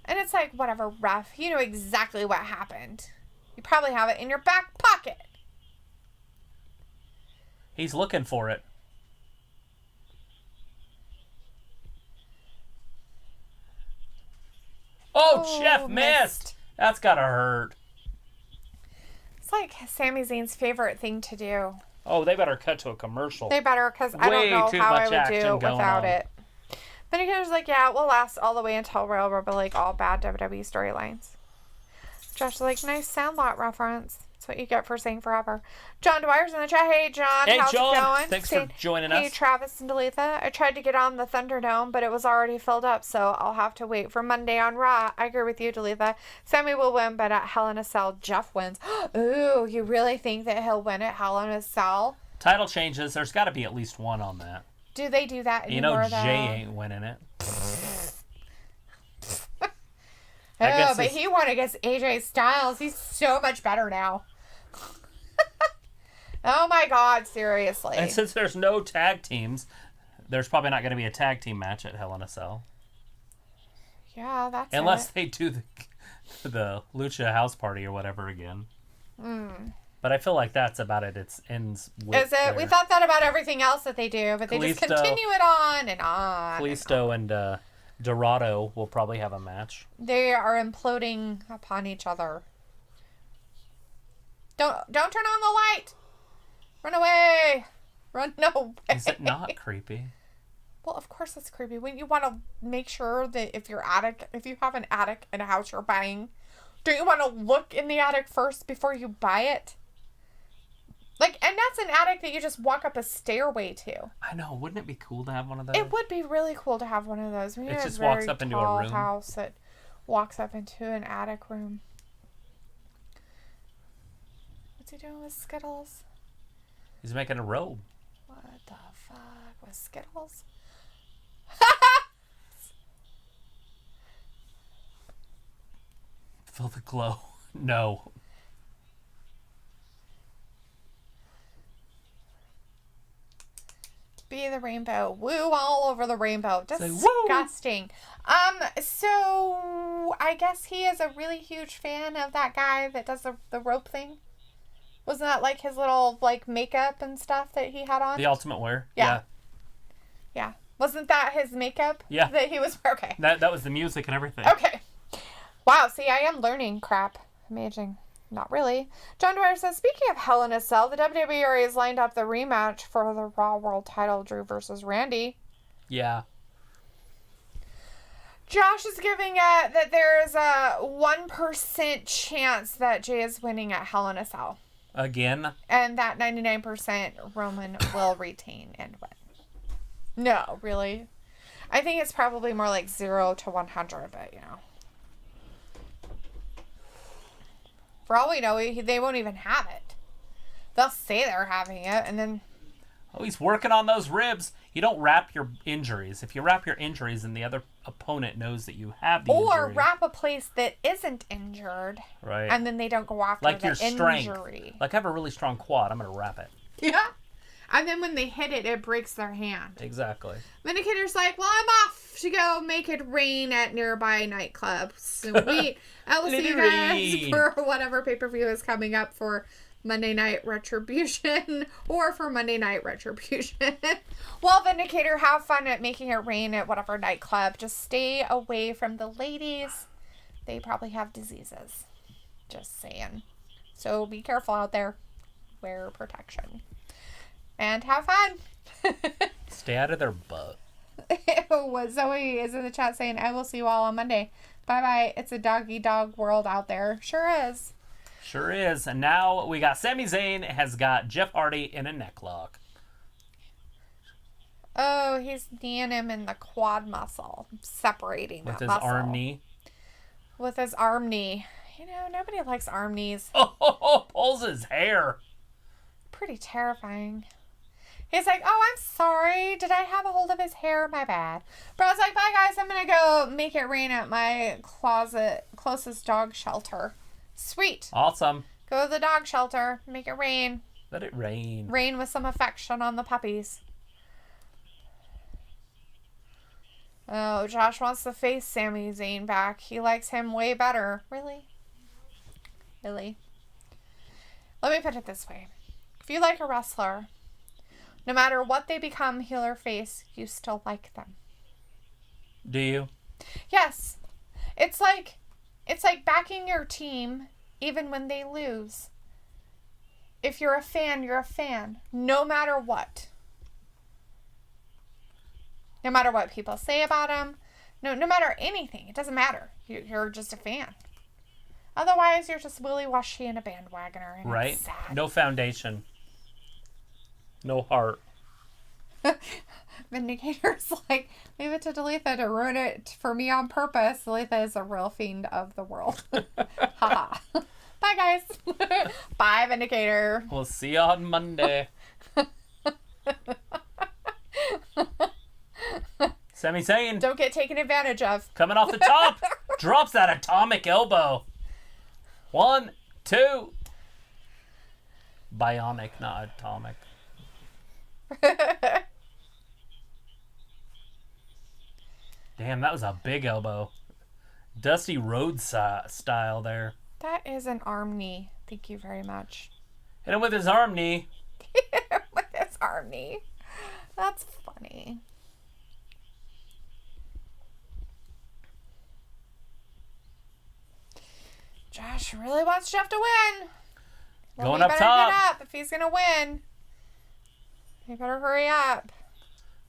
[SPEAKER 2] And it's like, whatever, ref. You know exactly what happened. You probably have it in your back pocket.
[SPEAKER 1] He's looking for it. Oh, Jeff missed. That's gotta hurt.
[SPEAKER 2] It's like Sami Zayn's favorite thing to do.
[SPEAKER 1] Oh, they better cut to a commercial.
[SPEAKER 2] They better, because I don't know how I would do without it. Then he goes like, yeah, it will last all the way until Royal Rumble, like all bad WWE storylines. Josh is like, nice Soundlot reference. That's what you get for saying forever. John Dwyer's in the chat. Hey, John.
[SPEAKER 1] Hey,
[SPEAKER 2] how's
[SPEAKER 1] John.
[SPEAKER 2] it going?
[SPEAKER 1] Thanks for joining us.
[SPEAKER 2] Hey, Travis and Dalethea. I tried to get on the Thunderdome, but it was already filled up, so I'll have to wait for Monday on Raw. I agree with you, Dalethea. Sammy will win, but at Hell in a Cell, Jeff wins. Ooh, you really think that he'll win at Hell in a Cell?
[SPEAKER 1] Title changes. There's got to be at least one on that.
[SPEAKER 2] Do they do that anymore,
[SPEAKER 1] You know
[SPEAKER 2] though?
[SPEAKER 1] Jay ain't winning it.
[SPEAKER 2] Oh, but he won against AJ Styles. He's so much better now. Oh my God, seriously.
[SPEAKER 1] And since there's no tag teams, there's probably not going to be a tag team match at Hell in a Cell.
[SPEAKER 2] Yeah, that's
[SPEAKER 1] Unless
[SPEAKER 2] it.
[SPEAKER 1] they do the Lucha House Party or whatever again.
[SPEAKER 2] Mm.
[SPEAKER 1] But I feel like that's about it. It ends with
[SPEAKER 2] Is it? We thought that about everything else that they do, but they just
[SPEAKER 1] Kalisto.
[SPEAKER 2] continue it on and on.
[SPEAKER 1] Kalisto and Dorado will probably have a match.
[SPEAKER 2] They are imploding upon each other. Don't turn on the light. Run away. Run away.
[SPEAKER 1] Is it not creepy?
[SPEAKER 2] Well, of course it's creepy. When you want to make sure that if you have an attic in a house you're buying, don't you want to look in the attic first before you buy it? Like, and that's an attic that you just walk up a stairway to.
[SPEAKER 1] I know. Wouldn't it be cool to have one of those?
[SPEAKER 2] It would be really cool to have one of those.
[SPEAKER 1] It just walks up into a room.
[SPEAKER 2] House that walks up into an attic room. What's he doing with Skittles?
[SPEAKER 1] He's making a robe.
[SPEAKER 2] What the fuck with Skittles?
[SPEAKER 1] Feel the glow. No.
[SPEAKER 2] Be the rainbow. Woo all over the rainbow. Disgusting. So I guess he is a really huge fan of that guy that does the rope thing. Wasn't that like his little like makeup and stuff that he had on?
[SPEAKER 1] The Ultimate Wear?
[SPEAKER 2] Yeah. Wasn't that his makeup?
[SPEAKER 1] Yeah.
[SPEAKER 2] That he was okay.
[SPEAKER 1] That was the music and everything.
[SPEAKER 2] Okay. Wow, see, I am learning crap. Amazing. Not really. John Dwyer says, speaking of Hell in a Cell, the WWE already has lined up the rematch for the Raw World title, Drew versus Randy.
[SPEAKER 1] Yeah.
[SPEAKER 2] Josh is giving it that there's a 1% chance that Jay is winning at Hell in a Cell.
[SPEAKER 1] Again?
[SPEAKER 2] And that 99% Roman will retain and win. No, really? I think it's probably more like 0 to 100, but you know. For all we know, they won't even have it. They'll say they're having it, and then...
[SPEAKER 1] Oh, he's working on those ribs. You don't wrap your injuries. If you wrap your injuries, then the other opponent knows that you have the injury.
[SPEAKER 2] Or wrap a place that isn't injured.
[SPEAKER 1] Right.
[SPEAKER 2] And then they don't go after
[SPEAKER 1] like
[SPEAKER 2] the
[SPEAKER 1] your strength.
[SPEAKER 2] injury.
[SPEAKER 1] Like I have a really strong quad. I'm going to wrap it.
[SPEAKER 2] Yeah. And then when they hit it, it breaks their hand.
[SPEAKER 1] Exactly.
[SPEAKER 2] Vindicator's like, well, I'm off to go make it rain at nearby nightclub. Sweet. I will see you guys for whatever pay-per-view is coming up for Monday Night Retribution or for Monday Night Retribution. Well, Vindicator, have fun at making it rain at whatever nightclub. Just stay away from the ladies. They probably have diseases. Just saying. So be careful out there. Wear protection. And have fun.
[SPEAKER 1] Stay out of their butt.
[SPEAKER 2] Zoe is in the chat saying, I will see you all on Monday. Bye-bye. It's a doggy dog world out there. Sure is.
[SPEAKER 1] Sure is. And now we got Sami Zayn has got Jeff Hardy in a necklock.
[SPEAKER 2] Oh, he's kneeing him in the quad muscle. Separating that muscle.
[SPEAKER 1] With his arm knee.
[SPEAKER 2] With his arm knee. You know, nobody likes arm knees.
[SPEAKER 1] Oh, pulls his hair.
[SPEAKER 2] Pretty terrifying. He's like, oh, I'm sorry. Did I have a hold of his hair? My bad. But I was like, bye, guys. I'm going to go make it rain at my closest dog shelter. Sweet.
[SPEAKER 1] Awesome.
[SPEAKER 2] Go to the dog shelter. Make it rain.
[SPEAKER 1] Let it rain.
[SPEAKER 2] Rain with some affection on the puppies. Oh, Josh wants to face Sami Zayn back. He likes him way better. Really? Really? Let me put it this way. If you like a wrestler, no matter what they become, heel or face, you still like them.
[SPEAKER 1] Do you?
[SPEAKER 2] Yes. It's like backing your team even when they lose. If you're a fan, you're a fan. No matter what. No matter what people say about them. No matter anything. It doesn't matter. You're just a fan. Otherwise, you're just willy-washy and a bandwagoner. And
[SPEAKER 1] right?
[SPEAKER 2] It's sad.
[SPEAKER 1] No foundation. No heart.
[SPEAKER 2] Vindicator's like, leave it to Dalethea to ruin it for me on purpose. Dalethea is a real fiend of the world. Haha. Bye, guys. Bye, Vindicator.
[SPEAKER 1] We'll see you on Monday. Sami Zayn.
[SPEAKER 2] Don't get taken advantage of.
[SPEAKER 1] Coming off the top. Drops that atomic elbow. 1, 2. Bionic, not atomic. Damn, that was a big elbow. Dusty Rhodes style there.
[SPEAKER 2] That is an arm knee. Thank you very much.
[SPEAKER 1] Hit him with his arm knee.
[SPEAKER 2] With his arm knee. That's funny. Josh really wants Jeff to win. Well,
[SPEAKER 1] Going up
[SPEAKER 2] better
[SPEAKER 1] top.
[SPEAKER 2] Get up if he's going to win. He better hurry up.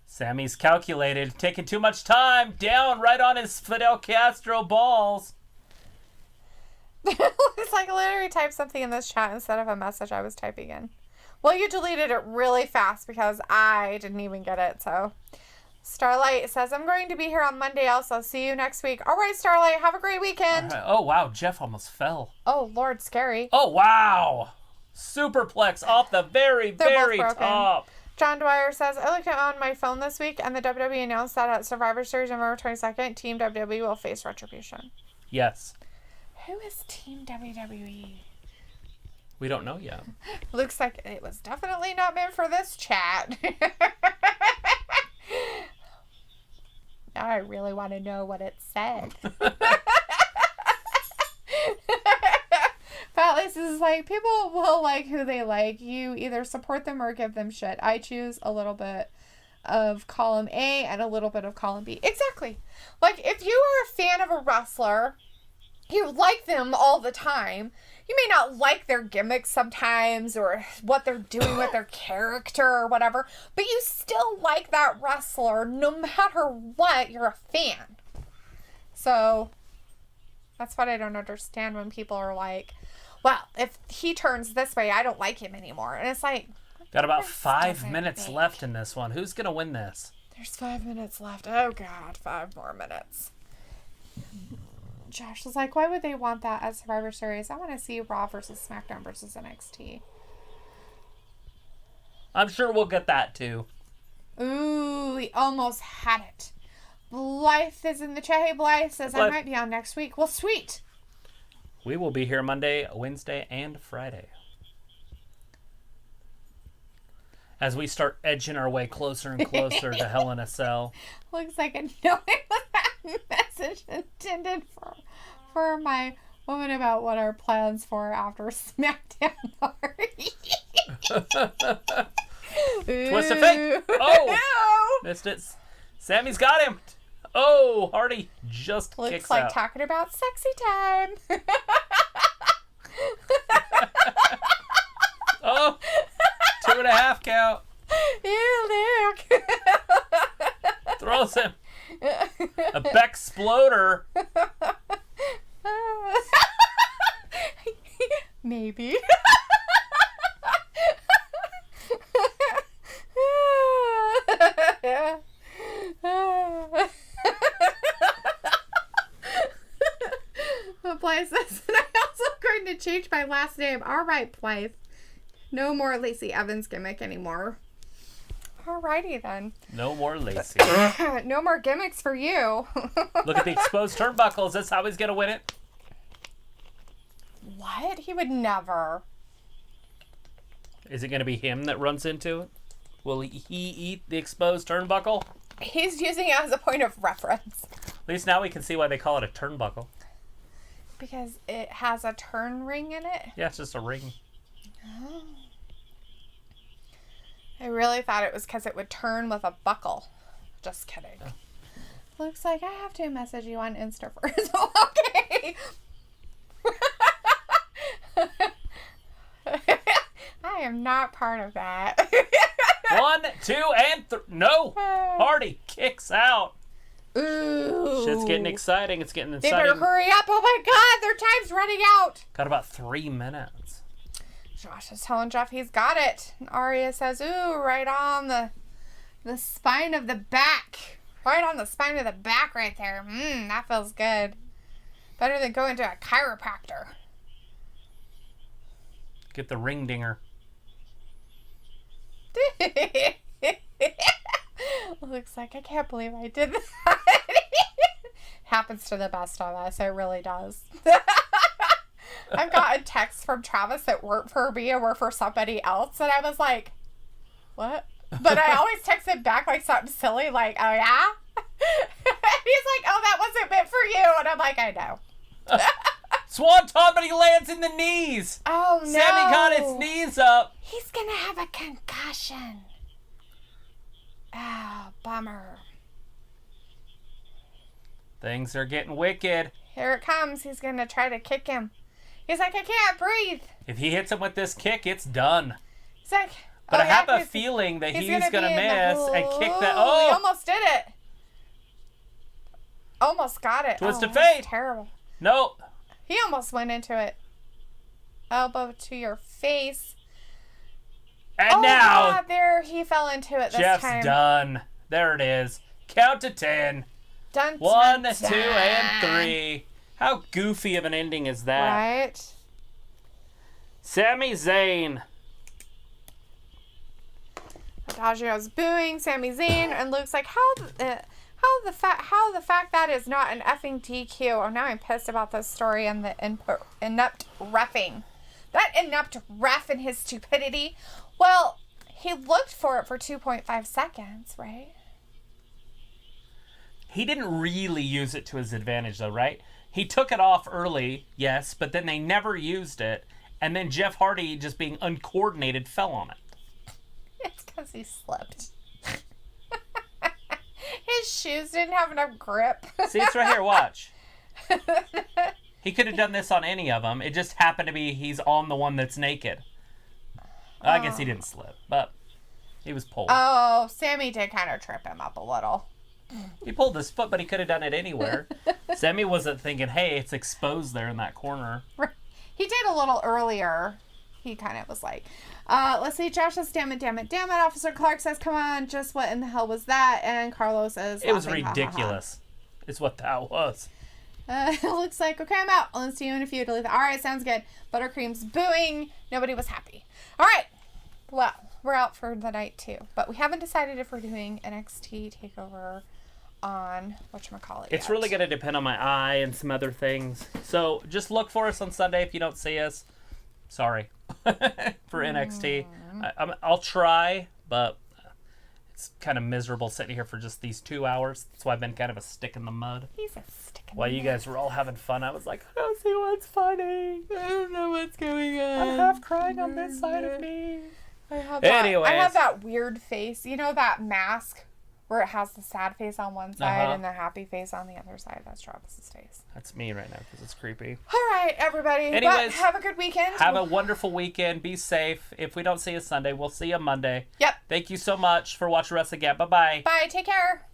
[SPEAKER 1] Sammy's calculated, taking too much time. Down right on his Fidel Castro balls.
[SPEAKER 2] Looks like I literally typed something in this chat instead of a message I was typing in. Well, you deleted it really fast because I didn't even get it, so. Starlight says, I'm going to be here on Monday also. See you next week. All right, Starlight. Have a great weekend.
[SPEAKER 1] Right. Oh, wow. Jeff almost fell.
[SPEAKER 2] Oh, Lord, scary.
[SPEAKER 1] Oh, wow. Superplex off the very, very top.
[SPEAKER 2] John Dwyer says, I looked on my phone this week, and the WWE announced that at Survivor Series November 22nd, Team WWE will face Retribution.
[SPEAKER 1] Yes.
[SPEAKER 2] Who is Team WWE?
[SPEAKER 1] We don't know yet.
[SPEAKER 2] Looks like it was definitely not meant for this chat. Now I really want to know what it said. But at least this is like, people will like who they like. You either support them or give them shit. I choose a little bit of column A and a little bit of column B. Exactly. Like, if you are a fan of a wrestler, you like them all the time. You may not like their gimmicks sometimes or what they're doing with their character or whatever, but you still like that wrestler no matter what. You're a fan. So that's what I don't understand when people are like, well, if he turns this way, I don't like him anymore. And it's like,
[SPEAKER 1] got about 5 minutes left in this one. Who's going to win this?
[SPEAKER 2] There's 5 minutes left. Oh, God, 5 more minutes. Josh was like, why would they want that as Survivor Series? I want to see Raw versus SmackDown versus NXT.
[SPEAKER 1] I'm sure we'll get that too.
[SPEAKER 2] Ooh, we almost had it. Blythe is in the chat. Hey, Blythe says, I might be on next week. Well, sweet.
[SPEAKER 1] We will be here Monday, Wednesday, and Friday. As we start edging our way closer and closer to Hell in a Cell.
[SPEAKER 2] Looks like a no message intended for my woman about what our plans for after SmackDown are.
[SPEAKER 1] Twist of fate. Oh,
[SPEAKER 2] no.
[SPEAKER 1] Missed it. Sammy's got him. Oh, Hardy just
[SPEAKER 2] Looks
[SPEAKER 1] kicks
[SPEAKER 2] like
[SPEAKER 1] out.
[SPEAKER 2] talking about sexy time.
[SPEAKER 1] Oh, 2.5 count.
[SPEAKER 2] You look.
[SPEAKER 1] Throws him. A Beck-sploder.
[SPEAKER 2] Maybe. Blythe says, and I'm also going to change my last name. All right, Blythe. No more Lacey Evans gimmick anymore. Alrighty then.
[SPEAKER 1] No more Lacey.
[SPEAKER 2] No more gimmicks for you.
[SPEAKER 1] Look at the exposed turnbuckles. That's how he's going to win it.
[SPEAKER 2] What? He would never.
[SPEAKER 1] Is it going to be him that runs into it? Will he eat the exposed turnbuckle?
[SPEAKER 2] He's using it as a point of reference.
[SPEAKER 1] At least now we can see why they call it a turnbuckle.
[SPEAKER 2] Because it has a turn ring in it?
[SPEAKER 1] Yeah, it's just a ring.
[SPEAKER 2] Oh. I really thought it was because it would turn with a buckle. Just kidding. Oh. Looks like I have to message you on Insta first. Okay. I am not part of that.
[SPEAKER 1] 1, 2, and 3. No! Hardy kicks out.
[SPEAKER 2] Ooh.
[SPEAKER 1] Shit's getting exciting. It's getting
[SPEAKER 2] They
[SPEAKER 1] exciting.
[SPEAKER 2] better hurry up. Oh my God, their time's running out.
[SPEAKER 1] Got about 3 minutes.
[SPEAKER 2] Josh is telling Jeff he's got it. And Arya says, ooh, right on the spine of the back. Right on the spine of the back right there. That feels good. Better than going to a chiropractor.
[SPEAKER 1] Get the ring dinger.
[SPEAKER 2] Looks like I can't believe I did that. Happens to the best of us. It really does. I've gotten texts from Travis that weren't for me or were for somebody else. And I was like, what? But I always text him back like something silly, like, oh yeah? like, oh, that wasn't meant for you. And I'm like, I know.
[SPEAKER 1] Swanton, but he lands in the knees.
[SPEAKER 2] Oh, no.
[SPEAKER 1] Sammy got his knees up.
[SPEAKER 2] He's going to have a concussion. Oh, bummer.
[SPEAKER 1] Things are getting wicked.
[SPEAKER 2] Here it comes. He's going to try to kick him. He's like, I can't breathe.
[SPEAKER 1] If he hits him with this kick, it's done.
[SPEAKER 2] He's like,
[SPEAKER 1] but I have a feeling that he's going to miss and kick that. Oh,
[SPEAKER 2] he almost did it. Almost got it.
[SPEAKER 1] Twist of fate.
[SPEAKER 2] Terrible.
[SPEAKER 1] Nope.
[SPEAKER 2] He almost went into it. Elbow to your face.
[SPEAKER 1] And now.
[SPEAKER 2] God, there he fell into it this
[SPEAKER 1] Jeff's
[SPEAKER 2] time.
[SPEAKER 1] done. There it is. Count to 10.
[SPEAKER 2] Dun,
[SPEAKER 1] 1,
[SPEAKER 2] dun,
[SPEAKER 1] 2, and 3. How goofy of an ending is that?
[SPEAKER 2] Right.
[SPEAKER 1] Sami Zayn.
[SPEAKER 2] Adagio's booing Sami Zayn, and Luke's like, how the fact that is not an effing DQ. Oh, now I'm pissed about this story and the inept reffing. That inept ref and his stupidity. Well, he looked for it for 2.5 seconds, right?
[SPEAKER 1] He didn't really use it to his advantage, though, right? He took it off early, yes, but then they never used it. And then Jeff Hardy, just being uncoordinated, fell on it.
[SPEAKER 2] It's because he slipped. His shoes didn't have enough grip.
[SPEAKER 1] See, it's right here. Watch. He could have done this on any of them. It just happened to be he's on the one that's naked. I guess he didn't slip, but he was pulled.
[SPEAKER 2] Oh, Sammy did kind of trip him up a little.
[SPEAKER 1] He pulled his foot, but he could have done it anywhere. Sammy wasn't thinking, hey, it's exposed there in that corner.
[SPEAKER 2] He did a little earlier. He kind of was like, let's see, Josh says, damn it. Officer Clark says, come on, just what in the hell was that? And Carlos says,
[SPEAKER 1] it was ridiculous. It's what that was.
[SPEAKER 2] It looks like, okay, I'm out. I'll see you in a few. All right, sounds good. Buttercream's booing. Nobody was happy. All right. Well, we're out for the night, too. But we haven't decided if we're doing NXT TakeOver on whatchamacallit
[SPEAKER 1] It's
[SPEAKER 2] yet.
[SPEAKER 1] really going to depend on my eye and some other things. So just look for us on Sunday if you don't see us. Sorry for NXT. I'll try, but it's kind of miserable sitting here for just these 2 hours. That's why I've been kind of a stick in the mud.
[SPEAKER 2] He's a stick in the
[SPEAKER 1] While
[SPEAKER 2] mud.
[SPEAKER 1] you guys were all having fun, I was like, I don't see what's funny.
[SPEAKER 2] I don't know what's going on.
[SPEAKER 1] I'm half crying on this side of me.
[SPEAKER 2] I have
[SPEAKER 1] Anyways.
[SPEAKER 2] that weird face. You know that mask where it has the sad face on one side and the happy face on the other side? That's Travis's face.
[SPEAKER 1] That's me right now because it's creepy.
[SPEAKER 2] All right, everybody.
[SPEAKER 1] Anyways,
[SPEAKER 2] but have a good weekend.
[SPEAKER 1] Have a wonderful weekend. Be safe. If we don't see you Sunday, we'll see you Monday.
[SPEAKER 2] Yep.
[SPEAKER 1] Thank you so much for watching WrestlingGab. Bye-bye.
[SPEAKER 2] Bye. Take care.